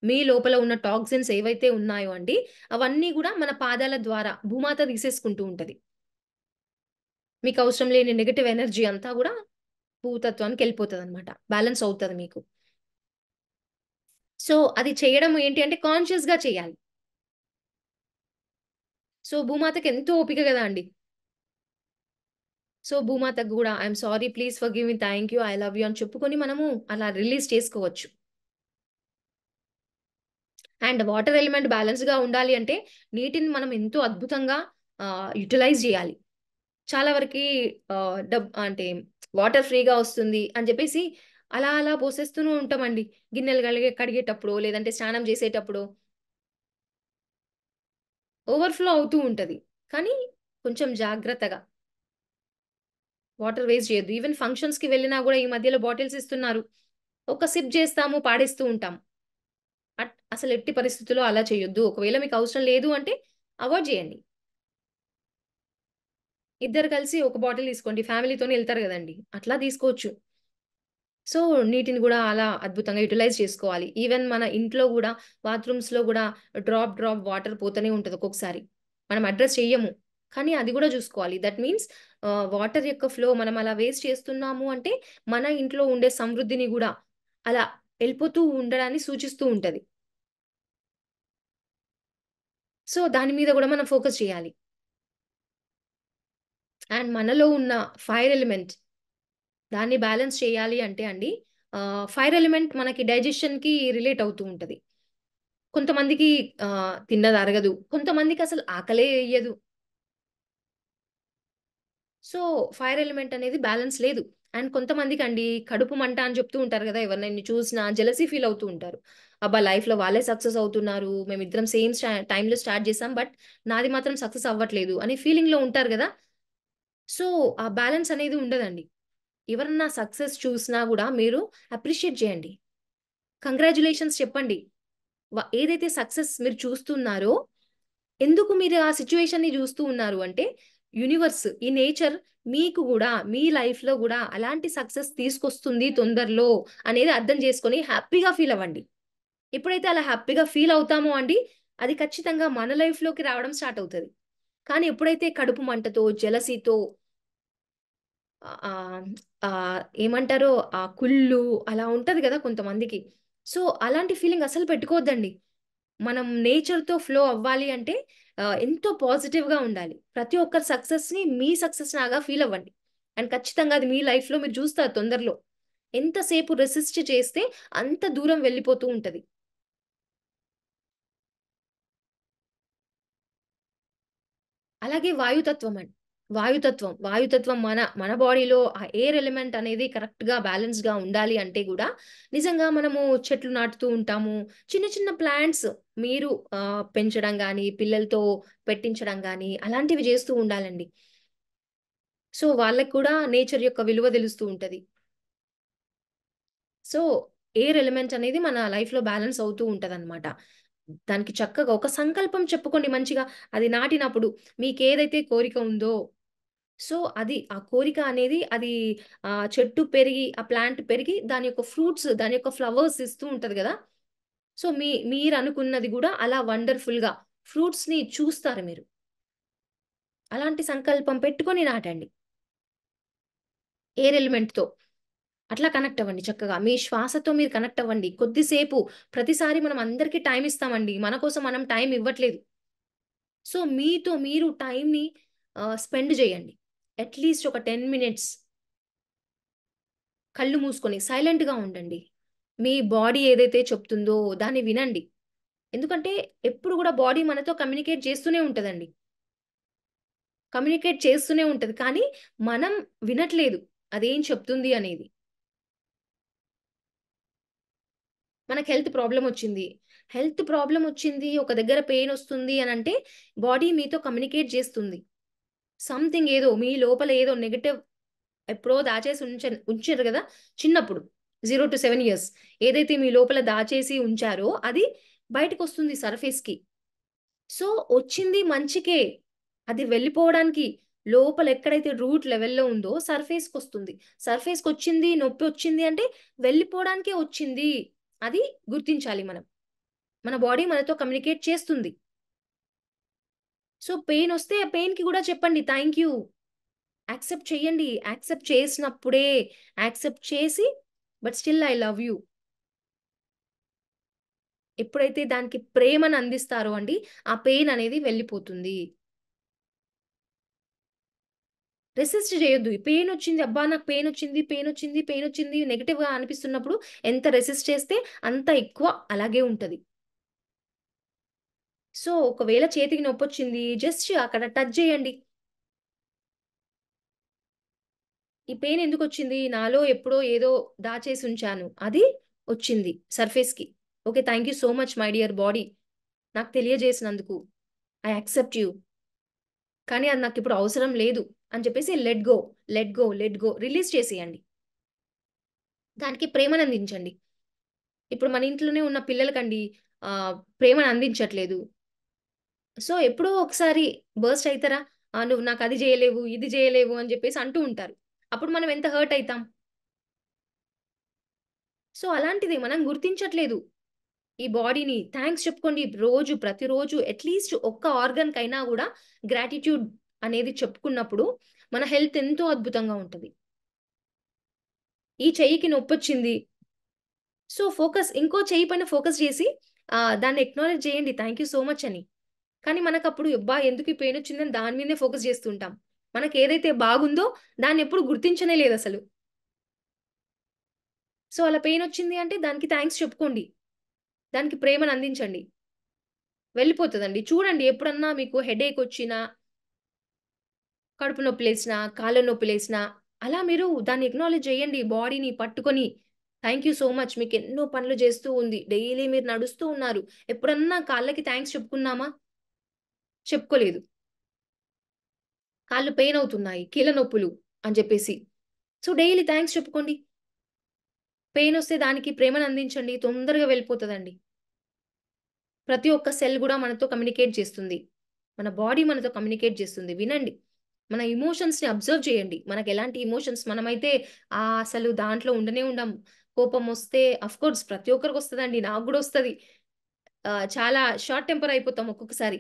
మీ లోపల ఉన్న టాక్సిన్స్ ఏవైతే ఉన్నాయో అండి, అవన్నీ గూడా మన పాదాల ద్వారా భూమాత తీసేసుకుంటూ ఉంటది. మీకవసరం లేని నెగెటివ్ ఎనర్జీ అంతా గూడా భూతత్వానికెళ్ళిపోతదనమాట. బ్యాలెన్స్ అవుతది మీకు. సో, అది చేయడం ఏంటి అంటే కాన్షియస్‌గా చేయాలి. సో, భూమాతకి ఎంతో ఓపిక గదా అండి. సో, భూమాతకు గూడా I'm sorry, please forgive me, thank you, I love you అని చెప్పుకొని మనము అలా రిలీజ్ చేసుకోవచ్చు. అండ్ వాటర్ ఎలిమెంట్ బ్యాలెన్స్‌గా ఉండాలి అంటే నీటిని మనం ఎంతో అద్భుతంగా యుటిలైజ్ జేయాలి. చాలా వరకి అంటే వాటర్ ఫ్రీగా వస్తుంది అని జెప్పేసి అలా అలా పోసేస్తూనే ఉంటామండి. గిన్నెలు కడిగేటప్పుడో, లేదంటే స్నానం జేసేటప్పుడో ఓవర్‌ఫ్లో అవుతూ ఉంటది. కానీ కొంచెం జాగ్రత్తగా వాటర్ వేస్ట్ చేయొద్దు. ఈవెన్ ఫంక్షన్స్‌కి వెళ్ళినా గూడా ఈ మధ్యలో బాటిల్స్ ఇస్తున్నారు. ఒక సిప్ జేస్తాము, పాడేస్తూ ఉంటాం. అసలు ఎట్టి పరిస్థితుల్లో అలా చేయొద్దు. ఒకవేళ మీకు అవసరం లేదు అంటే అవాయిడ్ జేయండి. ఇద్దరు కలిసి ఒక బాటిల్ తీసుకోండి. ఫ్యామిలీతోని ఎళ్తారు గదండీ! అట్లా తీసుకోవచ్చు. సో, నీటిని గూడా అలా అద్భుతంగా యుటిలైజ్ చేసుకోవాలి. ఈవెన్ మన ఇంట్లో గూడా బాత్రూమ్స్‌లో గూడా డ్రాప్ వాటర్ పోతూనే ఉంటది ఒక్కొక్కసారి. మనం అడ్రెస్ చెయ్యము. కానీ అది గూడా జూసుకోవాలి. దట్ మీన్స్ వాటర్ యొక్క ఫ్లో మనం అలా వేస్ట్ చేస్తున్నాము అంటే, మన ఇంట్లో ఉండే సమృద్ధిని గూడా అలా ఎళ్ళిపోతూ ఉండడాన్ని సూచిస్తూ ఉంటది. సో, దాని మీద గూడా మనం ఫోకస్ చేయాలి. అండ్ మనలో ఉన్న ఫైర్ ఎలిమెంట్ దాన్ని బ్యాలెన్స్ చేయాలి అంటే అండి ఫైర్ ఎలిమెంట్ మనకి డైజెషన్‌కి రిలేట్ అవుతూ ఉంటది. కొంతమందికి తిన్నది అరగదు. కొంతమందికి అసలు ఆకలే ఎయ్యదు. సో, ఫైర్ ఎలిమెంట్ అనేది బ్యాలెన్స్ లేదు. అండ్ కొంతమందికండి కడుపు మంట అని చెప్తూ ఉంటారు గదా! ఎవరినైనా చూసినా జెలసీ ఫీల్ అవుతూ ఉంటారు. అబ్బా! లైఫ్‌లో వాళ్ళే సక్సెస్ అవుతున్నారు. మేమిద్దరం సేమ్ టైమ్‌లో స్టార్ట్ చేసాం. బట్ నాది మాత్రం సక్సెస్ అవ్వట్లేదు అని ఫీలింగ్‌లో ఉంటారు గదా! సో, ఆ బ్యాలెన్స్ అనేది ఉండదండి. ఎవరన్నా సక్సెస్ చూసినా గూడా మీరు అప్రిషియేట్ చేయండి. కంగ్రాచ్యులేషన్స్ చెప్పండి. ఏదైతే సక్సెస్ మీరు చూస్తున్నారో, ఎందుకు మీరు ఆ సిట్యుయేషన్‌ని జూస్తూ ఉన్నారు అంటే, యూనివర్స్, ఈ నేచర్ మీకు గూడా మీ లైఫ్‌లో గూడా అలాంటి సక్సెస్ తీసుకొస్తుంది తొందరలో అనేది అర్థం చేసుకొని హ్యాపీగా ఫీల్ అవ్వండి. ఎప్పుడైతే అలా హ్యాపీగా ఫీల్ అవుతామో అండి, అది ఖచ్చితంగా మన లైఫ్‌లోకి రావడం స్టార్ట్ అవుతది. కానీ ఎప్పుడైతే కడుపు మంటతో, జెలసీతో ఆహ్, ఏమంటారో కుళ్ళు అలా ఉంటది గదా! కొంతమందికి. సో, అలాంటి ఫీలింగ్ అస్సలు పెట్టుకోవద్దండి. మనం నేచర్‌తో ఫ్లో అవ్వాలి అంటే ఎంతో పాజిటివ్‌గా ఉండాలి. ప్రతి ఒక్కరి సక్సెస్‌ని మీ సక్సెస్ లాగా ఫీల్ అవ్వండి. అండ్ ఖచ్చితంగా అది మీ లైఫ్‌లో మీరు చూస్తారు తొందరలో. ఎంతసేపు రెసిస్ట్ చేస్తే అంత దూరం వెళ్ళిపోతూ ఉంటది. అలాగే వాయుతత్వం అండి. వాయుతత్వం మన బాడీలో ఆ ఎయిర్ ఎలిమెంట్ అనేది కరెక్ట్‌గా బ్యాలెన్స్‌గా ఉండాలి అంటే గూడా నిజంగా మనము చెట్లు నాటుతూ ఉంటాము. చిన్న చిన్న ప్లాంట్స్ మీరు పెంచడం గానీ, పిల్లలతో పెట్టించడం గానీ అలాంటివి జేస్తూ ఉండాలండి. సో, వాళ్ళకి కూడా నేచర్ యొక్క విలువ తెలుస్తూ ఉంటది. సో, ఎయిర్ ఎలిమెంట్ అనేది మన లైఫ్‌లో బ్యాలెన్స్ అవుతూ ఉంటదనమాట. దానికి చక్కగా ఒక సంకల్పం చెప్పుకోండి మంచిగా. అది నాటినప్పుడు మీకేదైతే కోరిక ఉందో సో, అది ఆ కోరిక అనేది అది చెట్టు పెరిగి, ఆ ప్లాంట్ పెరిగి దాని యొక్క ఫ్రూట్స్, దాని యొక్క ఫ్లవర్స్ ఇస్తూ ఉంటది గదా! సో, మీరనుకున్నది గూడా అలా వండర్‌ఫుల్‌గా ఫ్రూట్స్‌ని చూస్తారు మీరు. అలాంటి సంకల్పం పెట్టుకొని నాటండి. ఎయిర్ ఎలిమెంట్‌తో. అట్లా కనెక్ట్ అవ్వండి చక్కగా. మీ శ్వాసతో మీరు కనెక్ట్ అవ్వండి. కొద్దిసేపు ప్రతిసారి మనం అందరికి టైమ్ ఇస్తామండి. మన కోసం మనం టైమ్ ఇవ్వట్లేదు. సో, మీతో మీరు టైమ్‌ని స్పెండ్ జేయండి. అట్‌లీస్ట్ ఒక 10 మినిట్స్ కళ్ళు మూసుకొని సైలెంట్‌గా ఉండండి. మీ బాడీ ఏదైతే చెప్తుందో దాన్ని వినండి. ఎందుకంటే ఎప్పుడు గూడా బాడీ మనతో కమ్యూనికేట్ చేస్తూనే ఉంటదండి. కమ్యూనికేట్ చేస్తూనే ఉంటది. కానీ మనం వినట్లేదు. అదేం చెప్తుంది అనేది. మనకు హెల్త్ ప్రాబ్లమ్ వచ్చింది. ఒక దగ్గర పెయిన్ ఒస్తుంది అనంటే బాడీ మీతో కమ్యూనికేట్ చేస్తుంది. సంథింగ్ ఏదో మీ లోపల ఏదో నెగెటివ్ ఎప్పుడో దాచేసి ఉంచారు గదా! చిన్నప్పుడు 0-7 ఇయర్స్ ఏదైతే మీ లోపల దాచేసి ఉంచారో అది బయటకొస్తుంది సర్ఫేస్‌కి. సో, వచ్చింది మంచికే. అది వెళ్ళిపోవడానికి లోపల ఎక్కడైతే రూట్ లెవెల్‌లో ఉందో సర్ఫేస్‌కొస్తుంది. సర్ఫేస్‌కొచ్చింది, నొప్పొచ్చింది అంటే వెళ్ళిపోవడానికే వచ్చింది. అది గుర్తించాలి మనం. మన బాడీ మనతో కమ్యూనికేట్ చేస్తుంది. సో, పెయినొస్తే ఆ పెయిన్‌కి గూడా చెప్పండి థాంక్ యూ. యాక్సెప్ట్ చెయ్యండి. యాక్సెప్ట్ చేసినప్పుడే యాక్సెప్ట్ చేసి but still I love you. ఎప్పుడైతే దానికి ప్రేమను అందిస్తారో అండి, ఆ పెయిన్ అనేది వెళ్ళిపోతుంది. రెసిస్ట్ చేయొద్దు. పెయినొచ్చింది. అబ్బా! నాకు పెయినొచ్చింది నెగెటివ్‌గా అనిపిస్తున్నప్పుడు ఎంత రెసిస్ట్ చేస్తే అంత ఎక్కువ అలాగే ఉంటది. సో, ఒకవేళ చేతికి నొప్పొచ్చింది జస్ట్ అక్కడ టచ్ చేయండి. ఈ పెయిన్ ఎందుకొచ్చింది? నాలో ఎప్పుడో ఏదో దాచేసుంచాను. అది వచ్చింది సర్ఫేస్‌కి. Okay. Thank you so much my dear body. నాకు తెలియజేసినందుకు. I accept you. కానీ అది నాకిప్పుడు అవసరం లేదు అని చెప్పేసి లెట్ గో రిలీజ్ చేసేయండి. దానికి ప్రేమనందించండి. ఇప్పుడు మన ఇంట్లోనే ఉన్న పిల్లలకండి ప్రేమను అందించట్లేదు. సో, ఎప్పుడో ఒకసారి బర్స్ట్ అయితారా? నువ్వు నాకది జేయలేవు, ఇది జేయలేవు అని జెప్పేసి అంటూ ఉంటారు. అప్పుడు మనం ఎంత హర్ట్ అయితాం. సో అలాంటిది మనం గుర్తించట్లేదు. ఈ బాడీని థాంక్స్ చెప్పుకోండి. రోజు ప్రతిరోజు అట్‌లీస్ట్ ఒక్క ఆర్గాన్ కైనా గూడా గ్రాటిట్యూడ్ అనేది చెప్పుకున్నప్పుడు మన హెల్త్ ఎంతో అద్భుతంగా ఉంటది. ఈ చెయ్యికి నొప్పొచ్చింది. సో ఫోకస్ ఇంకో చెయ్యి పైన ఫోకస్ చేసి దాన్ని అక్నాలెడ్జ్ చేయండి. థాంక్ యూ సో మచ్ అని. కానీ మనకప్పుడు అబ్బా! ఎందుకు ఈ పెయినొచ్చిందని దాని మీదనే ఫోకస్ చేస్తూ ఉంటాం. మనకేదైతే బాగుందో దాన్నెప్పుడు గుర్తించనే లేదసలు. సో అలా పెయినొచ్చింది అంటే దానికి థాంక్స్ చెప్పుకోండి. దానికి ప్రేమను అందించండి. వెళ్ళిపోతదండి. చూడండి ఎప్పుడన్నా మీకు హెడేకొచ్చినా, కడుపు నొప్పులేసినా, కాళ్ళ నొప్పులేసినా అలా మీరు దాన్ని అక్నాలెడ్జ్ చేయండి. బాడీని పట్టుకొని థాంక్ యూ సో మచ్ మీకెన్నో పనులు చేస్తూ ఉంది. డైలీ మీరు నడుస్తూ ఉన్నారు. ఎప్పుడన్నా కాళ్ళకి థాంక్స్ చెప్పుకున్నామా? చెప్పుకోలేదు. కాళ్ళు పెయినవుతున్నాయి. కీళ్ళ నొప్పులు అని జెప్పేసి. సో, డైలీ థాంక్స్ చెప్పుకోండి. పెయినొస్తే దానికి ప్రేమనందించండి. తొందరగా వెళ్ళిపోతదండి. ప్రతి ఒక్క సెల్ గూడా మనతో కమ్యూనికేట్ చేస్తుంది. మన బాడీ మనతో కమ్యూనికేట్ చేస్తుంది. వినండి. మన ఎమోషన్స్‌ని అబ్జర్వ్ చేయండి. మనకెలాంటి ఎమోషన్స్ మనమైతే అసలు దాంట్లో ఉండనే ఉండం. కోపమొస్తే ఆఫ్‌కోర్స్ ప్రతి ఒక్కరికొస్తదండి. నాకు గూడా ఒస్తది. చాలా షార్ట్ టెంపర్ అయిపోతాం ఒక్కొక్కసారి.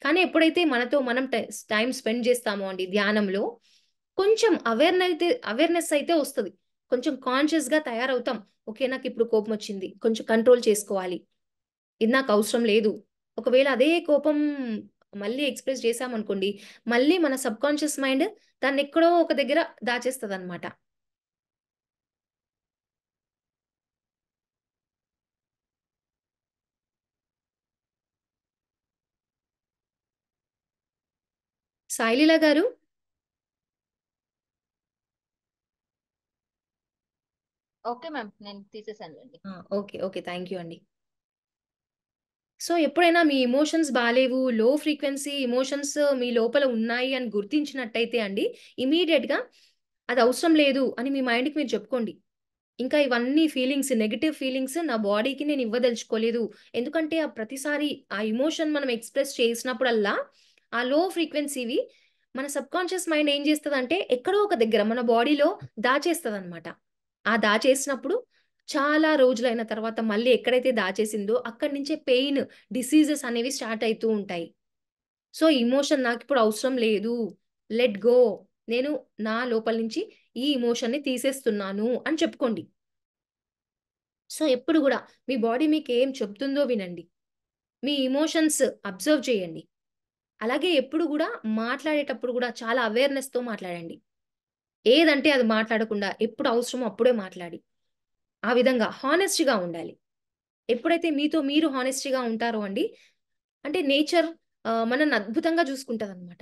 కానీ ఎప్పుడైతే మనతో మనం టైమ్ స్పెండ్ చేస్తామో అండి ధ్యానంలో, కొంచెం అవేర్‌నెస్ అయితే వస్తది. కొంచెం కాన్షియస్‌గా తయారవుతాం. ఓకే. నాకిప్పుడు కోపమొచ్చింది. కొంచెం కంట్రోల్ చేసుకోవాలి. ఇది నాకవసరం లేదు. ఒకవేళ అదే కోపం మళ్ళీ ఎక్స్‌ప్రెస్ చేశామనుకోండి, మళ్ళీ మన సబ్‌కాన్షియస్ మైండ్ దాన్నెక్కడో ఒక దగ్గర దాచేస్తదనమాట. సాయిలీల గారు ఓకే మ్యామ్. నేను తీసేసానులెండి. ఓకే. ఓకే. థాంక్ యూ అండి. సో, ఎప్పుడైనా మీ ఎమోషన్స్ బాలేవు, లో ఫ్రీక్వెన్సీ ఎమోషన్స్ మీ లోపల ఉన్నాయి అని గుర్తించినట్టయితే అండి, ఇమ్మీడియేట్‌గా అదవసరం లేదు అని మీ మైండ్‌కి మీరు చెప్పుకోండి. ఇంకా ఇవన్నీ ఫీలింగ్స్, నెగెటివ్ ఫీలింగ్స్ నా బాడీకి నేను ఇవ్వదలుచుకోలేదు. ఎందుకంటే, ప్రతిసారి ఆ ఎమోషన్ మనం ఎక్స్‌ప్రెస్ చేసినప్పుడల్లా, ఆ లో ఫ్రీక్వెన్సీవి మన సబ్‌కాన్షియస్ మైండ్ ఏం చేస్తదంటే, ఎక్కడో ఒక దగ్గర మన బాడీలో దాచేస్తదనమాట. ఆ దాచేసినప్పుడు చాలా రోజులైన తర్వాత మళ్ళీ ఎక్కడైతే దాచేసిందో అక్కడి నుంచే పెయిన్, డిసీజెస్ అనేవి స్టార్ట్ అయితూ ఉంటాయి. సో, ఎమోషన్ నాకిప్పుడు అవసరం లేదు. Let go. నేను నా లోపల నుంచి ఈ ఎమోషన్‌ని తీసేస్తున్నాను అని చెప్పుకోండి. సో, ఎప్పుడు గూడా మీ బాడీ మీకేం చెప్తుందో వినండి. మీ ఎమోషన్స్ అబ్జర్వ్ చేయండి. అలాగే ఎప్పుడు గూడా మాట్లాడేటప్పుడు గూడా చాలా అవేర్‌నెస్‌తో మాట్లాడండి. ఏదంటే అది మాట్లాడకుండా ఎప్పుడు అవసరమో అప్పుడే మాట్లాడి, ఆ విధంగా హానెస్ట్‌గా ఉండాలి. ఎప్పుడైతే మీతో మీరు హానెస్ట్‌గా ఉంటారో అండి, అంటే నేచర్ మనల్ని అద్భుతంగా చూసుకుంటదనమాట.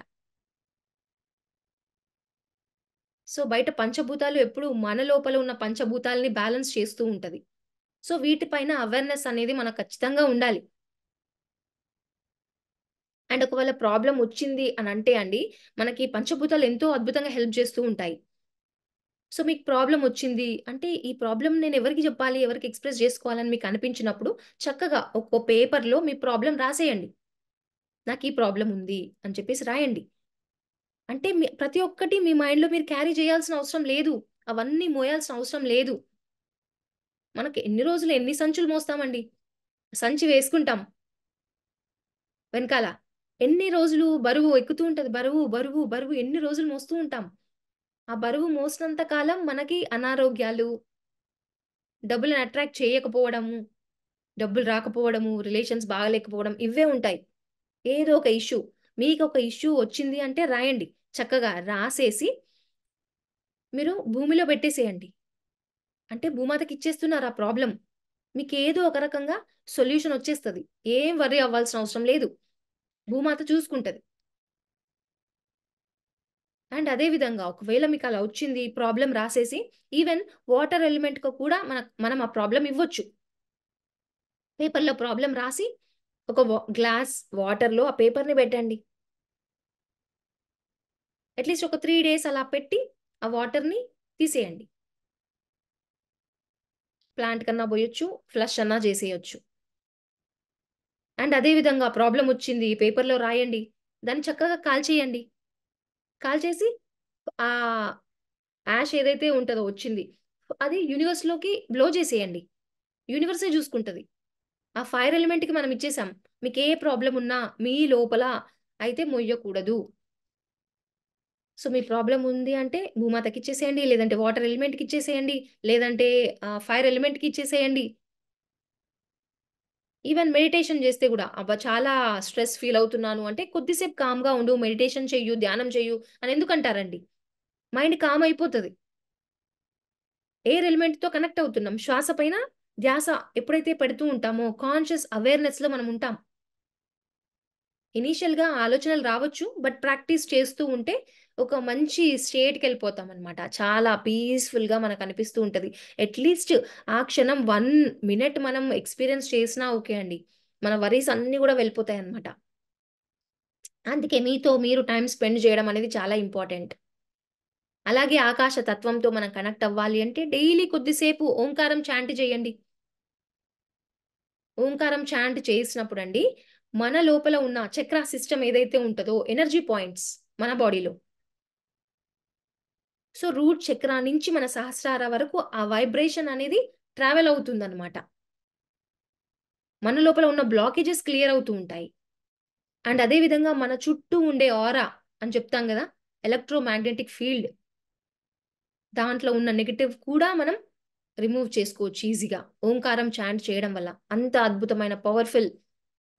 సో, బయట పంచభూతాలు ఎప్పుడు మన లోపల ఉన్న పంచభూతాల్ని బ్యాలెన్స్ చేస్తూ ఉంటది. సో, వీటి పైన అవేర్‌నెస్ అనేది మనకు ఖచ్చితంగా ఉండాలి. అండ్ ఒకవేళ ప్రాబ్లమ్ వచ్చింది అనంటే అండి, మనకి పంచభూతాలు ఎంతో అద్భుతంగా హెల్ప్ చేస్తూ ఉంటాయి. సో, మీకు ప్రాబ్లమ్ వచ్చింది అంటే, ఈ ప్రాబ్లమ్ నేను ఎవరికి జెప్పాలి? ఎవరికి ఎక్స్‌ప్రెస్ జేసుకోవాలని మీకు అనిపించినప్పుడు, చక్కగా ఒక పేపర్‌లో మీ ప్రాబ్లమ్ రాసేయండి. నాకు ఈ ప్రాబ్లమ్ ఉంది అని చెప్పేసి రాయండి. అంటే ప్రతి ఒక్కటి మీ మైండ్‌లో మీరు క్యారీ చేయాల్సిన అవసరం లేదు. అవన్నీ మోయాల్సిన అవసరం లేదు. మనకి ఎన్ని రోజులు ఎన్ని సంచులు మోస్తామండి. సంచి వేసుకుంటాం వెనకాల. ఎన్ని రోజులు బరువు ఎక్కుతూ ఉంటది. బరువు, బరువు, బరువు ఎన్ని రోజులు మోస్తూ ఉంటాం. ఆ బరువు మోసినంత కాలం మనకి అనారోగ్యాలు, డబ్బులను అట్రాక్ట్ చేయకపోవడము, డబ్బులు రాకపోవడము, రిలేషన్స్ బాగాలేకపోవడం ఇవే ఉంటాయి. ఏదో ఒక ఇష్యూ. మీకొక ఇష్యూ వచ్చింది అంటే రాయండి. చక్కగా రాసేసి మీరు భూమిలో పెట్టేసేయండి. అంటే భూమాతకిచ్చేస్తున్నారు ఆ ప్రాబ్లమ్. మీకేదో ఒక రకంగా సొల్యూషన్ వచ్చేస్తది. ఏం వర్రీ అవ్వాల్సిన అవసరం లేదు. భూమాత చూసుకుంటది. అండ్ అదే విధంగా ఒకవేళ మీకలా వచ్చింది ప్రాబ్లమ్ రాసేసి ఈవెన్ వాటర్ ఎలిమెంట్‌కి కూడా మనం ఆ ప్రాబ్లమ్ ఇవ్వచ్చు. పేపర్‌లో ప్రాబ్లమ్ రాసి ఒక గ్లాస్ వాటర్‌లో ఆ పేపర్‌ని పెట్టండి. అట్‌లీస్ట్ ఒక 3 డేస్ అలా పెట్టి ఆ వాటర్‌ని తీసేయండి. ప్లాంట్ కన్నా పోయొచ్చు, ఫ్లష్ అన్నా చేసేయొచ్చు. అండ్ అదే విధంగా ప్రాబ్లమ్ వచ్చింది పేపర్‌లో రాయండి. దాన్ని చక్కగా కాల్చేయండి. కాల్చేసి ఆహ్, యాష్ ఏదైతే ఉంటదో వచ్చింది. అది యూనివర్స్‌లోకి బ్లో చేసేయండి. యూనివర్సే చూసుకుంటది. ఆ ఫైర్ ఎలిమెంట్ కి మనం ఇచ్చేసాం. మీకు ఏ ప్రాబ్లం ఉన్నా మీ లోపల అయితే మొయ్యకూడదు. సో మీ ప్రాబ్లం ఉంది అంటే భూమాతకి ఇచ్చేసేయండి, లేదంటే వాటర్ ఎలిమెంట్ కి ఇచ్చేసేయండి, లేదంటే ఫైర్ ఎలిమెంట్ కి ఇచ్చేసేయండి. ఈవెన్ మెడిటేషన్ చేస్తే కూడా అబ్బా చాలా స్ట్రెస్ ఫీల్ అవుతున్నాను అంటే కొద్దిసేపు కామ్ గా ఉండు, మెడిటేషన్ చెయ్యు, ధ్యానం చెయ్యు అని ఎందుకంటారండి? మైండ్ కామ్ అయిపోతది. ఎయిర్ ఎలిమెంట్ తో కనెక్ట్ అవుతున్నాం. శ్వాస పైన ధ్యాస ఎప్పుడైతే పెడుతూ ఉంటామో కాన్షియస్ అవేర్నెస్ లో మనం ఉంటాం. ఇనీషియల్ గా ఆలోచనలు రావచ్చు. బట్ ప్రాక్టీస్ చేస్తూ ఉంటే ఒక మంచి స్టేట్‌కి వెళ్ళిపోతామనమాట. చాలా పీస్‌ఫుల్ గా మనకు అనిపిస్తూ ఉంటది. అట్‌లీస్ట్ ఆ క్షణం 1 మినిట్ మనం ఎక్స్‌పీరియన్స్ చేసినా ఓకే అండి. మన వరీస్ అన్నీ గూడా వెళ్ళిపోతాయన్నమాట. అందుకే మీతో మీరు టైమ్ స్పెండ్ చేయడం అనేది చాలా ఇంపార్టెంట్. అలాగే ఆకాశ తత్వంతో మనం కనెక్ట్ అవ్వాలి అంటే డైలీ కొద్దిసేపు ఓంకారం చాంట్ చేయండి. ఓంకారం చాంట్ చేసినప్పుడండి, మన లోపల ఉన్న చక్రా సిస్టమ్ ఏదైతే ఉంటదో ఎనర్జీ పాయింట్స్ మన బాడీలో. సో, రూట్ చక్రా నుంచి మన సహస్రార వరకు ఆ వైబ్రేషన్ అనేది ట్రావెల్ అవుతుందన్నమాట. మన లోపల ఉన్న బ్లాకేజెస్ క్లియర్ అవుతూ ఉంటాయి. అండ్ అదే విధంగా మన చుట్టూ ఉండే ఆరా అని చెప్తాం గదా! ఎలక్ట్రోమాగ్నెటిక్ ఫీల్డ్ దాంట్లో ఉన్న నెగెటివ్ కూడా మనం రిమూవ్ చేసుకోవచ్చు ఈజీగా. ఓంకారం చాంట్ చేయడం వల్ల. అంత అద్భుతమైన పవర్‌ఫుల్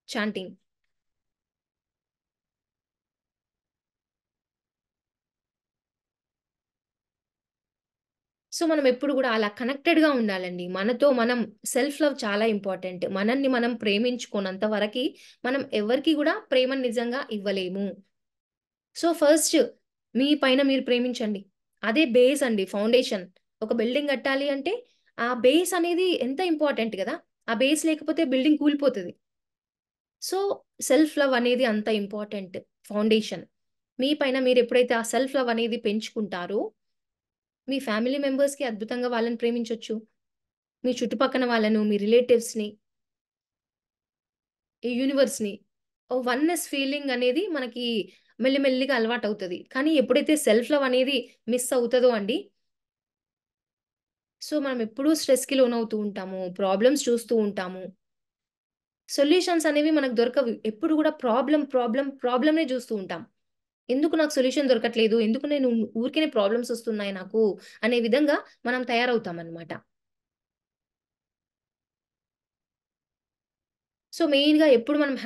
చాంటింగ్. సో, మనం ఎప్పుడు గూడా అలా కనెక్టెడ్‌గా ఉండాలండి. మనతో మనం సెల్ఫ్ లవ్ చాలా ఇంపార్టెంట్. మనల్ని మనం ప్రేమించుకోనంత వరకి మనం ఎవరికీ గూడా ప్రేమను నిజంగా ఇవ్వలేము. సో, ఫస్ట్ మీ పైన మీరు ప్రేమించండి. అదే బేస్ అండి. ఫౌండేషన్. ఒక బిల్డింగ్ కట్టాలి అంటే ఆ బేస్ అనేది ఎంత ఇంపార్టెంట్ గదా! ఆ బేస్ లేకపోతే బిల్డింగ్ కూలిపోతది. సో, సెల్ఫ్ లవ్ అనేది అంత ఇంపార్టెంట్ ఫౌండేషన్. మీ పైన మీరెప్పుడైతే ఆ సెల్ఫ్ లవ్ అనేది పెంచుకుంటారో, మీ ఫ్యామిలీ మెంబర్స్‌కి అద్భుతంగా వాళ్ళని ప్రేమించొచ్చు. మీ చుట్టుపక్కన వాళ్ళను, మీ రిలేటివ్స్‌ని, ఈ యూనివర్స్‌ని ఓ వన్నెస్ ఫీలింగ్ అనేది మనకి మెల్లిమెల్లిగా అలవాటవుతది. కానీ ఎప్పుడైతే సెల్ఫ్ లవ్ అనేది మిస్ అవుతదో అండి, సో మనం ఎప్పుడూ స్ట్రెస్‌కి లోనవుతూ ఉంటాము. ప్రాబ్లమ్స్ చూస్తూ ఉంటాము. సొల్యూషన్స్ అనేవి మనకు దొరకవు. ఎప్పుడు గూడా ప్రాబ్లమ్‌నే జూస్తూ ఉంటాం. ఎందుకు నాకు సొల్యూషన్ దొరకట్లేదు? ఎందుకు నేను ఊరికేనే ప్రాబ్లమ్స్ ఒస్తున్నాయి నాకు అనే విధంగా మనం తయారవుతామనమాట. సో, మెయిన్‌గా ఎప్పుడు మనం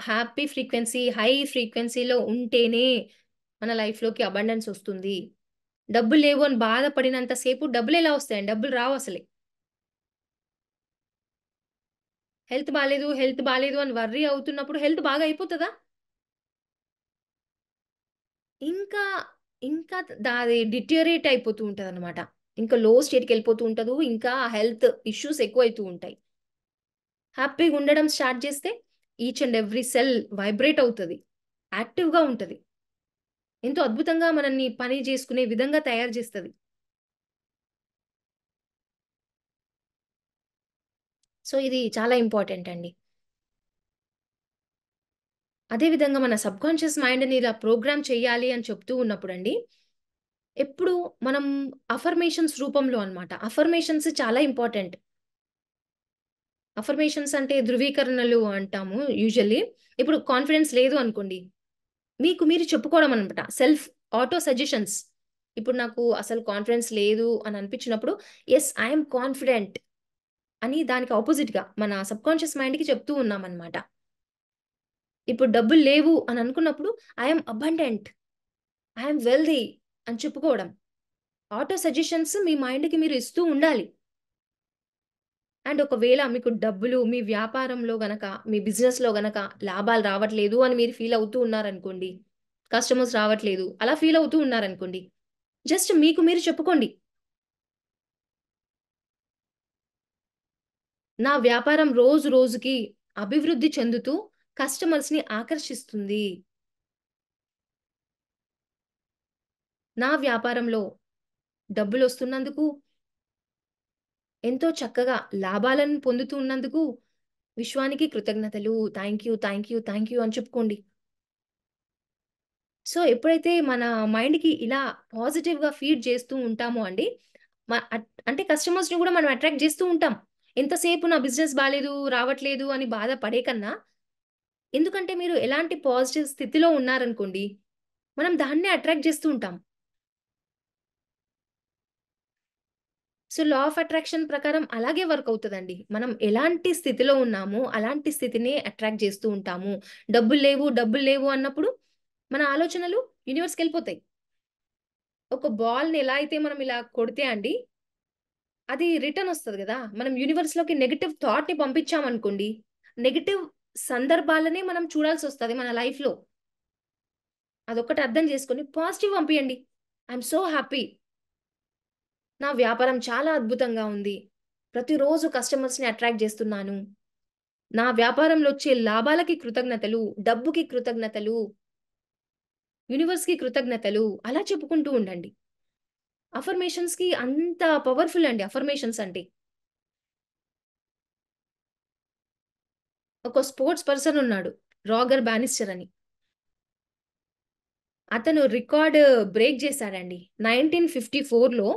హ్యాపీ ఫ్రీక్వెన్సీ, హై ఫ్రీక్వెన్సీలో ఉంటేనే మన లైఫ్‌లోకి అబండెన్స్ ఒస్తుంది. డబ్బులు లేవు అని బాధపడినంత సేపు డబ్బులెలా ఒస్తాయండి? డబ్బులు రావసలే. హెల్త్ బాలేదు అని వర్రీ అవుతున్నప్పుడు హెల్త్ బాగా అయిపోతదా? ఇంకా, ఇంకా అది డిటిరియరేట్ అయిపోతూ ఉంటదనమాట. ఇంకా లో స్టేట్‌కెళ్ళిపోతూ ఉంటదు. ఇంకా హెల్త్ ఇష్యూస్ ఎక్కువైతూ ఉంటాయి. హ్యాపీగా ఉండడం స్టార్ట్ జేస్తే each and every cell vibrate అవుతది. యాక్టివ్‌గా ఉంటది. ఎంతో అద్భుతంగా మనల్ని పని జేసుకునే విధంగా తయారు జేస్తది. సో, ఇది చాలా ఇంపార్టెంట్ అండి. అదే విధంగా మన సబ్‌కాన్షియస్ మైండ్‌ని ఇలా ప్రోగ్రామ్ చేయాలి అని చెప్తూ ఉన్నప్పుడండి, ఎప్పుడు మనం అఫర్మేషన్స్ రూపంలో అన్నమాట. అఫర్మేషన్స్ చాలా ఇంపార్టెంట్. అఫర్మేషన్స్ అంటే ధృవీకరణలు అంటాము యూజువల్లీ. ఇప్పుడు కాన్ఫిడెన్స్ లేదు అనుకోండి, మీకు మీరు చెప్పుకోవడం అనమాట. Self auto suggestions. ఇప్పుడు నాకు అసలు కాన్ఫిడెన్స్ లేదు అని అనిపించినప్పుడు, యెస్ ఐ యామ్ కాన్ఫిడెంట్ అని దానికి అపోజిట్‌గా మన సబ్‌కాన్షియస్ మైండ్‌కి చెప్తూ ఉన్నామన్నమాట. ఇప్పుడు డబ్బులు లేవు అని అనుకున్నప్పుడు, I am abundant, I am wealthy అని చెప్పుకోవడం. ఆటో సజెషన్స్ మీ మైండ్‌కి మీరు ఇస్తూ ఉండాలి. అండ్ ఒకవేళ మీకు డబ్బులు మీ వ్యాపారంలో గనక, మీ బిజినెస్‌లో గనక లాభాలు రావట్లేదు అని మీరు ఫీల్ అవుతూ ఉన్నారనుకోండి. కస్టమర్స్ రావట్లేదు. అలా ఫీల్ అవుతూ ఉన్నారనుకోండి. జస్ట్ మీకు మీరు చెప్పుకోండి. నా వ్యాపారం రోజు రోజుకి అభివృద్ధి చెందుతూ కస్టమర్స్‌ని ఆకర్షిస్తుంది. నా వ్యాపారంలో డబ్బులొస్తున్నందుకు, ఎంతో చక్కగా లాభాలను పొందుతూ ఉన్నందుకు విశ్వానికి కృతజ్ఞతలు. థాంక్ యూ అని చెప్పుకోండి. సో, ఎప్పుడైతే మన మైండ్‌కి ఇలా పాజిటివ్‌గా ఫీడ్ చేస్తూ ఉంటామో అండి, అంటే కస్టమర్స్‌ని గూడా మనం అట్రాక్ట్ జేస్తూ ఉంటాం. ఎంతసేపు నా బిజినెస్ బాలేదు, రావట్లేదు అని బాధపడే కన్నా, ఎందుకంటే మీరు ఎలాంటి పాజిటివ్ స్థితిలో ఉన్నారనుకోండి, మనం దాన్నే అట్రాక్ట్ చేస్తూ ఉంటాం. సో, లా ఆఫ్ అట్రాక్షన్ ప్రకారం అలాగే వర్క్ అవుతదండి. మనం ఎలాంటి స్థితిలో ఉన్నామో, అలాంటి స్థితినే అట్రాక్ట్ చేస్తూ ఉంటాము. డబ్బులు లేవు, డబ్బులు లేవు అన్నప్పుడు మన ఆలోచనలు యూనివర్స్‌కెళ్ళిపోతాయి. ఒక బాల్‌ని ఎలా అయితే మనం ఇలా కొడితే అండి, అది రిటర్న్ ఒస్తది గదా! మనం యూనివర్స్‌లోకి నెగెటివ్ థాట్‌ని పంపించామనుకోండి, నెగెటివ్ సందర్భాలనే మనం చూడాల్సొస్తది మన లైఫ్‌లో. అదొక్కటి అర్థం చేసుకొని పాజిటివ్ పంపియండి. I am so happy. నా వ్యాపారం చాలా అద్భుతంగా ఉంది. ప్రతిరోజు కస్టమర్స్‌ని అట్రాక్ట్ చేస్తున్నాను. నా వ్యాపారంలో వచ్చే లాభాలకి కృతజ్ఞతలు, డబ్బుకి కృతజ్ఞతలు, యూనివర్స్‌కి కృతజ్ఞతలు అలా చెప్పుకుంటూ ఉండండి. అఫర్మేషన్స్‌కి అంత పవర్‌ఫుల్ అండి అఫర్మేషన్స్ అంటే. ఒక స్పోర్ట్స్ పర్సన్ ఉన్నాడు. రాగర్ బానిస్టర్ అని. అతను రికార్డ్ బ్రేక్ చేశాడండి. 1954లో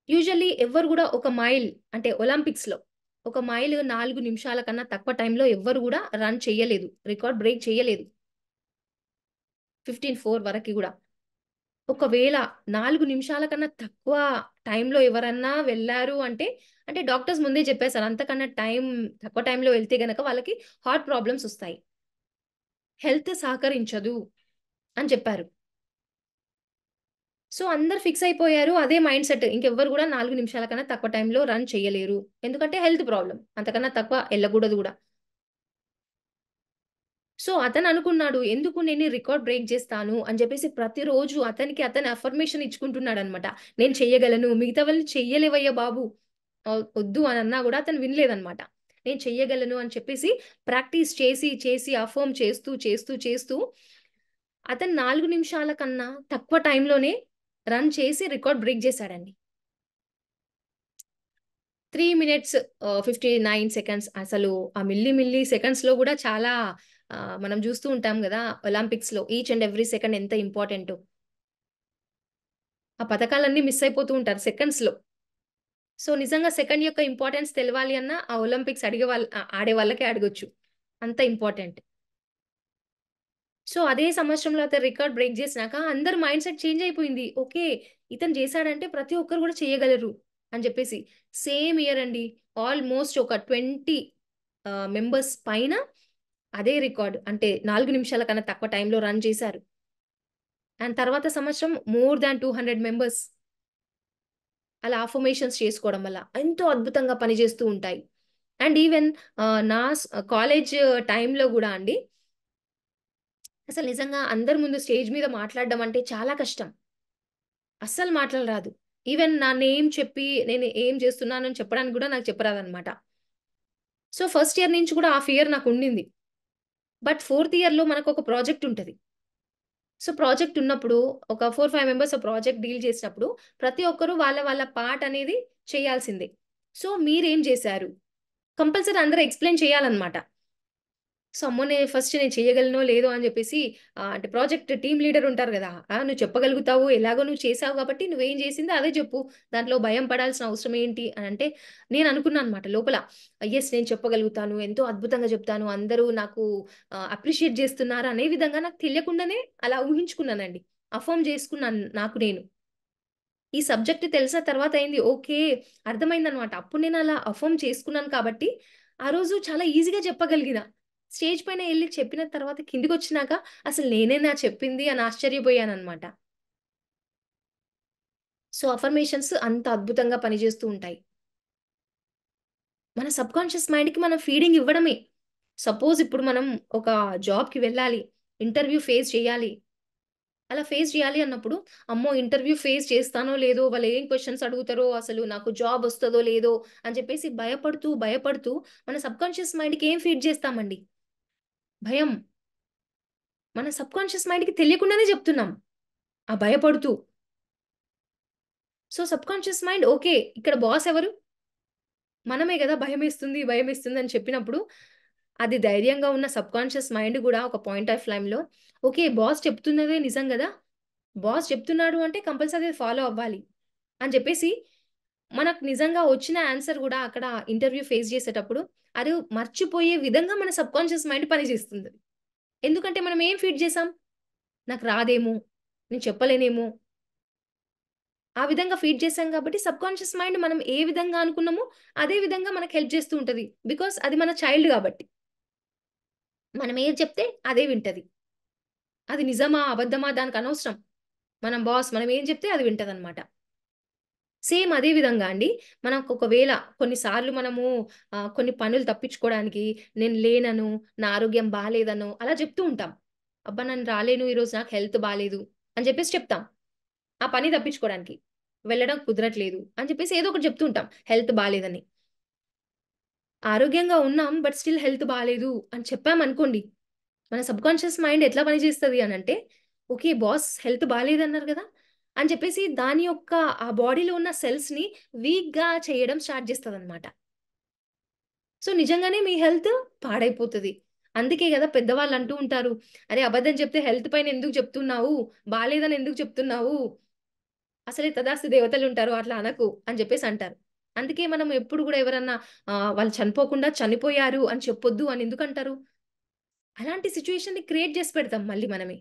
యూజువల్లీ ఎవ్వరు గూడా ఒక మైల్ అంటే ఒలింపిక్స్‌లో ఒక మైల్ 4 నిమిషాల కన్నా తక్కువ టైంలో ఎవ్వరు గూడా రన్ చెయ్యలేదు. రికార్డ్ బ్రేక్ చెయ్యలేదు. 15:04 వరకి గూడా. ఒకవేళ 4 నిమిషాల కన్నా తక్కువ టైంలో ఎవరన్నా వెళ్లారు అంటే, అంటే డాక్టర్స్ ముందే చెప్పేసారు. అంతకన్నా తక్కువ టైంలో వెళ్తే గనక వాళ్ళకి హార్ట్ ప్రాబ్లమ్స్ ఒస్తాయి. హెల్త్ సహకరించదు అని చెప్పారు. సో, అందరూ ఫిక్స్ అయిపోయారు. అదే మైండ్‌సెట్. ఇంకెవ్వరు గూడా 4 నిమిషాల కన్నా తక్కువ టైంలో రన్ చెయ్యలేరు. ఎందుకంటే హెల్త్ ప్రాబ్లమ్. అంతకన్నా తక్కువ ఎళ్ళకూడదు గూడా. సో, అతననుకున్నాడు ఎందుకు నేను ఈ రికార్డ్ బ్రేక్ జేస్తాను అని జెప్పేసి ప్రతిరోజు అతను అఫర్మేషన్ ఇచ్చుకుంటున్నాడనమాట. నేను చెయ్యగలను. మిగతా వాళ్ళు చెయ్యలేవయ్యా బాబు! ఒద్దు అనన్నా గూడా అతను వినలేదనమాట. నేను చెయ్యగలను అని చెప్పేసి ప్రాక్టీస్ చేసి, చేసి అఫర్మ్ చేస్తూ అతను 4 నిమిషాల కన్నా తక్కువ టైంలోనే రన్ చేసి రికార్డ్ బ్రేక్ జేశాడండి. 3 మినిట్స్ 59 సెకండ్స్ అసలు ఆ మిల్లీ సెకండ్స్‌లో గూడా చాలా మనం జూస్తూ ఉంటాం గదా! ఒలింపిక్స్‌లో ఈచ్ అండ్ ఎవ్రీ సెకండ్ ఎంత ఇంపార్టెంటో. ఆ పతకాలన్నీ మిస్ అయిపోతూ ఉంటారు సెకండ్స్‌లో. సో, నిజంగా సెకండ్ యొక్క ఇంపార్టెన్స్ తెలవాలి అన్నా ఆ ఒలింపిక్స్ ఆడే వాళ్ళకే అడగొచ్చు. అంత ఇంపార్టెంట్. సో, అదే సంవత్సరంలో అతను రికార్డ్ బ్రేక్ జేసినాక అందరి మైండ్‌సెట్ చేంజ్ అయిపోయింది. ఓకే. ఇతను చేసాడంటే ప్రతి ఒక్కరు గూడా చేయగలరు అని జెప్పేసి. సేమ్ ఇయర్ అండి. ఆల్‌మోస్ట్ ఒక 20 మెంబర్స్ పైన అదే రికార్డ్ అంటే 4 నిమిషాల కన్నా తక్కువ టైంలో రన్ చేశారు. అండ్ తర్వాత సంవత్సరం మోర్ థాన్ 200 మెంబర్స్ అలా అఫర్మేషన్స్ చేసుకోవడం వల్ల ఎంతో అద్భుతంగా పనిజేస్తూ ఉంటాయి. అండ్ ఈవెన్ కాలేజ్ టైమ్‌లో గూడా అండి అసలు నిజంగా అందరి ముందు స్టేజ్ మీద మాట్లాడడం అంటే చాలా కష్టం. అస్సలు మాటలు రాదు. ఈవెన్ నా నేమ్ చెప్పి నేను ఏం చేస్తున్నానని చెప్పడానికి గూడా నాకు చెప్పరాదనమాట. సో, ఫస్ట్ ఇయర్ నుంచి కూడా ఆ ఫియర్ నాకుండింది. బట్ ఫోర్త్ ఇయర్‌లో మనకొక ప్రాజెక్ట్ ఉంటది. సో, ప్రాజెక్ట్ ఉన్నప్పుడు ఒక 4, 5 మెంబర్స్ ఆ ప్రాజెక్ట్ డీల్ చేసినప్పుడు ప్రతి ఒక్కరు వాళ్ళ పార్ట్ అనేది చేయాల్సిందే. సో, మీరేం చేశారు? కంపల్సరీ అందరూ ఎక్స్‌ప్లెయిన్ చేయాలన్నమాట. సో, అమ్మో! నేను చేయగలనో లేదో అని జెప్పేసి అంటే ప్రాజెక్ట్ టీమ్ లీడర్ ఉంటారు గదా! నువ్వు చెప్పగలుగుతావు. ఎలాగో నువ్వు చేసావు గాబట్టి నువ్వేం జేసిందో అదే జెప్పు. దాంట్లో భయం పడాల్సిన అవసరం ఏంటి అనంటే నేననుకున్నానన్నమాట లోపల. యెస్ నేను చెప్పగలుగుతాను. ఎంతో అద్భుతంగా జెప్తాను. అందరూ నాకు అప్రిషియేట్ జేస్తున్నారు అనే విధంగా నాకు తెలియకుండానే అలా ఊహించుకున్నానండి. అఫర్మ్ జేసుకున్నాను నాకు నేను. ఈ సబ్జెక్ట్ తెలిసిన తర్వాత అయింది. ఓకే. అర్థమైందనమాట. అప్పుడు నేనలా అఫర్మ్ చేసుకున్నాను కాబట్టి, ఆ రోజు చాలా ఈజీగా చెప్పగలిగిన. స్టేజ్ పైన ఎళ్లి చెప్పిన తర్వాత కిందకొచ్చినాక అసలు నేనేనా చెప్పింది అని ఆశ్చర్యపోయాననమాట. సో, అఫర్మేషన్స్ అంత అద్భుతంగా పనిజేస్తూ ఉంటాయి. మన సబ్‌కాన్షియస్ మైండ్‌కి మనం ఫీడింగ్ ఇవ్వడమే. సపోజ్ ఇప్పుడు మనం ఒక జాబ్‌కి వెళ్ళాలి. ఇంటర్వ్యూ ఫేస్ చేయాలి. అలా ఫేస్ చేయాలి అన్నప్పుడు, అమ్మో! ఇంటర్వ్యూ ఫేస్ చేస్తానో లేదో, వాళ్ళేం క్వెషన్స్ అడుగుతారో, అసలు నాకు జాబ్ వస్తదో లేదో అని చెప్పేసి భయపడుతూ మన సబ్‌కాన్షియస్ మైండ్‌కి ఏం ఫీడ్ చేస్తామండి? భయం. మన సబ్‌కాన్షియస్ మైండ్‌కి తెలియకుండానే చెప్తున్నాం. ఆ భయపడుతూ. So, subconscious mind okay. ఇక్కడ బాస్ ఎవరు? మనమే గదా! భయమేస్తుంది అని చెప్పినప్పుడు, అది ధైర్యంగా ఉన్న సబ్‌కాన్షియస్ మైండ్ గూడా ఒక పాయింట్ ఆఫ్ టైమ్‌లో ఓకే. బాస్ చెప్తున్నదే నిజం గదా! బాస్ చెప్తున్నాడు అంటే కంపల్సరీ అది ఫాలో అవ్వాలి అని చెప్పేసి మనకు నిజంగా వచ్చిన ఆన్సర్ కూడా అక్కడ ఇంటర్వ్యూ ఫేస్ చేసేటప్పుడు అది మర్చిపోయే విధంగా మన సబ్ కాన్షియస్ మైండ్ పనిచేస్తుంది. ఎందుకంటే మనం ఏం ఫీడ్ చేసాం? నాకు రాదేమో, నేను చెప్పలేనేమో, ఆ విధంగా ఫీడ్ చేసాం కాబట్టి సబ్ కాన్షియస్ మైండ్ మనం ఏ విధంగా అనుకున్నామో అదే విధంగా మనకు హెల్ప్ చేస్తూ ఉంటది. బికాస్ అది మన చైల్డ్ కాబట్టి. మనం ఏది చెప్తే అదే వింటది. అది నిజమా? అబద్ధమా? దానికి అనవసరం. మనం బాస్ మనం ఏం చెప్తే అది వింటదనమాట. సేమ్ అదే విధంగా అండి. మనకు ఒకవేళ కొన్నిసార్లు మనము కొన్ని పనులు తప్పించుకోవడానికి నేను లేనను, నా ఆరోగ్యం బాలేదనో అలా చెప్తూ ఉంటాం. అబ్బా! నేను రాలేను ఈరోజు నాకు హెల్త్ బాలేదు అని చెప్పేసి చెప్తాం. ఆ పని తప్పించుకోవడానికి. వెళ్ళడం కుదరట్లేదు అని చెప్పేసి ఏదో ఒకటి చెప్తూ ఉంటాం. హెల్త్ బాలేదని. ఆరోగ్యంగా ఉన్నాం బట్ స్టిల్ హెల్త్ బాలేదు అని చెప్పామనుకోండి. మన సబ్‌కాన్షియస్ మైండ్ ఎట్లా పనిచేస్తది అనంటే, ఓకే. బాస్ హెల్త్ బాలేదన్నారు గదా! అని చెప్పేసి దాని యొక్క ఆ బాడీలో ఉన్న సెల్స్‌ని వీక్‌గా చేయడం స్టార్ట్ చేస్తదనమాట. సో, నిజంగానే మీ హెల్త్ పాడైపోతది. అందుకే గదా పెద్దవాళ్ళు అంటూ ఉంటారు. "అరే! అబద్ధం చెప్తే హెల్త్ పైన ఎందుకు చెప్తున్నావు? బాలేదని ఎందుకు చెప్తున్నావు? అసలే తదాస్తు దేవతలుంటారు. అట్లా అనకు" అని చెప్పేసి అంటారు. అందుకే మనం ఎప్పుడు గూడా ఎవరన్నా వాళ్ళు చనిపోకుండా చనిపోయారు అని చెప్పొద్దు అని ఎందుకంటారు? అలాంటి సిట్యుయేషన్‌ని క్రియేట్ చేసి పెడతాం మళ్ళీ మనమే.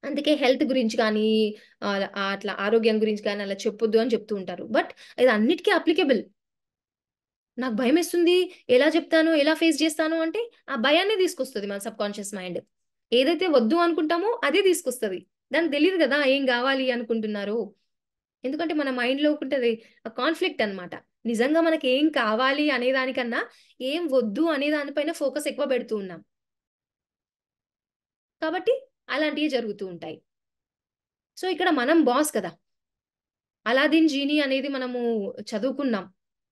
అందుకే హెల్త్ గురించి కానీ అట్లా ఆరోగ్యం గురించి కానీ అలా చెప్పొద్దు అని చెప్తూ ఉంటారు. బట్ ఇది అన్నిటికి అప్లికేబుల్. నాకు భయమేస్తుంది. ఎలా చెప్తాను? ఎలా ఫేస్ చేస్తాను అంటే, ఆ భయాన్నే తీసుకొస్తది మన సబ్‌కాన్షియస్ మైండ్. ఏదైతే వద్దు అనుకుంటామో అదే తీసుకొస్తది. దానికి తెలీదు గదా! ఏం గావాలి అనుకుంటున్నారో. ఎందుకంటే మన మైండ్‌లో ఉంటది కాన్‌ఫ్లిక్ట్ అన్నమాట. నిజంగా మనకేం కావాలి అనే దానికన్నా, ఏం వద్దు అనే దాని పైన ఫోకస్ ఎక్కువ పెడుతూ ఉన్నాం. కాబట్టి అలాంటియే జరుగుతూ ఉంటాయి. సో, ఇక్కడ మనం బాస్ కదా! 'అలాదీన్ జీనీ' అనేది మనము చదువుకున్నాం.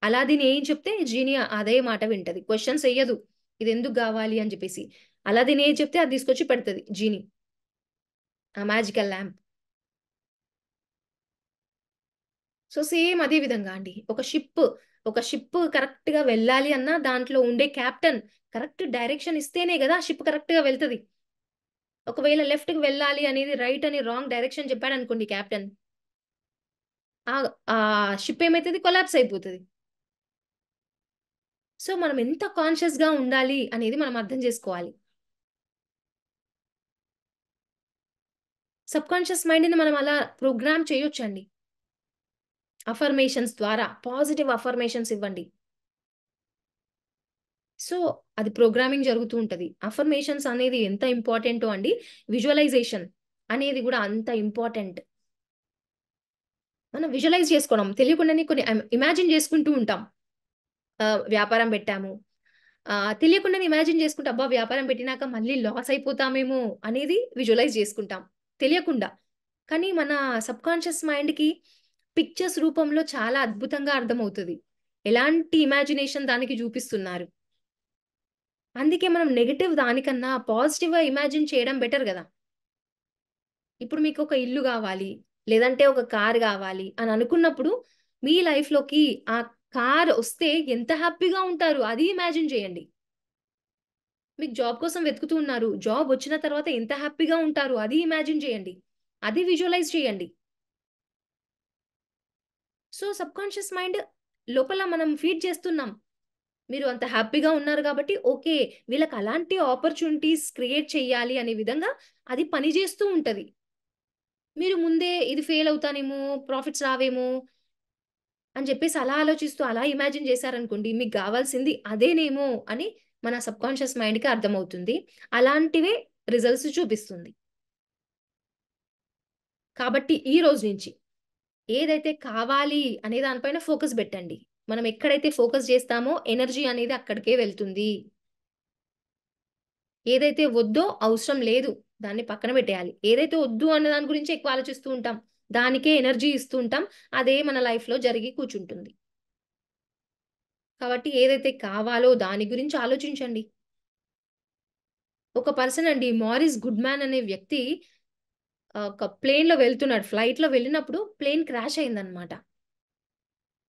అలాదీన్ ఏం చెప్తే జీనీ అదే మాట వింటది. క్వెషన్స్ ఎయ్యదు. ఇదెందుకు గావాలి అని జెప్పేసి. అలాదీన్ ఏది చెప్తే అది తీసుకొచ్చి పెడతది జీనీ. ఆ మ్యాజికల్ ల్యాంప్. సో, సేమ్ అదే విధంగా అండి. ఒక షిప్ కరెక్ట్‌గా వెళ్ళాలి అన్నా దాంట్లో ఉండే కెప్టెన్ కరెక్ట్ డైరెక్షన్ ఇస్తేనే గదా! ఆ షిప్ కరెక్ట్‌గా వెళ్తది. ఒకవేళ లెఫ్ట్‌కి వెళ్ళాలి అనేది రైట్ అని రాంగ్ డైరెక్షన్ చెప్పాడనుకోండి కెప్టెన్. ఆ షిప్ ఏమైతది కొలాప్స్ అయిపోతది. సో, మనం ఎంత కాన్షియస్‌గా ఉండాలి అనేది మనం అర్థం జేసుకోవాలి. సబ్‌కాన్షియస్ మైండ్‌ని మనం అలా ప్రోగ్రామ్ చేయొచ్చండి. అఫర్మేషన్స్ ద్వారా పాజిటివ్ అఫర్మేషన్స్ ఇవ్వండి. సో, అది ప్రోగ్రామింగ్ జరుగుతూ ఉంటది. అఫర్మేషన్స్ అనేది ఎంత ఇంపార్టెంటో అండి, విజువలైజేషన్ అనేది గూడా అంత ఇంపార్టెంట్. మనం విజువలైజ్ చేసుకోవడం తెలియకుండానే కొన్ని ఇమాజిన్ చేసుకుంటూ ఉంటాం. వ్యాపారం పెట్టాము. తెలియకుండానే ఇమాజిన్ చేసుకుంటా, అబ్బా! వ్యాపారం పెట్టినాక మళ్ళీ లాస్ అయిపోతామేమో అనేది విజువలైజ్ చేసుకుంటాం. తెలియకుండా. కానీ మన సబ్‌కాన్షియస్ మైండ్‌కి పిక్చర్స్ రూపంలో చాలా అద్భుతంగా అర్థమవుతది. ఎలాంటి ఇమాజినేషన్ దానికి చూపిస్తున్నారు. అందుకే మనం నెగెటివ్ దానికన్నా పాజిటివ్‌గా ఇమాజిన్ చేయడం బెటర్ గదా! ఇప్పుడు మీకొక ఇల్లు గావాలి, లేదంటే ఒక కార్ గావాలి అని అనుకున్నప్పుడు, మీ లైఫ్‌లోకి ఆ కార్ ఒస్తే ఎంత హ్యాపీగా ఉంటారు అది ఇమాజిన్ చేయండి. మీకు జాబ్ కోసం వెతుకుతూ ఉన్నారు. జాబ్ వచ్చిన తర్వాత ఎంత హ్యాపీగా ఉంటారు అది ఇమాజిన్ చేయండి. అది విజువలైజ్ చేయండి. సో, సబ్‌కాన్షియస్ మైండ్ లోపల మనం ఫీడ్ చేస్తున్నాం. మీరు అంత హ్యాపీగా ఉన్నారు గాబట్టి, ఓకే. వీళ్ళకి అలాంటి ఆపర్చునిటీస్ క్రియేట్ చేయాలి అనే విధంగా అది పని జేస్తూ ఉంటది. మీరు ముందే ఇది ఫెయిల్ అవుతానేమో, ప్రాఫిట్స్ రావేమో అని జెప్పేసి అలా ఆలోచిస్తూ అలా ఇమాజిన్ చేశారనుకోండి, మీకు గావాల్సింది అదేనేమో అని మన సబ్‌కాన్షియస్ మైండ్‌కి అర్థమవుతుంది. అలాంటివే రిజల్ట్స్ చూపిస్తుంది. కాబట్టి ఈ రోజు నుంచి ఏదైతే కావాలి అనే దాని పైన ఫోకస్ బెట్టండి. మనం ఎక్కడైతే ఫోకస్ జేస్తామో ఎనర్జీ అనేది అక్కడికే వెళ్తుంది. ఏదైతే వద్దో అవసరం లేదు. దాన్ని పక్కన పెట్టేయాలి. ఏదైతే వద్దు అన్న దాని గురించి ఎక్కువ ఆలోచిస్తూ ఉంటాం. దానికే ఎనర్జీ ఇస్తూ ఉంటాం. అదే మన లైఫ్‌లో జరిగి కూర్చుంటుంది. కాబట్టి ఏదైతే కావాలో దాని గురించి ఆలోచించండి. ఒక పర్సన్ అండి 'మారిస్ గుడ్‌మ్యాన్' అనే వ్యక్తి ఒక ప్లేన్‌లో వెళ్తున్నాడు. ఫ్లైట్‌లో వెళ్ళినప్పుడు ప్లేన్ క్రాష్ అయిందన్నమాట.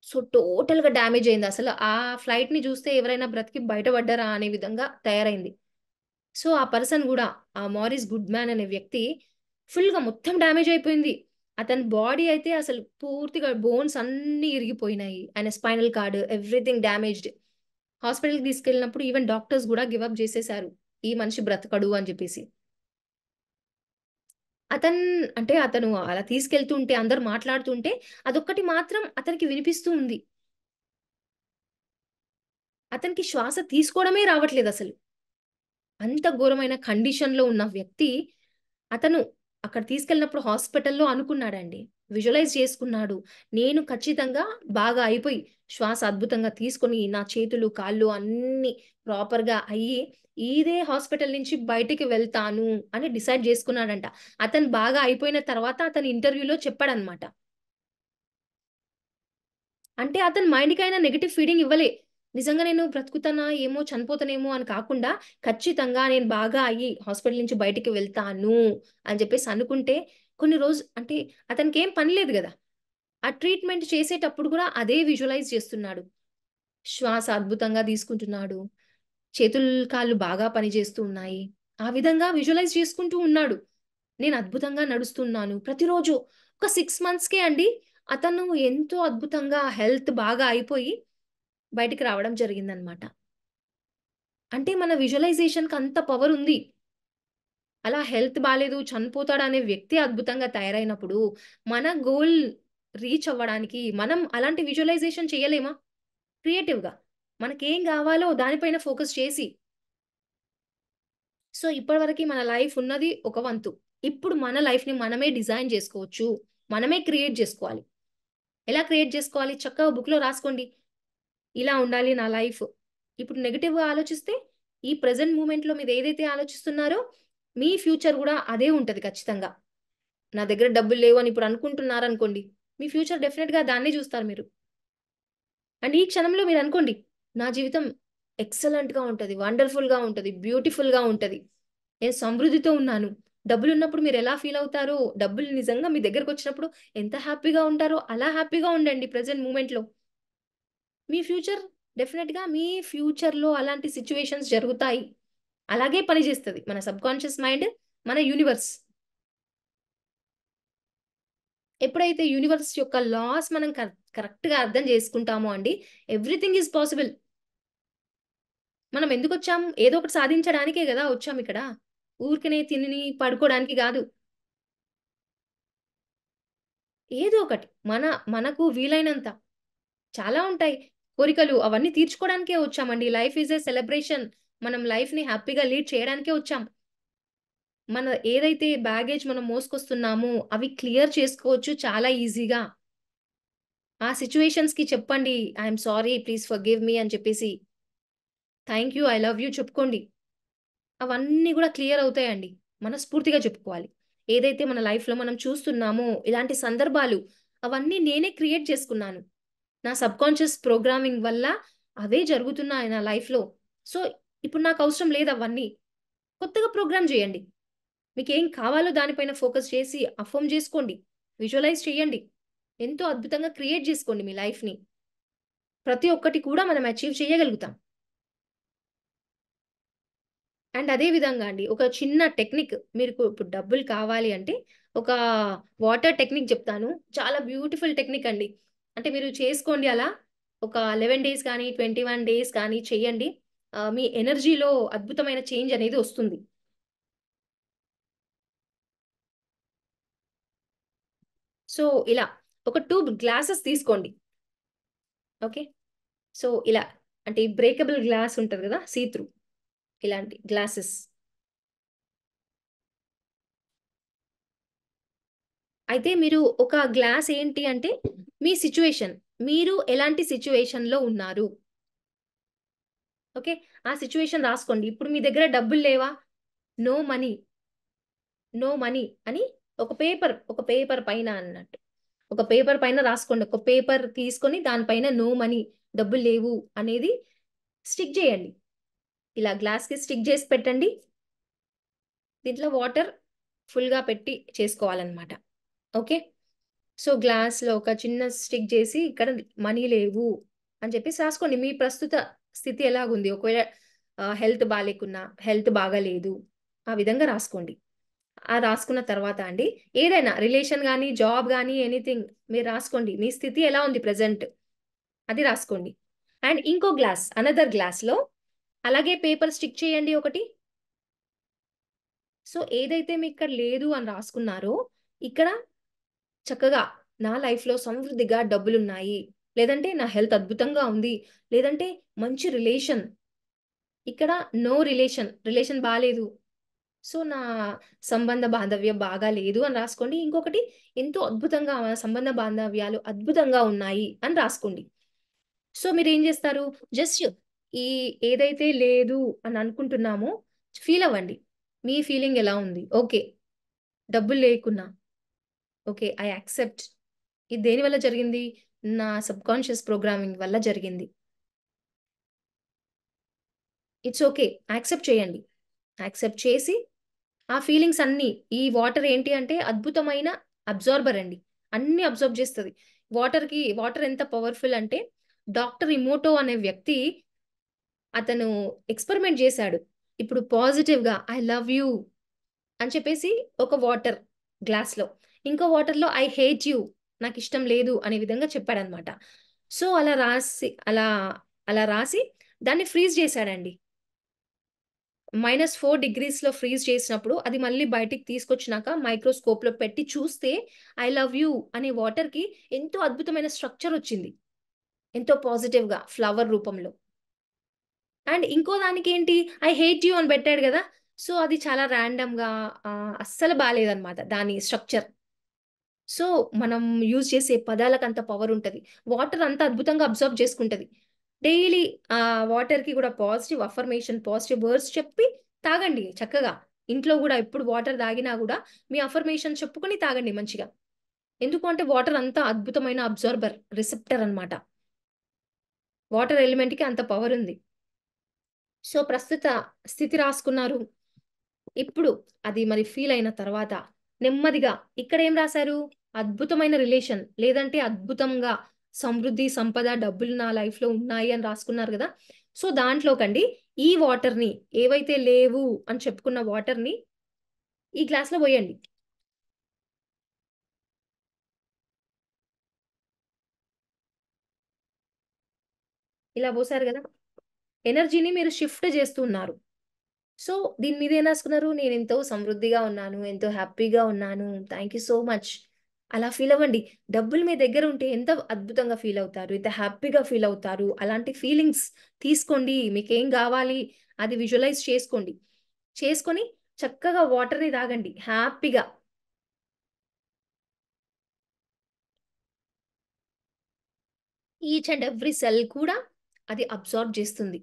సో, టోటల్‌గా డ్యామేజ్ అయింది. అసలు ఆ ఫ్లైట్‌ని చూస్తే ఎవరైనా బ్రతికి బయటపడ్డారా అనే విధంగా తయారైంది. సో, ఆ పర్సన్ గూడా ఆ 'మారిస్ గుడ్‌మ్యాన్' అనే వ్యక్తి ఫుల్‌గా మొత్తం డ్యామేజ్ అయిపోయింది. అతని బాడీ అయితే అసలు పూర్తిగా బోన్స్ అన్ని ఇరిగిపోయినాయి. ఆయన స్పైనల్ కార్డ్ ఎవ్రీథింగ్ డ్యామేజ్డ్. హాస్పిటల్‌కి తీసుకెళ్ళినప్పుడు ఈవెన్ డాక్టర్స్ గూడా గివ్ అప్ జేసేసారు. ఈ మనిషి బ్రతకడు అని జెప్పేసి. అతన్ అంటే అతను అలా తీసుకెళ్తుంటే అందరూ మాట్లాడుతుంటే అదొక్కటి మాత్రం అతనికి వినిపిస్తూ ఉంది. అతనికి శ్వాస తీసుకోవడమే రావట్లేదసలు. అంత ఘోరమైన కండిషన్‌లో ఉన్న వ్యక్తి, అతను అక్కడ తీసుకెళ్ళినప్పుడు హాస్పిటల్‌లో అనుకున్నాడండి. విజువలైజ్ చేసుకున్నాడు. నేను ఖచ్చితంగా బాగా అయిపోయి, శ్వాస అద్భుతంగా తీసుకొని, నా చేతులు, కాళ్ళు అన్నీ ప్రాపర్‌గా అయ్యి, ఇదే హాస్పిటల్ నుంచి బయటికి వెళ్తాను అని డిసైడ్ చేసుకున్నాడంట. అతను బాగా అయిపోయిన తర్వాత అతను ఇంటర్వ్యూలో చెప్పాడన్నమాట. అంటే అతని మైండ్‌కైనా నెగెటివ్ ఫీడింగ్ ఇవ్వలే. నిజంగా నేను బ్రతుకుతానా ఏమో, చనిపోతానేమో అని కాకుండా, ఖచ్చితంగా నేను బాగా అయ్యి హాస్పిటల్ నుంచి బయటికి వెళ్తాను అని చెప్పేసి అనుకుంటే, కొన్ని అంటే అతనికేం పని లేదు గదా! ఆ ట్రీట్‌మెంట్ చేసేటప్పుడు కూడా అదే విజువలైజ్ చేస్తున్నాడు. శ్వాస అద్భుతంగా తీసుకుంటున్నాడు. చేతులు, కాళ్ళు బాగా పనిచేస్తూ ఉన్నాయి. ఆ విధంగా విజువలైజ్ చేసుకుంటూ ఉన్నాడు. నేను అద్భుతంగా నడుస్తున్నాను. ప్రతిరోజు ఒక 6 మంత్స్‌కే అండి అతను ఎంతో అద్భుతంగా హెల్త్ బాగా అయిపోయి బయటికి రావడం జరిగిందనమాట. అంటే మన విజువలైజేషన్‌కి అంత పవర్ ఉంది. అలా హెల్త్ బాలేదు, చనిపోతాడనే వ్యక్తి అద్భుతంగా తయారైనప్పుడు, మన గోల్ రీచ్ అవ్వడానికి మనం అలాంటి విజువలైజేషన్ చేయలేమా? క్రియేటివ్‌గా. మనకేం గావాలో దానిపైన ఫోకస్ చేసి సో, ఇప్పటివరకి మన లైఫ్ ఉన్నది ఒక వంతు. ఇప్పుడు మన లైఫ్‌ని మనమే డిజైన్ జేసుకోవచ్చు. మనమే క్రియేట్ జేసుకోవాలి. ఎలా క్రియేట్ జేసుకోవాలి? చక్కగా బుక్‌లో రాసుకోండి. ఇలా ఉండాలి నా లైఫ్. ఇప్పుడు నెగెటివ్‌గా ఆలోచిస్తే, ఈ ప్రెజెంట్ మూమెంట్‌లో మీరేదైతే ఆలోచిస్తున్నారో, మీ ఫ్యూచర్ గూడా అదే ఉంటది ఖచ్చితంగా. నా దగ్గర డబ్బులు లేవు అని ఇప్పుడు అనుకుంటున్నారనుకోండి, మీ ఫ్యూచర్ డెఫినెట్‌గా దాన్నే జూస్తారు మీరు. అండ్ ఈ క్షణంలో మీరనుకోండి, నా జీవితం ఎక్సలెంట్‌గా ఉంటది. వండర్‌ఫుల్‌గా ఉంటది. బ్యూటిఫుల్‌గా ఉంటది. నేను సమృద్ధితో ఉన్నాను. డబ్బులున్నప్పుడు మీరెలా ఫీలవుతారో, డబ్బులు నిజంగా మీ దగ్గరకొచ్చినప్పుడు ఎంత హ్యాపీగా ఉంటారో, అలా హ్యాపీగా ఉండండి ప్రెజెంట్ మూమెంట్‌లో. మీ ఫ్యూచర్ మీ ఫ్యూచర్‌లో అలాంటి సిట్యుయేషన్స్ జరుగుతాయి. అలాగే పనిజేస్తది. మన సబ్‌కాన్షియస్ మైండ్, మన యూనివర్స్. ఎప్పుడైతే యూనివర్స్ యొక్క లాస్ మనం కరెక్ట్‌గా అర్థం చేసుకుంటామో అండి, ఎవ్రీథింగ్ ఈజ్ పాసిబుల్. మనం ఎందుకొచ్చాం? ఏదో ఒకటి సాధించడానికే గదా! వచ్చామిక్కడ. ఊరికనే తిని పడుకోవడానికి గాదు. ఏదో ఒకటి మనకు వీలైనంత చాలా ఉంటాయి కోరికలు. అవన్నీ తీర్చుకోవడానికే వచ్చామండి. Life is a celebration. మనం లైఫ్‌ని హ్యాపీగా లీడ్ చేయడానికే వచ్చాం. మన ఏదైతే బ్యాగేజ్ మనం మోసుకొస్తున్నామో అవి క్లియర్ చేసుకోవచ్చు చాలా ఈజీగా. ఆ సిట్యుయేషన్స్‌కి చెప్పండి. I am sorry. Please forgive me అని చెప్పేసి. Thank you. I love you చెప్పుకోండి. అవన్నీ గూడా క్లియర్ అవుతాయండి. మనస్ఫూర్తిగా చెప్పుకోవాలి. ఏదైతే మన లైఫ్‌లో మనం చూస్తున్నామో ఇలాంటి సందర్భాలు అవన్నీ నేనే క్రియేట్ చేసుకున్నాను. నా సబ్‌కాన్షియస్ ప్రోగ్రామింగ్ వల్ల అవే జరుగుతున్నాయి నా లైఫ్‌లో. సో, ఇప్పుడు నాకవసరం లేదవన్నీ. కొత్తగా ప్రోగ్రామ్ జేయండి. మీకేం కావాలో దానిపైన ఫోకస్ చేసి అఫర్మ్ జేసుకోండి. విజువలైజ్ చేయండి. ఎంతో అద్భుతంగా క్రియేట్ జేసుకోండి మీ లైఫ్‌ని. ప్రతి ఒక్కటి కూడా మనం అచీవ్ చేయగలుగుతాం. అండ్ అదే విధంగా అండి ఒక చిన్న టెక్నిక్ మీకు ఇప్పుడు డబ్బులు కావాలి అంటే ఒక వాటర్ టెక్నిక్ చెప్తాను. చాలా బ్యూటిఫుల్ టెక్నిక్ అండి. అంటే మీరు చేసుకోండి అలా. ఒక 11 డేస్ కానీ, 21 డేస్ కానీ చేయండి. మీ ఎనర్జీలో అద్భుతమైన చేంజ్ అనేది వస్తుంది. సో, ఇలా ఒక 2 గ్లాసెస్ తీసుకోండి. ఓకే. సో, ఇలా అంటే బ్రేకబుల్ గ్లాస్ ఉంటది గదా! సీ త్రూ ఇలాంటి గ్లాసెస్. అయితే మీరు ఒక గ్లాస్ ఏంటి అంటే, మీ సిట్యుయేషన్. మీరు ఎలాంటి సిట్యుయేషన్‌లో ఉన్నారు? ఓకే. ఆ సిట్యుయేషన్ రాసుకోండి. ఇప్పుడు మీ దగ్గర డబ్బులు లేవా? నో మనీ, నో మనీ అని ఒక పేపర్ పైన అన్నట్టు. ఒక పేపర్ పైన రాసుకోండి. ఒక పేపర్ తీసుకొని దానిపైన నో మనీ డబ్బులు లేవు అనేది స్టిక్ జేయండి. ఇలా గ్లాస్‌కి స్టిక్ జేసి పెట్టండి. దీంట్లో వాటర్ ఫుల్‌గా పెట్టి చేసుకోవాలన్నమాట. ఓకే. సో, గ్లాస్‌లో ఒక చిన్న స్టిక్ జేసి ఇక్కడ మనీ లేవు అని చెప్పేసి రాసుకోండి. మీ ప్రస్తుత స్థితి ఎలాగుంది? ఒకవేళ హెల్త్ బాలేకున్నా, హెల్త్ బాగాలేదు. ఆ విధంగా రాసుకోండి. రాసుకున్న తర్వాత అండి, ఏదైనా రిలేషన్ గానీ, జాబ్ గానీ, ఎనీథింగ్ మీరు రాసుకోండి. మీ స్థితి ఎలా ఉంది ప్రెజెంట్ అది రాసుకోండి. అండ్ ఇంకో గ్లాస్, అనదర్ గ్లాస్‌లో అలాగే పేపర్ స్టిక్ చేయండి ఒకటి. సో, ఏదైతే మీకిక్కడ లేదు అని రాసుకున్నారో, ఇక్కడ చక్కగా నా లైఫ్‌లో సమృద్ధిగా డబ్బులున్నాయి. లేదంటే నా హెల్త్ అద్భుతంగా ఉంది. లేదంటే మంచి రిలేషన్. ఇక్కడ నో రిలేషన్, రిలేషన్ బాలేదు. సో, నా సంబంధ బాంధవ్యం బాగా లేదు అని రాసుకోండి. ఇంకొకటి ఎంతో అద్భుతంగా మన సంబంధ బాంధవ్యాలు అద్భుతంగా ఉన్నాయి అని రాసుకోండి. సో, మీరేం జేస్తారు? జస్ట్ ఈ ఏదైతే లేదు అని అనుకుంటున్నామో ఫీల్ అవ్వండి. మీ ఫీలింగ్ ఎలా ఉంది? ఓకే. డబ్బులు లేకున్నా ఓకే. I accept. ఇది దేని వల్ల జరిగింది? నా సబ్‌కాన్షియస్ ప్రోగ్రామింగ్ వల్ల జరిగింది. It's okay. యాక్సెప్ట్ చేయండి. యాక్సెప్ట్ చేసి ఆ ఫీలింగ్స్ అన్నీ ఈ వాటర్ ఏంటి అంటే అద్భుతమైన అబ్జార్బర్ అండి. అన్నీ అబ్జార్బ్ చేస్తది. వాటర్ ఎంత పవర్‌ఫుల్ అంటే డాక్టర్ ఇమోటో అనే వ్యక్తి అతను ఎక్స్‌పెరిమెంట్ చేశాడు. ఇప్పుడు పాజిటివ్‌గా ఐ లవ్ యూ అని చెప్పేసి ఒక వాటర్ గ్లాస్‌లో, ఇంకో వాటర్‌లో ఐ హేట్ యూ నాకిష్టం లేదు అనే విధంగా చెప్పాడన్నమాట. సో, అలా రాసి దాన్ని ఫ్రీజ్ చేశాడండి. -4 డిగ్రీస్‌లో ఫ్రీజ్ చేసినప్పుడు అది మళ్ళీ బయటికి తీసుకొచ్చినాక మైక్రోస్కోప్‌లో పెట్టి చూస్తే ఐ లవ్ యూ అనే వాటర్‌కి ఎంతో అద్భుతమైన స్ట్రక్చర్ వచ్చింది. ఎంతో పాజిటివ్‌గా ఫ్లవర్ రూపంలో. అండ్ ఇంకో దానికేంటి ఐ హేట్ యూ అని పెట్టాడు గదా! సో, అది చాలా ర్యాండమ్‌గా అస్సలు బాలేదన్నమాట దాని స్ట్రక్చర్. సో, మనం యూజ్ చేసే పదాలకంత పవరుంటది. వాటర్ అంత అద్భుతంగా అబ్జార్బ్ చేసుకుంటది. డైలీ వాటర్‌కి గూడా పాజిటివ్ అఫర్మేషన్, పాజిటివ్ వర్డ్స్ చెప్పి తాగండి చక్కగా. ఇంట్లో గూడా ఎప్పుడు వాటర్ తాగినా గూడా మీ అఫర్మేషన్ చెప్పుకొని తాగండి మంచిగా. ఎందుకు అంటే వాటర్ అంత అద్భుతమైన అబ్జార్బర్, రిసెప్టర్ అన్నమాట. వాటర్ ఎలిమెంట్‌కి అంత పవరుంది. సో, ప్రస్తుత స్థితి రాసుకున్నారు. ఇప్పుడు అది మరి ఫీల్ అయిన తర్వాత నెమ్మదిగా ఇక్కడేం రాసారు? అద్భుతమైన రిలేషన్ లేదంటే అద్భుతంగా సమృద్ధి, సంపద, డబ్బులు నా లైఫ్‌లో ఉన్నాయి అని రాసుకున్నారు గదా! సో, దాంట్లోకండి ఈ వాటర్‌ని ఏవైతే లేవు అని చెప్పుకున్న వాటర్‌ని ఈ గ్లాస్‌లో పోయండి. ఇలా పోసారు గదా! ఎనర్జీని మీరు షిఫ్ట్ చేస్తూ ఉన్నారు. సో, దీని మీద ఏం రాసుకున్నారు? నేనెంతో సమృద్ధిగా ఉన్నాను. ఎంతో హ్యాపీగా ఉన్నాను. Thank you so much. అలా ఫీల్ అవ్వండి. డబ్బులు మీ దగ్గర ఉంటే ఎంత అద్భుతంగా ఫీల్ అవుతారు. ఎంత హ్యాపీగా ఫీల్ అవుతారు. అలాంటి ఫీలింగ్స్ తీసుకోండి. మీకేం గావాలి అది విజువలైజ్ చేసుకోండి. చేసుకొని చక్కగా వాటర్‌ని తాగండి హ్యాపీగా. ఈచ్ అండ్ ఎవ్రీ సెల్ కూడా అది అబ్జార్బ్ చేస్తుంది.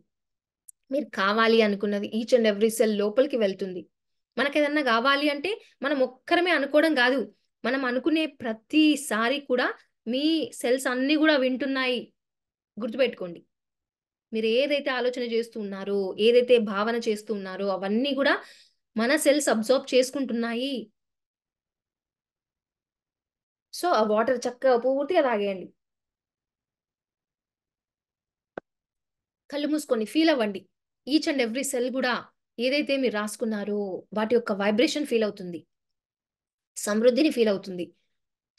మీరు కావాలి అనుకున్నది ఈచ్ అండ్ ఎవ్రీ సెల్ లోపలికి వెళ్తుంది. మనకేదన్నా గావాలి అంటే మనం ఒక్కరమే అనుకోవడం గాదు. మనం అనుకునే ప్రతిసారి కూడా మీ సెల్స్ అన్నీ గూడా వింటున్నాయి. గుర్తుపెట్టుకోండి. మీరు ఏదైతే ఆలోచన చేస్తూ ఉన్నారో, ఏదైతే భావన చేస్తూ ఉన్నారో అవన్నీ గూడా మన సెల్స్ అబ్జార్బ్ చేసుకుంటున్నాయి. సో, ఆ వాటర్ చక్కగా పూర్తిగా తాగేయండి. కళ్ళు మూసుకొని ఫీల్ అవ్వండి. ఈచ్ అండ్ ఎవ్రీ సెల్ గూడా ఏదైతే మీరు రాసుకున్నారో వాటి యొక్క వైబ్రేషన్ ఫీల్ అవుతుంది. సమృద్ధిని ఫీల్ అవుతుంది.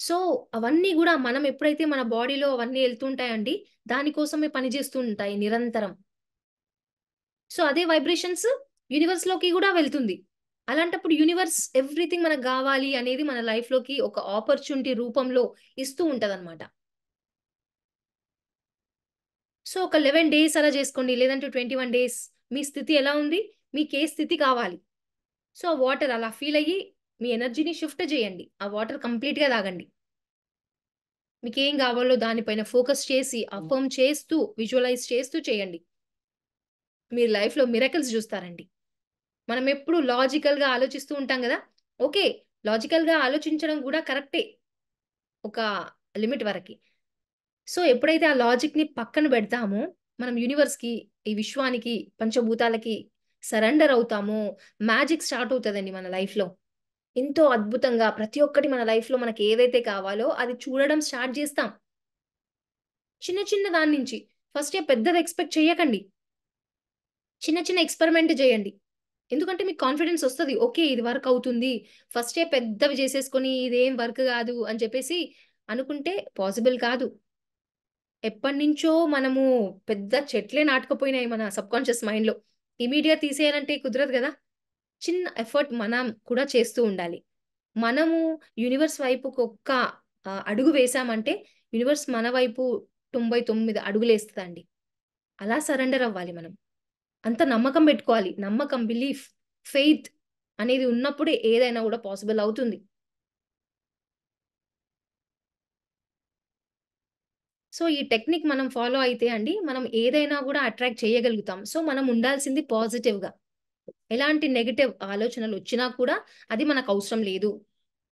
సో, అవన్నీ గూడా మనం ఎప్పుడైతే మన బాడీలో అవన్నీ ఎళ్తుంటాయండి, దాని కోసమే పని జేస్తూ ఉంటాయి నిరంతరం. సో, అదే వైబ్రేషన్స్ యూనివర్స్‌లోకి గూడా వెళ్తుంది. అలాంటప్పుడు యూనివర్స్ ఎవ్రీథింగ్ మనకు గావాలి అనేది మన లైఫ్‌లోకి ఒక ఆపర్చునిటీ రూపంలో ఇస్తూ ఉంటదనమాట. సో, ఒక 11 డేస్ అలా జేసుకోండి. లేదంటే 21 డేస్ మీ స్థితి ఎలా ఉంది? మీకే స్థితి కావాలి? సో, వాటర్ అలా ఫీల్ అయ్యి మీ ఎనర్జీని షిఫ్ట్ జేయండి. ఆ వాటర్ కంప్లీట్‌గా తాగండి. మీకేం గావాలో దాని పైన ఫోకస్ చేసి, అఫర్మ్ చేస్తూ, విజువలైజ్ చేస్తూ చేయండి. మీరు లైఫ్‌లో మిరకిల్స్ జూస్తారండి. మనం ఎప్పుడు లాజికల్‌గా ఆలోచిస్తూ ఉంటాం గదా! ఓకే. లాజికల్‌గా ఆలోచించడం గూడా కరెక్టే. ఒక లిమిట్ వరకి. సో, ఎప్పుడైతే ఆ లాజిక్‌ని పక్కన బెడతామో, మనం యూనివర్స్‌కి, ఈ విశ్వానికి, పంచభూతాలకి సరెండర్ అవుతామో, మ్యాజిక్ స్టార్ట్ అవుతదండి మన లైఫ్‌లో. ఎంతో అద్భుతంగా ప్రతి ఒక్కటి మన లైఫ్‌లో మనకి ఏదైతే కావాలో అది చూడడం స్టార్ట్ జేస్తాం. చిన్న చిన్న దాని నుంచి. ఫస్టే పెద్దది ఎక్స్‌పెక్ట్ చేయకండి. చిన్న చిన్న ఎక్స్‌పెరిమెంట్ జేయండి. ఎందుకంటే మీకు కాన్ఫిడెన్స్ వస్తది. ఓకే. ఇది వర్క్ అవుతుంది. ఫస్టే పెద్దవి చేసేసుకొని ఇదేం వర్క్ కాదు అని చెప్పేసి అనుకుంటే పాసిబుల్ కాదు. ఎప్పటినుంచో మనము పెద్ద చెట్లే నాటుకుపోయినాయి మన సబ్‌కాన్షియస్ మైండ్‌లో. ఇమ్మీడియేట్‌గా తీసేయాలంటే కుదరదు గదా! చిన్న ఎఫర్ట్ మనం కూడా చేస్తూ ఉండాలి. మనము యూనివర్స్ వైపుకి ఒక్క అడుగు వేసామంటే యూనివర్స్ మన వైపు 99 అడుగులేస్తదండి. అలా సరెండర్ అవ్వాలి మనం. అంత నమ్మకం పెట్టుకోవాలి. నమ్మకం, బిలీఫ్, ఫెయిత్ అనేది ఉన్నప్పుడే ఏదైనా గూడా పాసిబుల్ అవుతుంది. సో, ఈ టెక్నిక్ మనం ఫాలో అయితే అండి, మనం ఏదైనా గూడా అట్రాక్ట్ చేయగలుగుతాం. సో, మనం ఉండాల్సింది పాజిటివ్‌గా. ఎలాంటి నెగెటివ్ ఆలోచనలొచ్చినా కూడా అది మనకవసరం లేదు.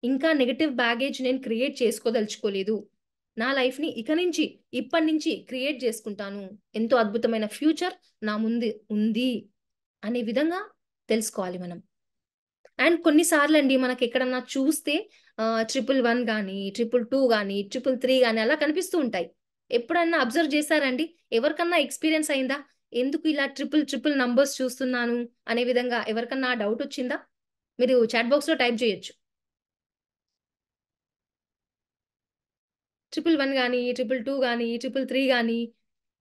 ఇంకా నెగెటివ్ బ్యాగేజ్ నేను క్రియేట్ చేసుకోదలుచుకోలేదు. నా లైఫ్‌ని ఇక నుంచి, ఇప్పటినుంచి క్రియేట్ చేసుకుంటాను. ఎంతో అద్భుతమైన ఫ్యూచర్ నా ముందు ఉంది అనే విధంగా తెలుసుకోవాలి మనం. అండ్ కొన్ని సార్లండి మనకెక్కడన్నా చూస్తే 111 గాని, 222 గాని, 333 గాని అలా కనిపిస్తూ ఉంటాయి. ఎప్పుడన్నా అబ్జర్వ్ చేసారండి? ఎవరికన్నా ఎక్స్‌పీరియన్స్ అయిందా? ఎందుకు ఇలా ట్రిపుల్, ట్రిపుల్ నంబర్స్ చూస్తున్నాను అనే విధంగా ఎవరికన్నా డౌటొచ్చిందా? మీరు చాట్ బాక్స్‌లో టైప్ చేయొచ్చు. 111 గాని, 222 గాని, 333 గాని,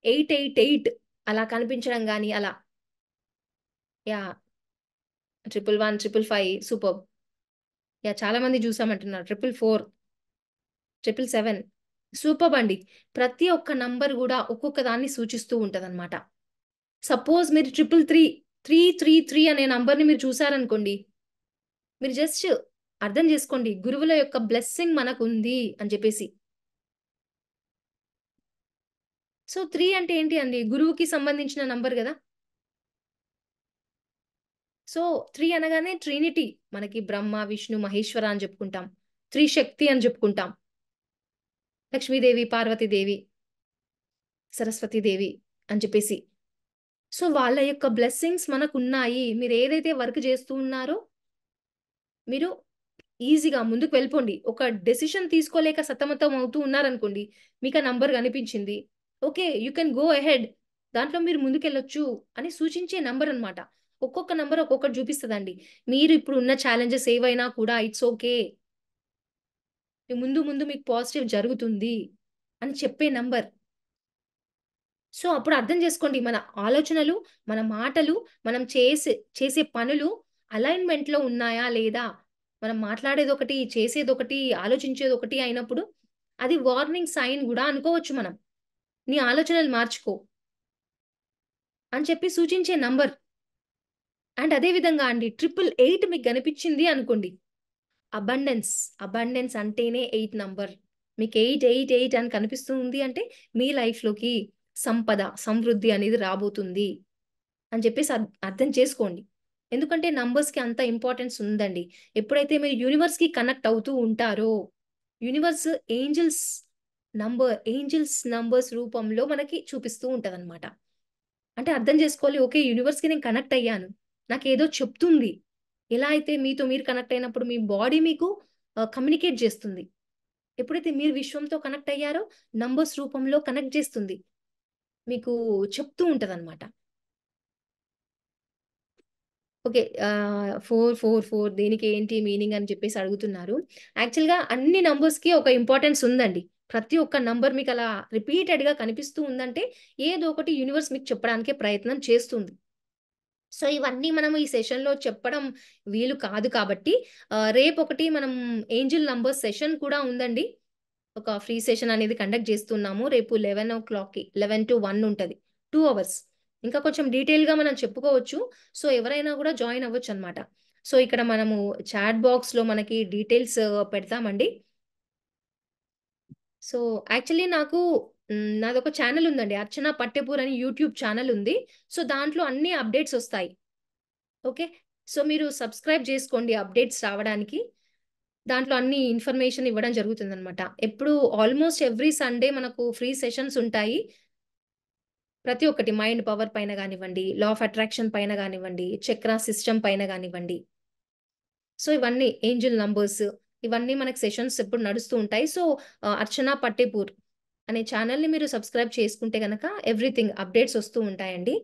888 అలా కనిపించడం గాని అలా. యాహ్! 111, 555 సూపర్బ్. యాహ్! చాలా మంది చూసామంటున్నారు. 444, 777 సూపర్బ్ అండి. ప్రతి ఒక్క నంబర్ గూడా ఒక్కొక్క దాన్ని సూచిస్తూ ఉంటదనమాట. సపోజ్ మీరు 333 అనే నంబర్‌ని మీరు చూసారనుకోండి. మీరు జస్ట్ అర్థం జేసుకోండి. గురువుల యొక్క బ్లెస్సింగ్ మనకుంది అని జెప్పేసి. సో, 3 అంటే ఏంటి అండి? గురువుకి సంబంధించిన నంబర్ గదా! సో, 3 అనగానే ట్రినిటీ. మనకి బ్రహ్మ, విష్ణు, మహేశ్వర అని జెప్పుకుంటాం. త్రిశక్తి అని జెప్పుకుంటాం. లక్ష్మీదేవి, పార్వతీదేవి, సరస్వతీదేవి అని చెప్పేసి. సో, వాళ్ళ యొక్క బ్లెస్సింగ్స్ మనకున్నాయి. మీరేదైతే వర్క్ జేస్తూ ఉన్నారో, మీరు ఈజీగా ముందుకు వెళ్ళిపోండి. ఒక డెసిషన్ తీసుకోలేక సతమతం అవుతూ ఉన్నారనుకోండి, మీకా నంబర్ గనిపించింది. Okay. You can go ahead. దాంట్లో మీరు ముందుకెళ్ళొచ్చు అని సూచించే నంబరనమాట. ఒక్కొక్క నంబర్ ఒక్కొక్కటి జూపిస్తదండి. మీరు ఇప్పుడు ఉన్న ఛాలెంజెస్ ఏవైనా కూడా ఇట్స్ ఓకే. ముందు ముందు మీకు పాజిటివ్ జరుగుతుంది అని చెప్పే నంబర్. సో, అప్పుడు అర్థం జేసుకోండి. మన ఆలోచనలు, మన మాటలు, మనం చేసే పనులు అలైన్‌మెంట్‌లో ఉన్నాయా? లేదా? మనం మాట్లాడేదొకటి, చేసేదొకటి, ఆలోచించేదొకటి అయినప్పుడు అది వార్నింగ్ సైన్ గూడా అనుకోవచ్చు మనం. నీ ఆలోచనలు మార్చుకో అని చెప్పి సూచించే నంబర్. అండ్ అదే విధంగా అండి 888 మీకు గనిపించింది అనుకోండి. అబండెన్స్. అబండెన్స్ అంటేనే 8 నంబర్. మీకు 888 అని కనిపిస్తూ ఉంది అంటే మీ లైఫ్‌లోకి సంపద, సమృద్ధి అనేది రాబోతుంది అని చెప్పేసి అర్థం చేసుకోండి. ఎందుకంటే నంబర్స్‌కి అంత ఇంపార్టెన్స్ ఉందండి. ఎప్పుడైతే మీరు యూనివర్స్‌కి కనెక్ట్ అవుతూ ఉంటారో, యూనివర్స్ ఏంజెల్స్ నంబర్స్ రూపంలో మనకి చూపిస్తూ ఉంటదనమాట. అంటే అర్థం చేసుకోవాలి. ఓకే. యూనివర్స్‌కి నేను కనెక్ట్ అయ్యాను. నాకేదో చెప్తుంది. ఎలా అయితే మీతో మీరు కనెక్ట్ అయినప్పుడు మీ బాడీ మీకు కమ్యూనికేట్ జేస్తుంది. ఎప్పుడైతే మీరు విశ్వంతో కనెక్ట్ అయ్యారో నంబర్స్ రూపంలో కనెక్ట్ జేస్తుంది. మీకు చెప్తూ ఉంటదనమాట. ఓకే. 444 దీనికి ఏంటి మీనింగ్ అని చెప్పేసి అడుగుతున్నారు. యాక్చువల్‌గా అన్ని నంబర్స్‌కి ఒక ఇంపార్టెన్స్ ఉందండి. ప్రతి ఒక్క నంబర్ మీకలా రిపీటెడ్‌గా కనిపిస్తూ ఉందంటే ఏదో ఒకటి యూనివర్స్ మీకు చెప్పడానికే ప్రయత్నం చేస్తుంది. సో, ఇవన్నీ మనం ఈ సెషన్‌లో చెప్పడం వీలు కాదు కాబట్టి రేపొకటి మనం ఏంజెల్ నంబర్స్ సెషన్ కూడా ఉందండి. ఒక ఫ్రీ సెషన్ అనేది కండక్ట్ చేస్తున్నాము. రేపు 11:00కి 11-1 ఉంటది. 2 అవర్స్. ఇంకా కొంచెం డీటెయిల్‌గా మనం చెప్పుకోవచ్చు. సో, ఎవరైనా గూడా జాయిన్ అవ్వొచ్చనమాట. సో, ఇక్కడ మనము చాట్ బాక్స్‌లో మనకి డీటెయిల్స్ పెడతామండి. సో, యాక్చువల్లీ నాకు నాదొక ఛానెల్ ఉందండి. 'అర్చన పట్టెపూర్' అని యూట్యూబ్ ఛానెల్ ఉంది. సో, దాంట్లో అన్ని అప్‌డేట్స్ ఒస్తాయి. ఓకే. సో, మీరు సబ్‌స్క్రైబ్ జేసుకోండి అప్‌డేట్స్ రావడానికి. దాంట్లో అన్ని ఇన్ఫర్మేషన్ ఇవ్వడం జరుగుతుందనమాట. ఎప్పుడు ఆల్‌మోస్ట్ ఎవ్రీ సండే మనకు ఫ్రీ సెషన్స్ ఉంటాయి. ప్రతి ఒక్కటి మైండ్ పవర్ పైన గానివ్వండి, లా ఆఫ్ అట్రాక్షన్ పైన గానివ్వండి, చక్రా సిస్టమ్ పైన గానివ్వండి. సో, ఇవన్నీ ఏంజెల్ నంబర్స్ ఇవన్నీ మనకు సెషన్స్ ఎప్పుడు నడుస్తూ ఉంటాయి. సో, 'అర్చన పట్టేపూర్' అనే ఛానెల్‌ని మీరు సబ్‌స్క్రైబ్ చేసుకుంటే గనక ఎవ్రీథింగ్ అప్‌డేట్స్ ఒస్తూ ఉంటాయండి.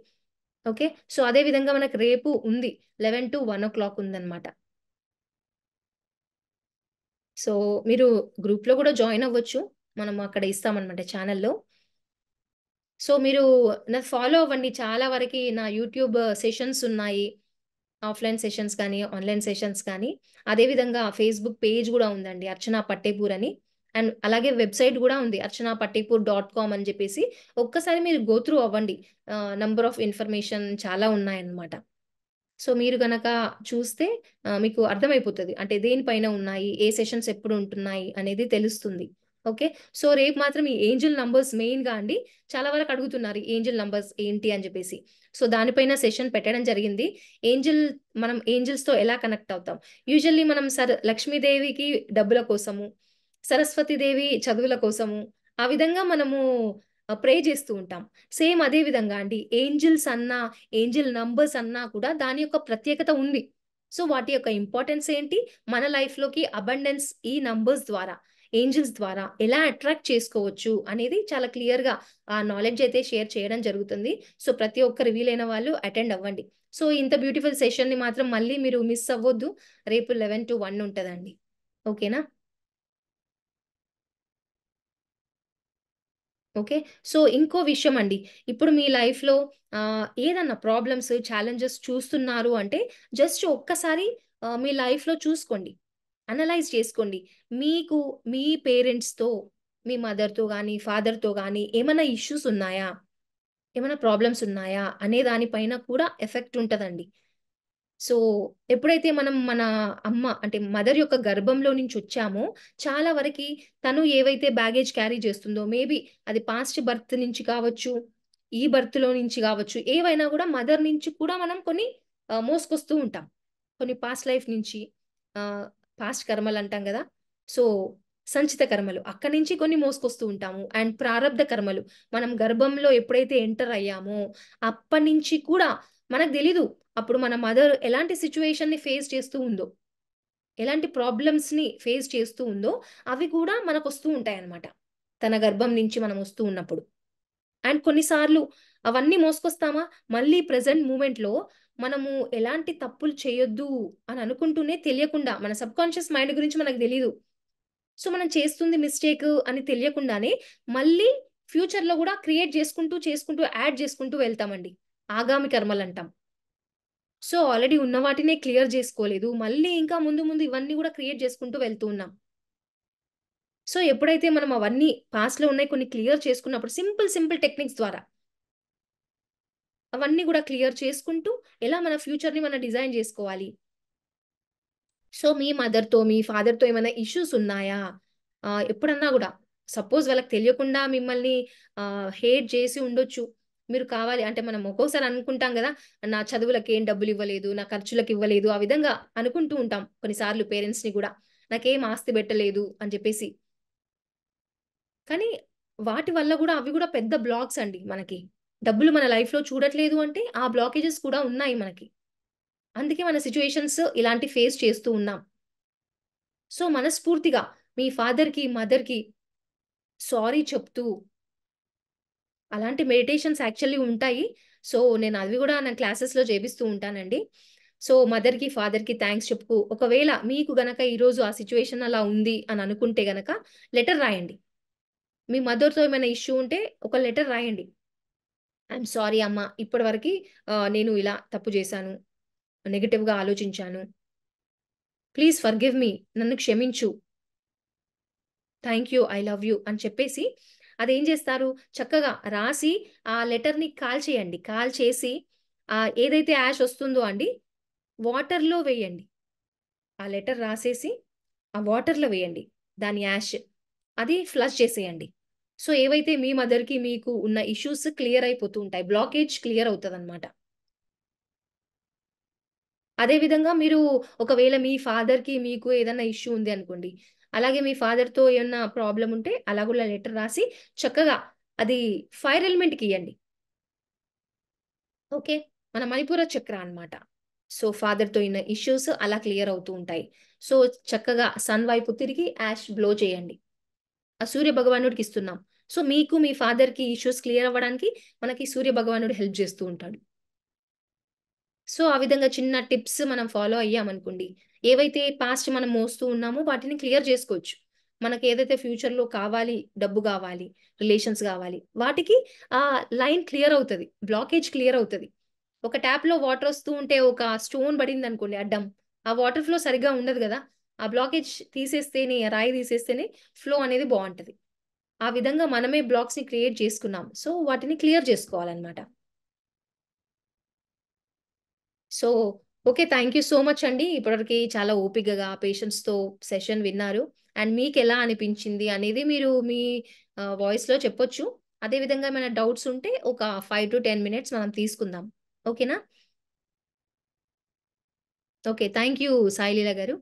ఓకే. సో అదే విధంగా మనకు రేపు ఉంది 11 to 1 o'clock ఉందన్నమాట. సో మీరు గ్రూప్‌లో కూడా జాయిన్ అవ్వచ్చు. మనం అక్కడ ఇస్తామన్నమాట ఛానెల్‌లో. సో మీరు నన్ను ఫాలో అవ్వండి. చాలా వరకి నా యూట్యూబ్ సెషన్స్ ఉన్నాయి. ఆఫ్‌లైన్ సెషన్స్ కానీ, ఆన్‌లైన్ సెషన్స్ కానీ. అదే విధంగా ఫేస్‌బుక్ పేజ్ గూడా ఉందండి. అర్చన పట్టేపూర్ అని. అండ్ అలాగే వెబ్‌సైట్ గూడా ఉంది. archanapatepur.com అని జెప్పేసి. ఒక్కసారి మీరు గో త్రూ అవ్వండి. నంబర్ ఆఫ్ ఇన్ఫర్మేషన్ చాలా ఉన్నాయన్నమాట. సో మీరు గనక చూస్తే మీకు అర్థమైపోతది. అంటే దేనిపైన ఉన్నాయి, ఏ సెషన్స్ ఎప్పుడు ఉంటున్నాయి అనేది తెలుస్తుంది. ఓకే. సో రేపు మాత్రం ఈ ఏంజెల్ నంబర్స్ మెయిన్‌గా అండి చాలా వరకు అడుగుతున్నారు. ఏంజెల్ నంబర్స్ ఏంటి అని జెప్పేసి. సో దానిపైన సెషన్ పెట్టడం జరిగింది. మనం ఏంజెల్స్‌తో ఎలా కనెక్ట్ అవుతాం? యూజువల్లీ మనం లక్ష్మీదేవికి డబ్బుల కోసము, సరస్వతి దేవి చదువుల కోసము, ఆ విధంగా మనము ప్రే చేస్తూ ఉంటాం. సేమ్ అదే విధంగా అండి ఏంజెల్స్ అన్నా, ఏంజెల్ నంబర్స్ అన్నా కూడా దాని యొక్క ప్రత్యేకత ఉంది. సో వాటి యొక్క ఇంపార్టెన్స్ ఏంటి? మన లైఫ్‌లోకి అబండెన్స్ ఈ నంబర్స్ ద్వారా, ఏంజెల్స్ ద్వారా ఎలా అట్రాక్ట్ చేసుకోవచ్చు అనేది చాలా క్లియర్‌గా ఆ నాలెడ్జ్ అయితే షేర్ చేయడం జరుగుతుంది. సో ప్రతి ఒక్కరు వీలైన వాళ్ళు అటెండ్ అవ్వండి. సో ఇంత బ్యూటిఫుల్ సెషన్‌ని మాత్రం మళ్ళీ మీరు మిస్ అవ్వొద్దు. రేపు 11-1 ఉంటదండి. ఓకేనా? ఓకే. సో ఇంకో విషయం అండి. ఇప్పుడు మీ లైఫ్‌లో ఏదన్నా ప్రాబ్లమ్స్, ఛాలెంజెస్ చూస్తున్నారు అంటే జస్ట్ ఒక్కసారి మీ లైఫ్‌లో చూసుకోండి. అనలైజ్ చేసుకోండి. మీకు మీ పేరెంట్స్‌తో, మీ మదర్‌తో గాని, ఫాదర్‌తో గాని ఏమన్నా ఇష్యూస్ ఉన్నాయా? ఏమైనా ప్రాబ్లమ్స్ ఉన్నాయా? అనే దాని పైన కూడా ఎఫెక్ట్ ఉంటదండి. సో, ఎప్పుడైతే మనం మన అమ్మ అంటే మదర్ యొక్క గర్భంలో నుంచొచ్చామో, చాలా వరకి తను ఏవైతే బ్యాగేజ్ క్యారీ చేస్తుందో, మేబీ అది పాస్ట్ బర్త్ నుంచి కావచ్చు, ఈ బర్త్‌లో నుంచి కావచ్చు, ఏవైనా గూడా మదర్ నుంచి కూడా మనం కొన్ని మోసుకొస్తూ ఉంటాం. కొన్ని పాస్ట్ లైఫ్ నుంచి ఆహ్, పాస్ట్ కర్మలంటాం గదా! సో, సంచిత కర్మలు అక్కడి నుంచి కొన్ని మోసుకొస్తూ ఉంటాము. అండ్ ప్రారబ్ధ కర్మలు మనం గర్భంలో ఎప్పుడైతే ఎంటర్ అయ్యామో, అప్పటినుంచి కూడా మనకు తెలీదు. అప్పుడు మన మదర్ ఎలాంటి సిట్యుయేషన్‌ని ఫేస్ చేస్తూ ఉందో, ఎలాంటి ప్రాబ్లమ్స్‌ని ఫేస్ చేస్తూ ఉందో, అవి కూడా మనకొస్తూ ఉంటాయన్నమాట. తన గర్భం నుంచి మనం వస్తూ ఉన్నప్పుడు. అండ్ కొన్నిసార్లు అవన్నీ మోసుకొస్తామా, మళ్ళీ ప్రెజెంట్ మూమెంట్‌లో మనము ఎలాంటి తప్పులు చేయొద్దు అని అనుకుంటూనే తెలియకుండా మన సబ్‌కాన్షియస్ మైండ్ గురించి మనకు తెలీదు. సో, మనం చేస్తుంది మిస్టేక్ అని తెలియకుండానే మళ్ళీ ఫ్యూచర్‌లో గూడా క్రియేట్ చేసుకుంటూ, యాడ్ చేసుకుంటూ వెళ్తామండి. ఆగామి కర్మలంటాం. సో, ఆల్రెడీ ఉన్న వాటినే క్లియర్ జేసుకోలేదు. మళ్ళీ ఇంకా ముందు ముందు ఇవన్నీ గూడా క్రియేట్ చేసుకుంటూ వెళ్తూ ఉన్నాం. సో, ఎప్పుడైతే మనం అవన్నీ పాస్ట్‌లో ఉన్నాయి కొన్ని క్లియర్ చేసుకున్నప్పుడు సింపుల్ టెక్నిక్స్ ద్వారా అవన్నీ గూడా క్లియర్ చేసుకుంటూ ఎలా మన ఫ్యూచర్‌ని మనం డిజైన్ జేసుకోవాలి. సో, మీ మదర్‌తో, మీ ఫాదర్‌తో ఏమైనా ఇష్యూస్ ఉన్నాయా? ఎప్పుడన్నా గూడా సపోజ్ వాళ్ళకి తెలియకుండా మిమ్మల్ని హేట్ చేసి ఉండొచ్చు. మీరు కావాలి అంటే మనం ఒక్కోసారి అనుకుంటాం గదా! నా చదువులకేం డబ్బులివ్వలేదు, నా ఖర్చులకివ్వలేదు. ఆ విధంగా అనుకుంటూ ఉంటాం కొన్నిసార్లు పేరెంట్స్‌ని గూడా. నాకేం ఆస్తి బెట్టలేదు అని జెప్పేసి. కానీ వాటి వల్ల గూడా అవి గూడా పెద్ద బ్లాక్స్ అండి మనకి. డబ్బులు మన లైఫ్‌లో చూడట్లేదు అంటే ఆ బ్లాకేజెస్ కూడా ఉన్నాయి మనకి. అందుకే మన సిట్యుయేషన్స్ ఇలాంటి ఫేస్ చేస్తూ ఉన్నాం. సో, మనస్ఫూర్తిగా మీ ఫాదర్‌కి, మదర్‌కి సారీ చెప్తూ అలాంటి మెడిటేషన్స్ యాక్చువల్లీ ఉంటాయి. సో, నేను అవి గూడా నా క్లాసెస్‌లో చేపిస్తూ ఉంటానండి. సో, మదర్‌కి, ఫాదర్‌కి థాంక్స్ చెప్పుతూ ఒకవేళ మీకు గనక ఈరోజు ఆ సిట్యుయేషన్ అలా ఉంది అని అనుకుంటే గనక లెటర్ రాయండి. మీ మదర్‌తో ఏమైనా ఇష్యూ ఉంటే ఒక లెటర్ రాయండి. ఐయామ్ సారీ అమ్మ. ఇప్పటి వరకి నేను ఇలా తప్పు చేశాను. నెగెటివ్‌గా ఆలోచించాను. Please forgive me. నన్ను క్షమించు. Thank you. I love you అని చెప్పేసి అదేం జేస్తారు చక్కగా రాసి ఆ లెటర్‌ని కాల్చేయండి. కాల్చేసి ఏదైతే యాష్ ఒస్తుందో అండి వాటర్‌లో వేయండి. ఆ లెటర్ రాసేసి ఆ వాటర్‌లో వేయండి. దాని యాష్. అది ఫ్లష్ చేసేయండి. సో, ఏవైతే మీ మదర్‌కి, మీకు ఉన్న ఇష్యూస్ క్లియర్ అయిపోతూ ఉంటాయి. బ్లాకేజ్ క్లియర్ అవుతదన్నమాట. అదే విధంగా మీరు ఒకవేళ మీ ఫాదర్‌కి, మీకు ఏదన్నా ఇష్యూ ఉంది అనుకోండి. అలాగే మీ ఫాదర్‌తో ఏమన్నా ప్రాబ్లమ్ ఉంటే అలా గూడా లెటర్ రాసి చక్కగా అది ఫైర్ ఎలిమెంట్‌కియ్యండి. ఓకే. మన మణిపూర చక్ర అన్నమాట. సో, ఫాదర్‌తో ఉన్న ఇష్యూస్ అలా క్లియర్ అవుతూ ఉంటాయి. సో, చక్కగా సన్ వైపు తిరిగి యాష్ బ్లో చేయండి. ఆ సూర్య భగవానుడికి ఇస్తున్నాం. సో, మీకు మీ ఫాదర్‌కి ఇష్యూస్ క్లియర్ అవ్వడానికి మనకి సూర్య భగవానుడు హెల్ప్ జేస్తూ ఉంటాడు. సో ఆ విధంగా చిన్న టిప్స్ మనం ఫాలో అయ్యామనుకోండి, ఏవైతే పాస్ట్ మనం మోస్తూ ఉన్నామో వాటిని క్లియర్ చేసుకోవచ్చు. మనకి ఏదైతే ఫ్యూచర్‌లో కావాలి, డబ్బు గావాలి, రిలేషన్స్ గావాలి, వాటికి ఆ లైన్ క్లియర్ అవుతది. బ్లాకేజ్ క్లియర్ అవుతది. ఒక ట్యాప్‌లో వాటర్ వస్తూ ఉంటే ఒక స్టోన్ పడిందనుకోండి అడ్డం, ఆ వాటర్ ఫ్లో సరిగ్గా ఉండదు గదా! ఆ బ్లాకేజ్ తీసేస్తేనే, ఆ రాయి తీసేస్తేనే ఫ్లో అనేది బావుంటది. ఆ విధంగా మనమే బ్లాక్స్‌ని క్రియేట్ చేసుకున్నాం. సో వాటిని క్లియర్ చేసుకోవాలన్నమాట. So, okay. Thank you so much అండి. ఇప్పటివరకి చాలా ఓపికగా, పేషెన్స్‌తో సెషన్ విన్నారు. అండ్ మీకెలా అనిపించింది అనేది మీరు మీ వాయిస్‌లో చెప్పొచ్చు. అదే విధంగా ఏమైనా డౌట్స్ ఉంటే ఒక 5-10 మినిట్స్ మనం తీసుకుందాం. ఓకేనా? ఓకే. థాంక్ యూ సాయిలీల గారు.